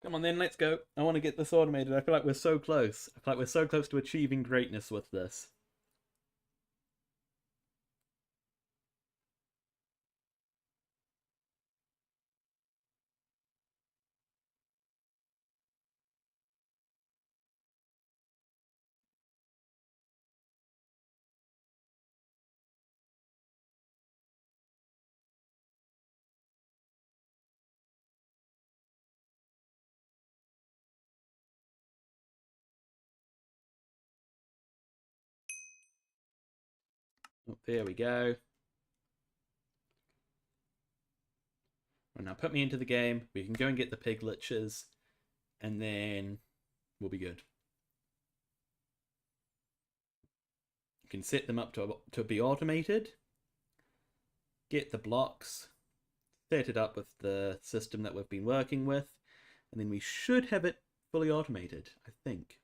Come on then, let's go. I want to get this automated. I feel like we're so close. I feel like we're so close to achieving greatness with this. Oh, there we go. Well, now put me into the game. We can go and get the piglets, and then we'll be good. You can set them up to be automated. Get the blocks. Set it up with the system that we've been working with, and then we should have it fully automated, I think.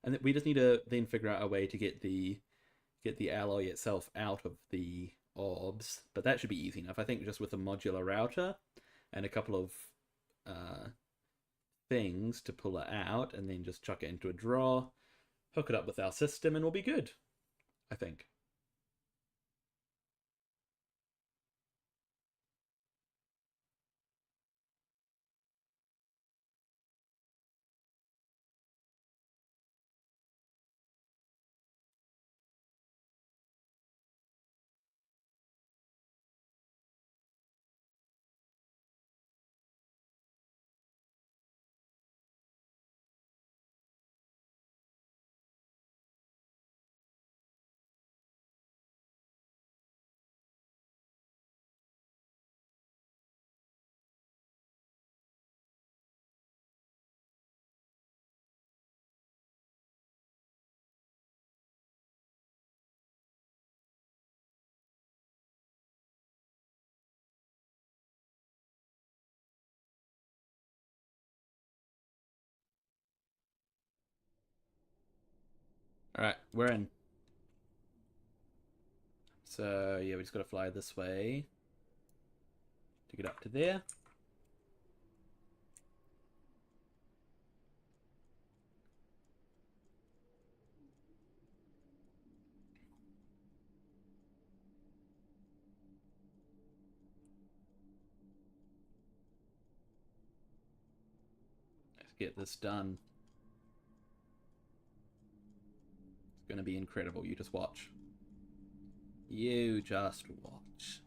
And we just need to then figure out a way to get the alloy itself out of the orbs, but that should be easy enough. I think just with a modular router and a couple of things to pull it out, and then just chuck it into a drawer, hook it up with our system, and we'll be good, I think. All right, we're in. So yeah, we just got to fly this way to get up to there. Let's get this done. gonna be incredible. You just watch. You just watch.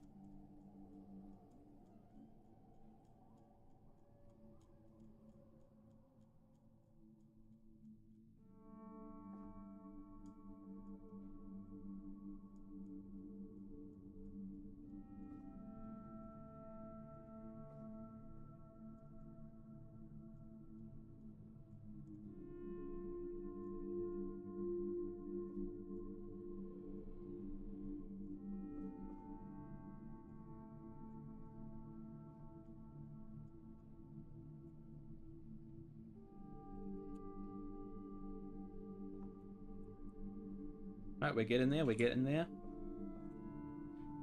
Right, we're getting there, we're getting there.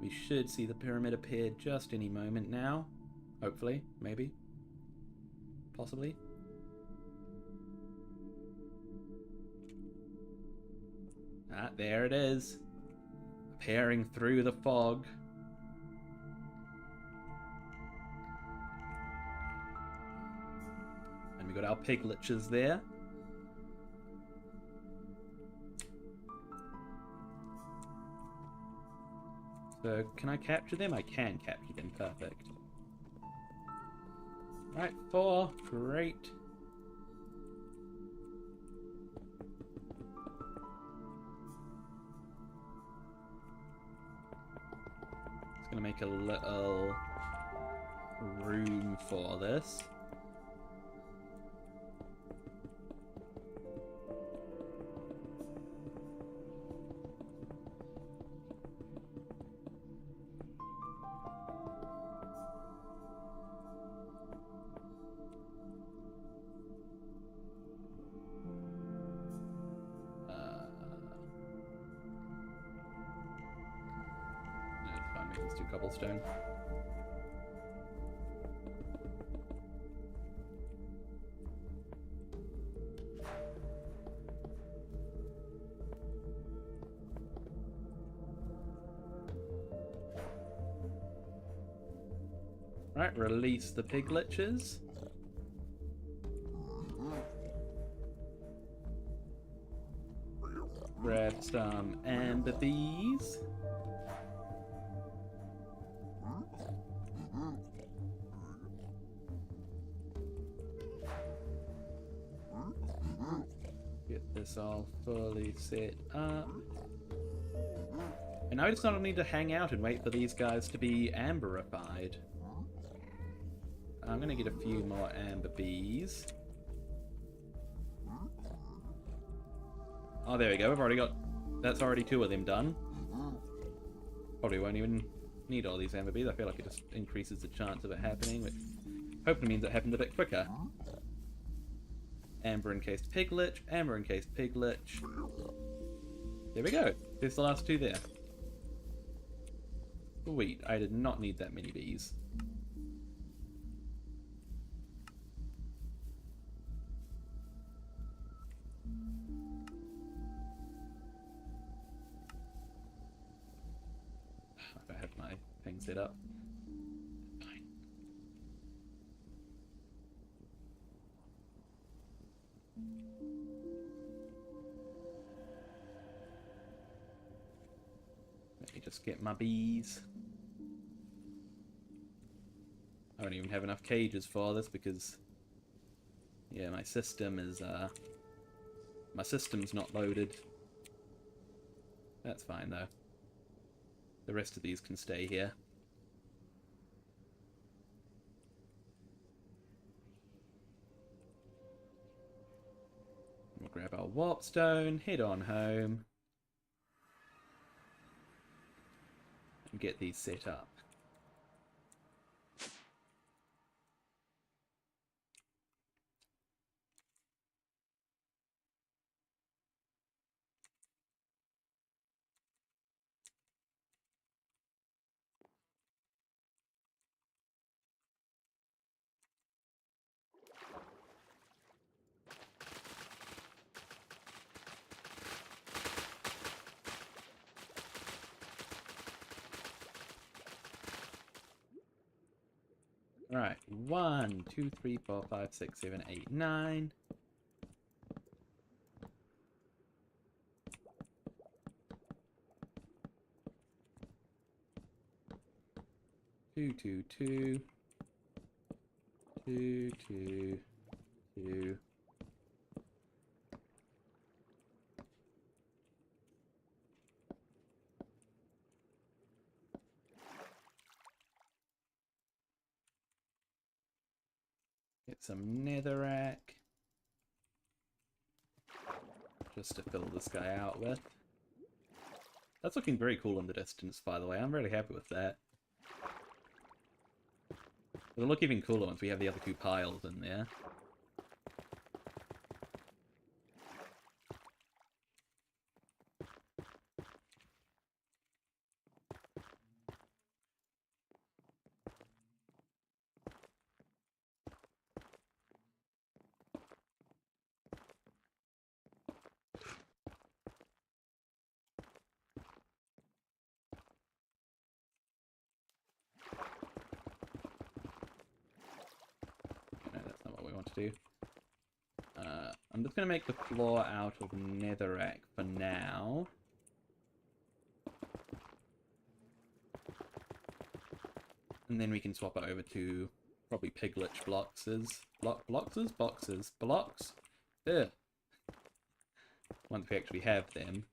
We should see the pyramid appear just any moment now. Hopefully, maybe. Possibly. Ah, there it is. Appearing through the fog. And we got our piglets there. So, can I capture them? I can capture them. Perfect. Right, 4. Great. Just gonna make a little room for this. Let's do cobblestone. Right, release the piglets. Grab some amber bees. Get this all fully set up. And I just don't need to hang out and wait for these guys to be amberified. I'm gonna get a few more amber bees. Oh, there we go. We've already got... That's already 2 of them done. Probably won't even need all these amber bees. I feel like it just increases the chance of it happening, which hopefully means it happens a bit quicker. Amber encased piglet, amber encased piglet. There we go. There's the last 2 there. Sweet. I did not need that many bees. I have my thing set up. Fine. Let me just get my bees. I don't even have enough cages for this because, yeah, my system is, my system's not loaded. That's fine though. The rest of these can stay here. We'll grab our warp stone, head on home, and get these set up. Right, 1, 2, 3, 4, 5, 6, 7, 8, 9. 2, 2, 2. 2, 2, 2. Get some netherrack. Just to fill this guy out with. That's looking very cool in the distance, by the way. I'm really happy with that. It'll look even cooler once we have the other two piles in there. To. I'm just going to make the floor out of netherrack for now. And then we can swap it over to probably piglet boxes. Boxes? Blocks? Ugh. Once we actually have them.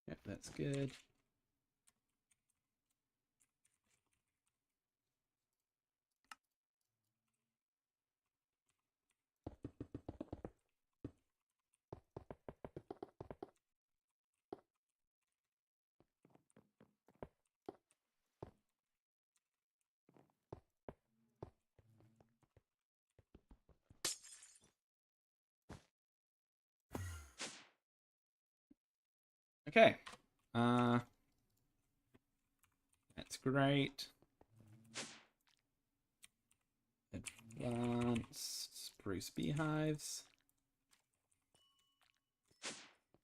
Yep, that's good. Okay. That's great. Advanced spruce beehives.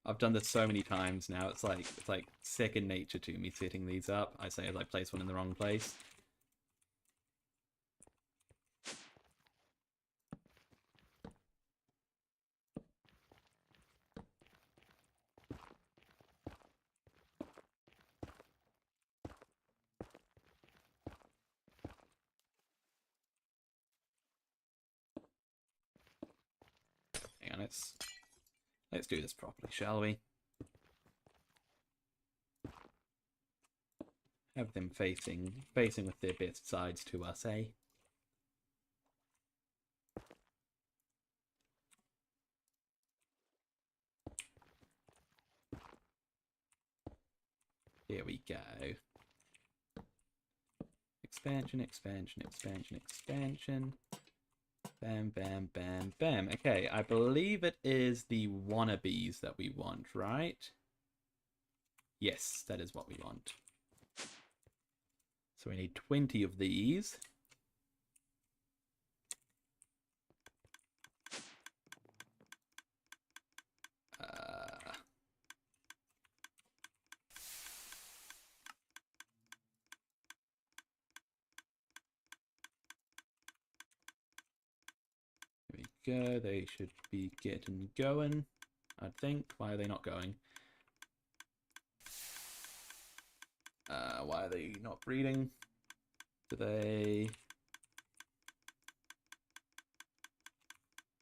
I've done this so many times now. It's like second nature to me setting these up. I say as I place one in the wrong place. Hang on, let's do this properly, shall we? Have them facing with their best sides to us, eh? Here we go. Expansion, expansion, expansion, expansion. Bam, bam, bam, bam. Okay, I believe it is the wannabes that we want, right? Yes, that is what we want. So we need 20 of these. There we go. They should be getting going, I think. Why are they not going? Why are they not breeding? Do they...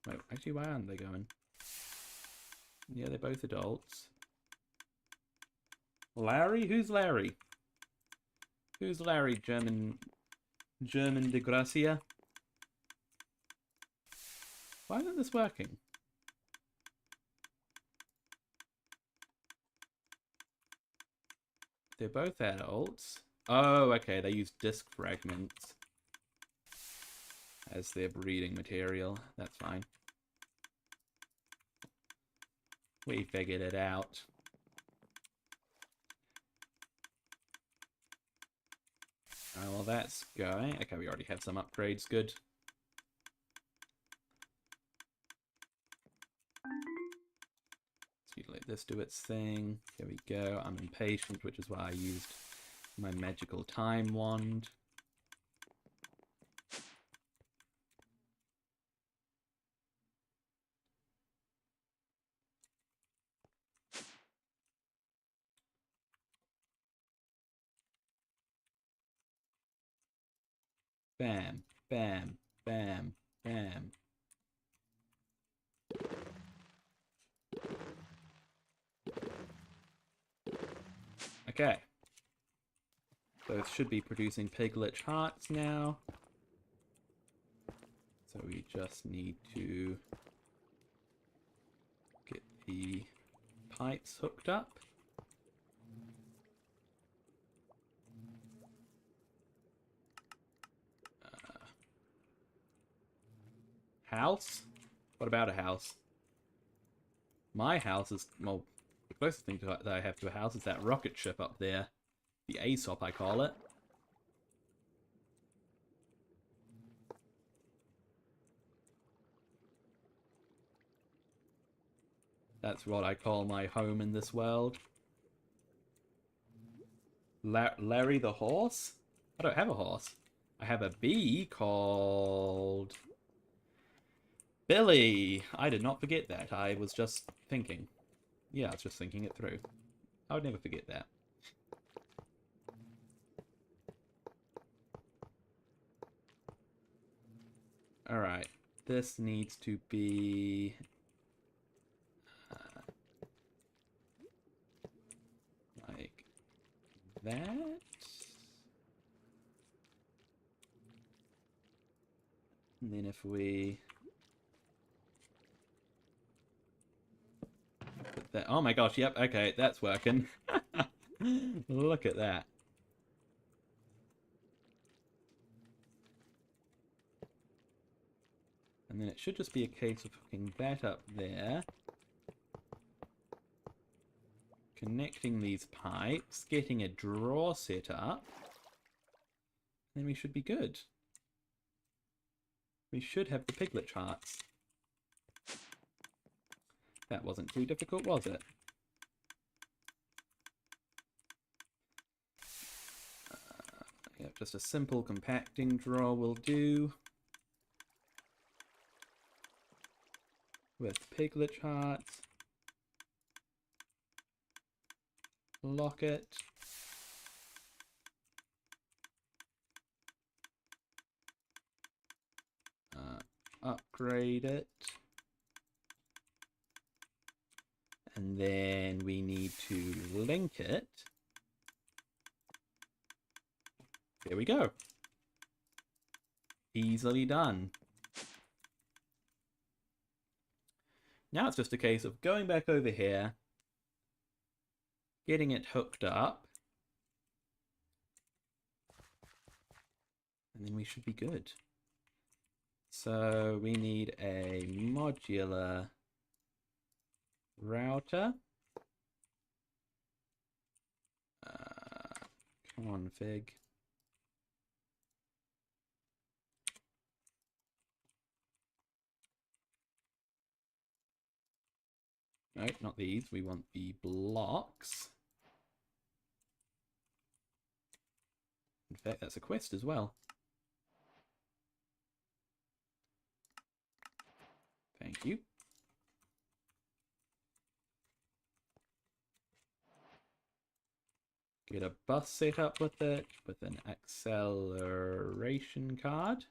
Wait, actually, why aren't they going? Yeah, they're both adults. Larry? Who's Larry? Who's Larry? German de Gracia? Why isn't this working? They're both adults. Oh, okay, they use disc fragments as their breeding material. That's fine. We figured it out. Oh, well, that's going. Okay, we already have some upgrades. Good. Let this do its thing. Here we go. I'm impatient, which is why I used my magical time wand. Bam, bam, bam, bam. Okay. So it should be producing piglet hearts now. So we just need to get the pipes hooked up. House? What about a house? My house is, well, the closest thing that I have to a house is that rocket ship up there. The Aesop, I call it. That's what I call my home in this world. Larry the horse? I don't have a horse. I have a bee called Billy. I did not forget that. I was just thinking. Yeah, I was just thinking it through. I would never forget that. Alright. This needs to be... like that. And then if we... put that... oh my gosh, yep, okay, that's working. Look at that. And then it should just be a case of hooking that up there. Connecting these pipes, getting a drawer set up. Then we should be good. We should have the piglet charts. That wasn't too difficult, was it? Yeah, just a simple compacting drawer will do. With piglet charts. Lock it. Upgrade it. And then we need to link it. There we go. Easily done. Now it's just a case of going back over here, getting it hooked up, and then we should be good. So we need a modular router. Config. No, not these. We want the blocks. In fact, that's a quest as well. Thank you. Get a bus set up with it, with an acceleration card.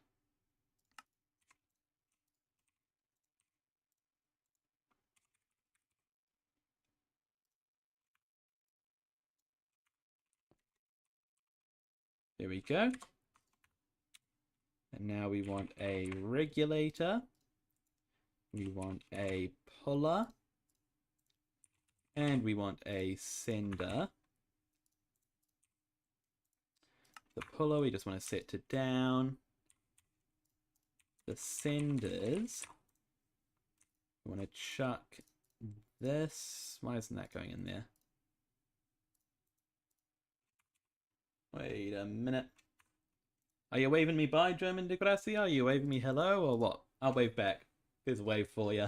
There we go. And now we want a regulator. We want a puller. And we want a sender. The puller we just want to set to down. The senders, we want to chuck this. Why isn't that going in there? Wait a minute. Are you waving me bye, German de Gracia? Are you waving me hello or what? I'll wave back. Here's a wave for you.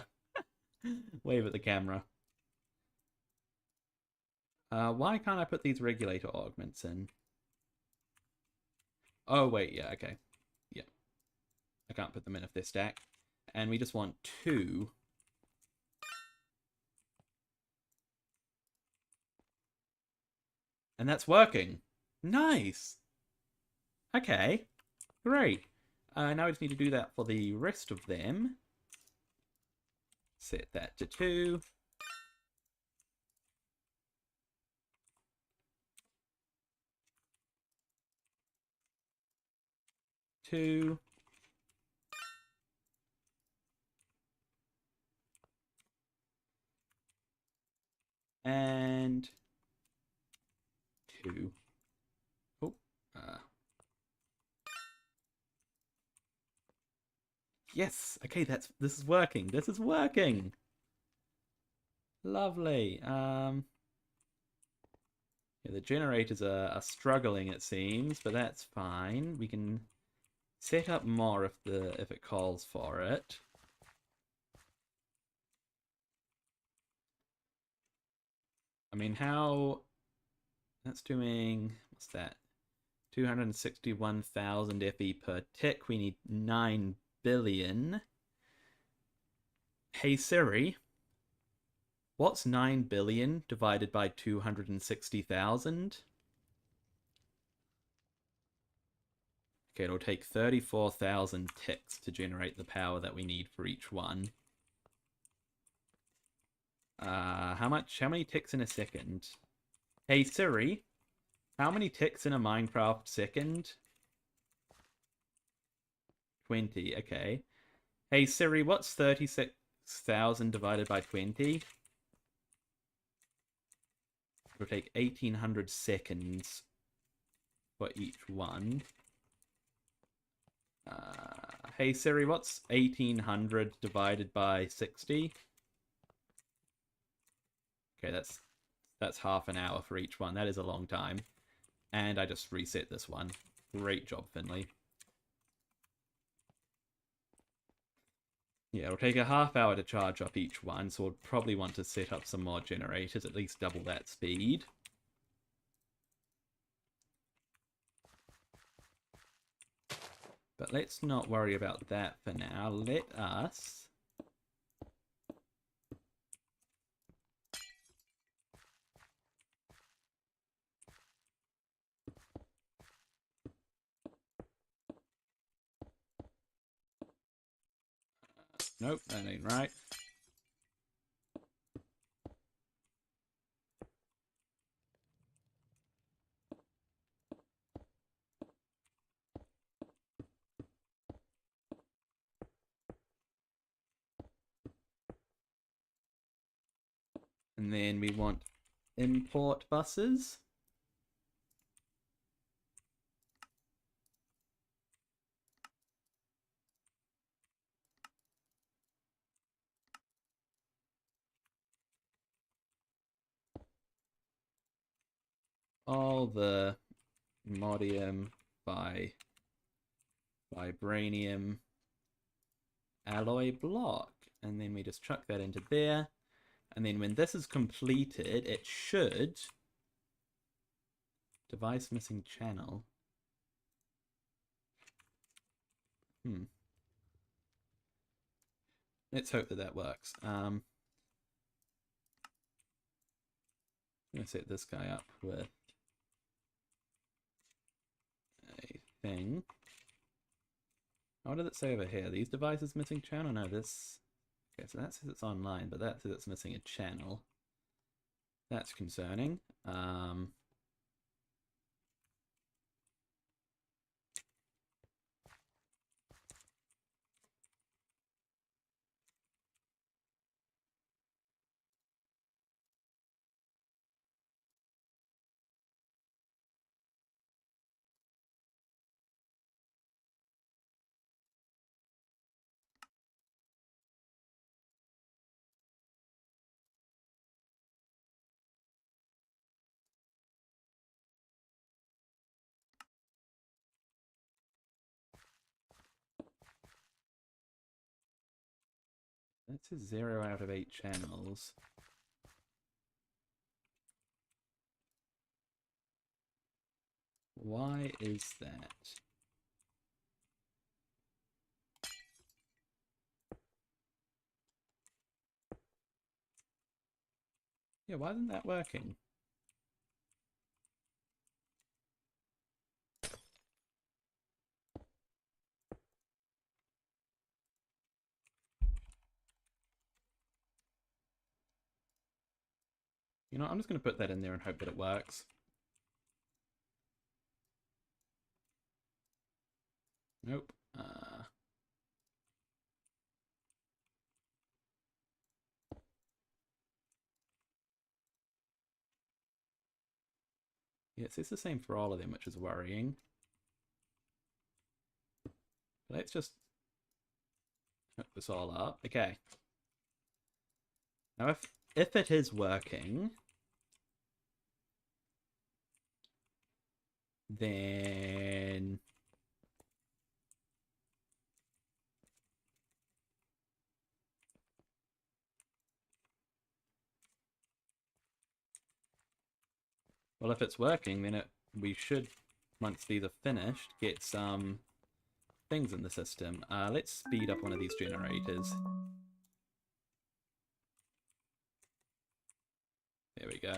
Wave at the camera. Why can't I put these regulator augments in? Oh, wait, yeah, okay. Yeah. I can't put them in if they're stacked. And we just want 2. And that's working. Nice! Okay, great. Now we just need to do that for the rest of them. Set that to 2. 2. And 2. Oh, yes. Okay, this is working. This is working. Lovely. Yeah, the generators are struggling, it seems, but that's fine. We can set up more if it calls for it. I mean, how that's doing, what's that? 261,000 FE per tick. We need 9 billion. Hey Siri, what's 9 billion divided by 260,000? Okay, it'll take 34,000 ticks to generate the power that we need for each one. How many ticks in a second? Hey Siri, how many ticks in a Minecraft second? 20, okay. Hey Siri, what's 36,000 divided by 20? It'll take 1,800 seconds for each one. Hey Siri, what's 1,800 divided by 60? Okay, that's half an hour for each one. That is a long time. And I just reset this one. Great job, Finley. Yeah, it'll take a half hour to charge up each one, so we'll probably want to set up some more generators, at least double that speed. But let's not worry about that for now. Let us... Nope, that ain't right. And then we want import buses. All the modium by vibranium alloy block. And then we just chuck that into there. And then when this is completed, it should... Device missing channel. Let's hope that works. I'm going to set this guy up with a thing. What did it say over here? These devices missing channel? No, this... Okay, so that says it's online, but that says it's missing a channel. That's concerning. That's a 0 out of 8 channels. Why is that? Yeah, why isn't that working? You know, I'm just going to put that in there and hope that it works. Nope. Yeah, it's the same for all of them, which is worrying. Let's just hook this all up. Okay. Now, if it is working, then well, if it's working, then we should, once these are finished, get some things in the system. Let's speed up one of these generators. There we go.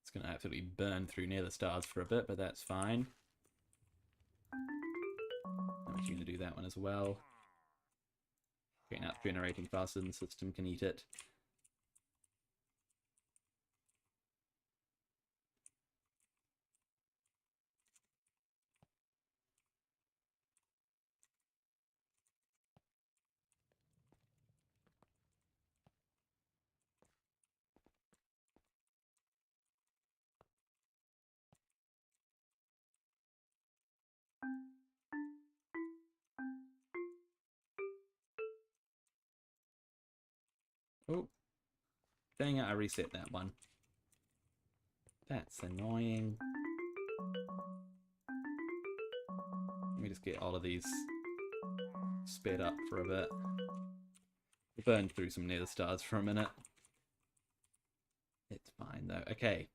It's going to absolutely burn through near the stars for a bit, but that's fine. I'm actually going to do that one as well. Okay, now it's generating faster than the system can eat it. Oh, dang it, I reset that one. That's annoying. Let me just get all of these sped up for a bit. We'll burn through some nether stars for a minute. It's fine though. Okay,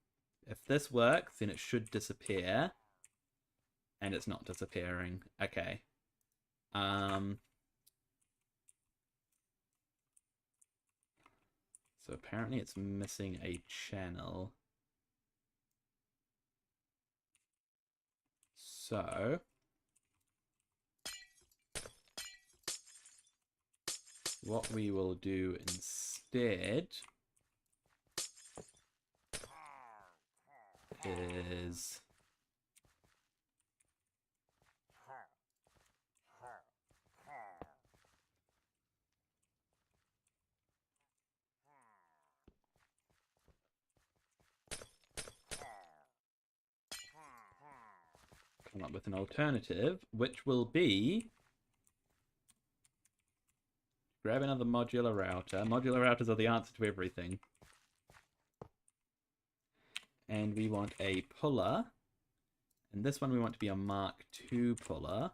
if this works, then it should disappear. And it's not disappearing. Okay. So apparently it's missing a channel. So what we will do instead is come up with an alternative, which will be grab another modular router. Modular routers are the answer to everything. And we want a puller. And this one we want to be a Mark II puller.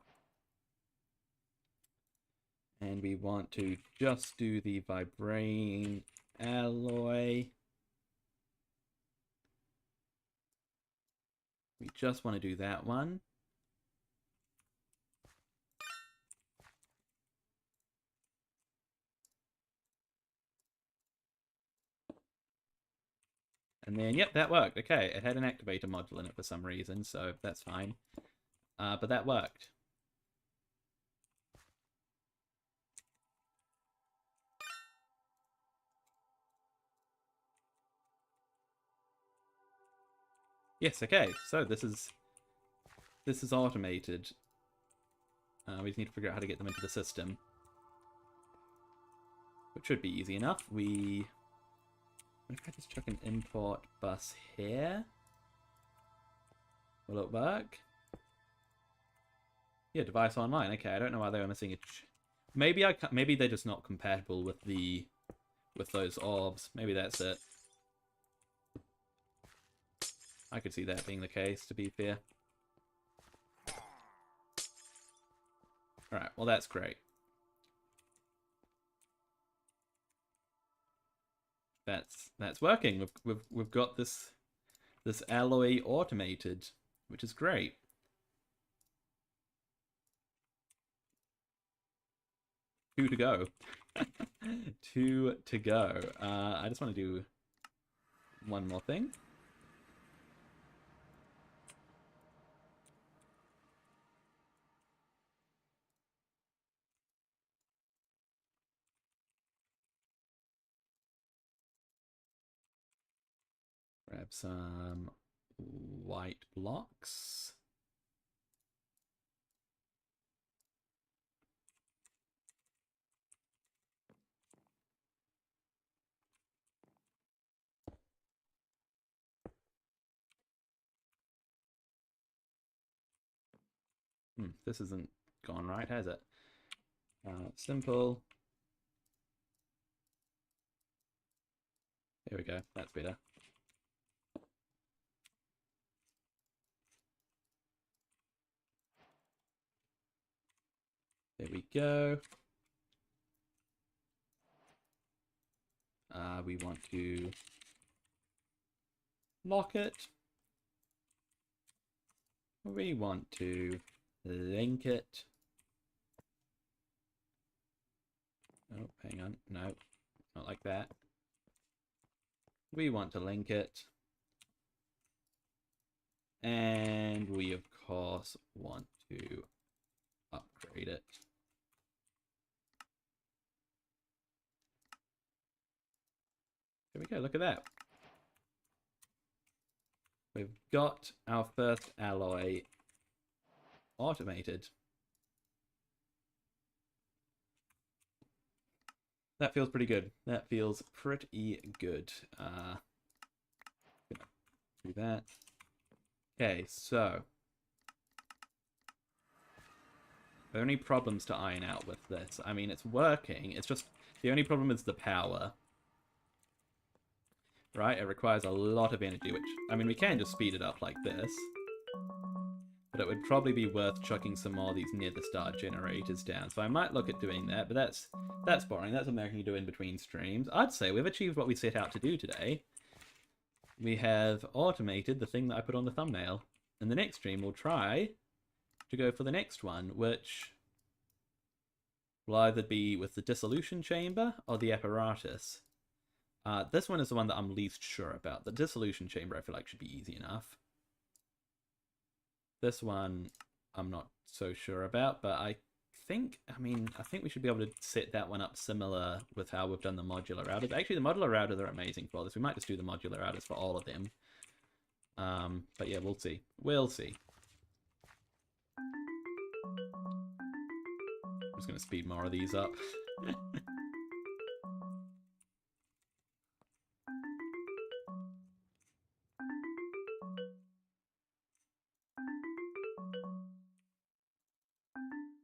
And we want to just do the vibranium alloy. We just want to do that one. And then, yep, that worked. Okay, it had an activator module in it for some reason, so that's fine. But that worked. Yes, okay, so this is automated. We just need to figure out how to get them into the system. Which should be easy enough. What if I just chuck an import bus here? Will it work? Yeah, device online. Okay, I don't know why they were missing a... Maybe they're just not compatible with those orbs. Maybe that's it. I could see that being the case, to be fair. Alright, well that's great. That's working. We've got this this alloy automated, which is great. Two to go. Two to go. I just want to do one more thing. Grab some white blocks. This isn't gone right, has it? Simple. There we go. That's better. There we go. We want to lock it. We want to link it. Oh, hang on. No, not like that. We want to link it. And we, of course, want to upgrade it. There we go, look at that. We've got our first alloy automated. That feels pretty good. That feels pretty good. Do that. Okay, so are there any problems to iron out with this? I mean, it's working. It's just the only problem is the power. Right? It requires a lot of energy, which, I mean, we can just speed it up like this. But it would probably be worth chucking some more of these nether star generators down. So I might look at doing that, but that's boring. That's something I can do in between streams. I'd say we've achieved what we set out to do today. We have automated the thing that I put on the thumbnail. In the next stream, we'll try to go for the next one, which will either be with the dissolution chamber or the apparatus. This one is the one that I'm least sure about. The dissolution chamber I feel like should be easy enough. This one I'm not so sure about, but I think we should be able to set that one up similar with how we've done the modular routers. Actually, the modular routers are amazing for this. We might just do the modular routers for all of them. But yeah, we'll see. We'll see. I'm just going to speed more of these up.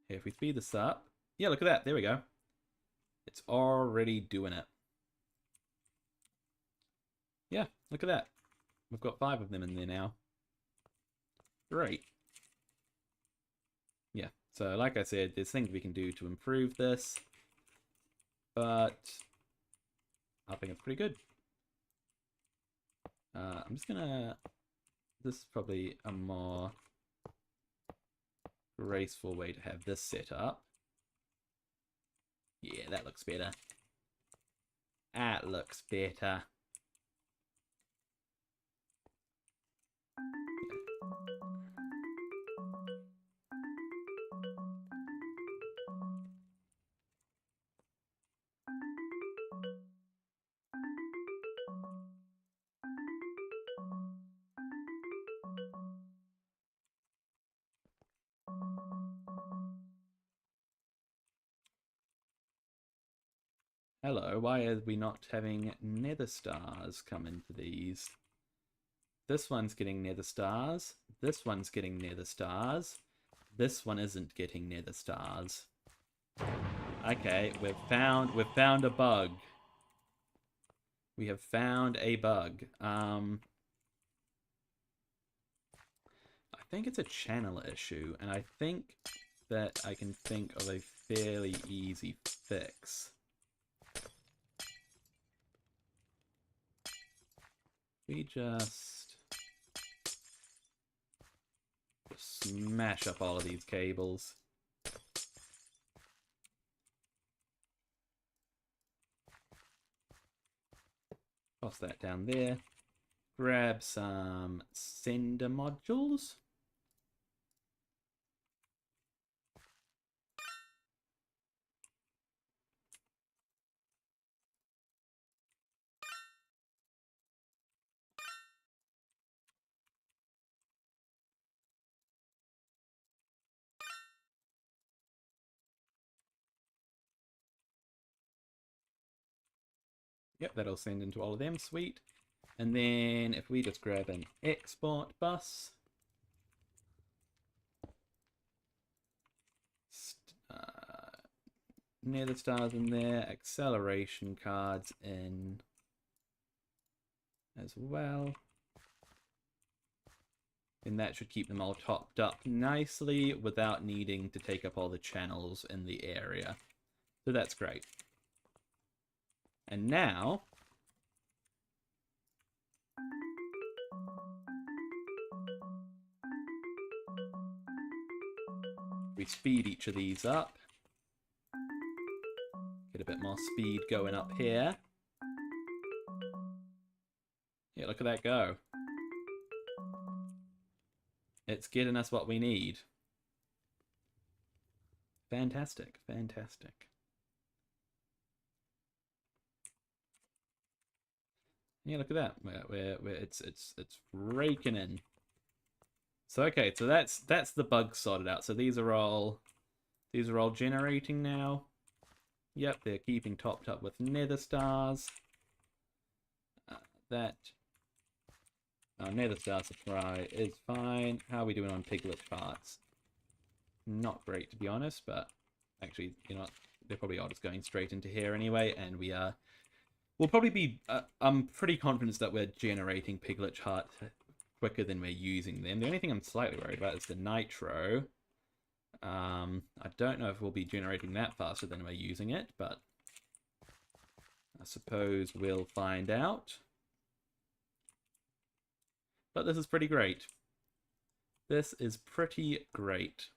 If we speed this up, yeah, look at that. There we go. It's already doing it. Yeah, look at that. We've got 5 of them in there now. Great. Yeah, so like I said, there's things we can do to improve this, but I think it's pretty good. I'm just gonna... This is probably a more graceful way to have this set up. Yeah, that looks better. That looks better. Hello, why are we not having nether stars come into these? This one's getting nether stars. This one's getting nether stars. This one isn't getting nether stars. Okay, we've found a bug. We have found a bug. I think it's a channel issue, and I think that I can think of a fairly easy fix. We just smash up all of these cables. Toss that down there. Grab some sender modules. Yep, that'll send into all of them. Sweet. And then if we just grab an export bus. Nether stars in there. Acceleration cards in as well. And that should keep them all topped up nicely without needing to take up all the channels in the area. So that's great. And now we speed each of these up. Get a bit more speed going up here. Yeah, look at that go. It's getting us what we need. Fantastic, fantastic. Yeah, look at that. It's raking in. So okay, so that's the bug sorted out. So these are all generating now. Yep, they're keeping topped up with nether stars. Our nether star supply is fine. How are we doing on piglet parts? Not great, to be honest, but actually, you know, they're probably all just going straight into here anyway, and we'll probably be, I'm pretty confident that we're generating piglet hearts quicker than we're using them. The only thing I'm slightly worried about is the nitro. I don't know if we'll be generating that faster than we're using it, but I suppose we'll find out. But this is pretty great. This is pretty great.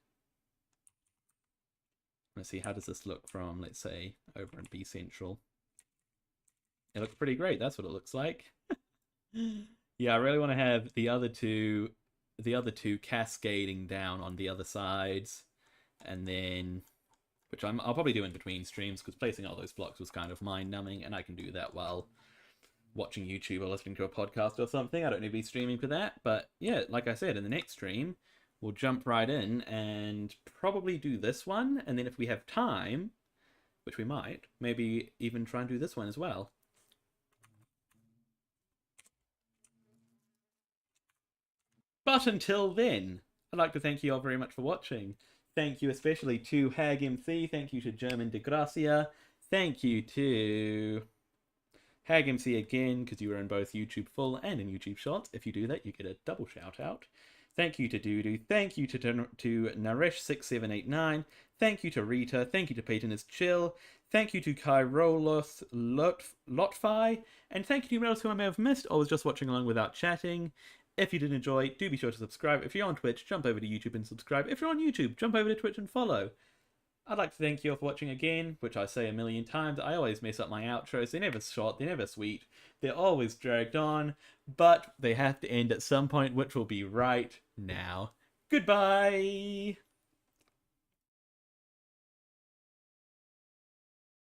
Let's see, how does this look from, let's say, over in B Central? It looks pretty great. That's what it looks like. Yeah, I really want to have the other two cascading down on the other sides, and then, which I'll probably do in between streams, because placing all those blocks was kind of mind-numbing, and I can do that while watching YouTube or listening to a podcast or something. I don't need to be streaming for that, but yeah, like I said, in the next stream, we'll jump right in and probably do this one, and then if we have time, which we might, maybe even try and do this one as well. But until then, I'd like to thank you all very much for watching. Thank you especially to HagMC, thank you to German De Gracia, thank you to HagMC again, because you were in both YouTube Full and in YouTube Shorts. If you do that, you get a double shout out. Thank you to Doodoo, thank you to Naresh6789, thank you to Rita, thank you to Peyton is Chill, thank you to Kairolos Lotfi, and thank you to anyone else who I may have missed or was just watching along without chatting. If you did enjoy, do be sure to subscribe. If you're on Twitch, jump over to YouTube and subscribe. If you're on YouTube, jump over to Twitch and follow. I'd like to thank you all for watching again, which I say a million times. I always mess up my outros. They're never short, they're never sweet. They're always dragged on, but they have to end at some point, which will be right now. Goodbye!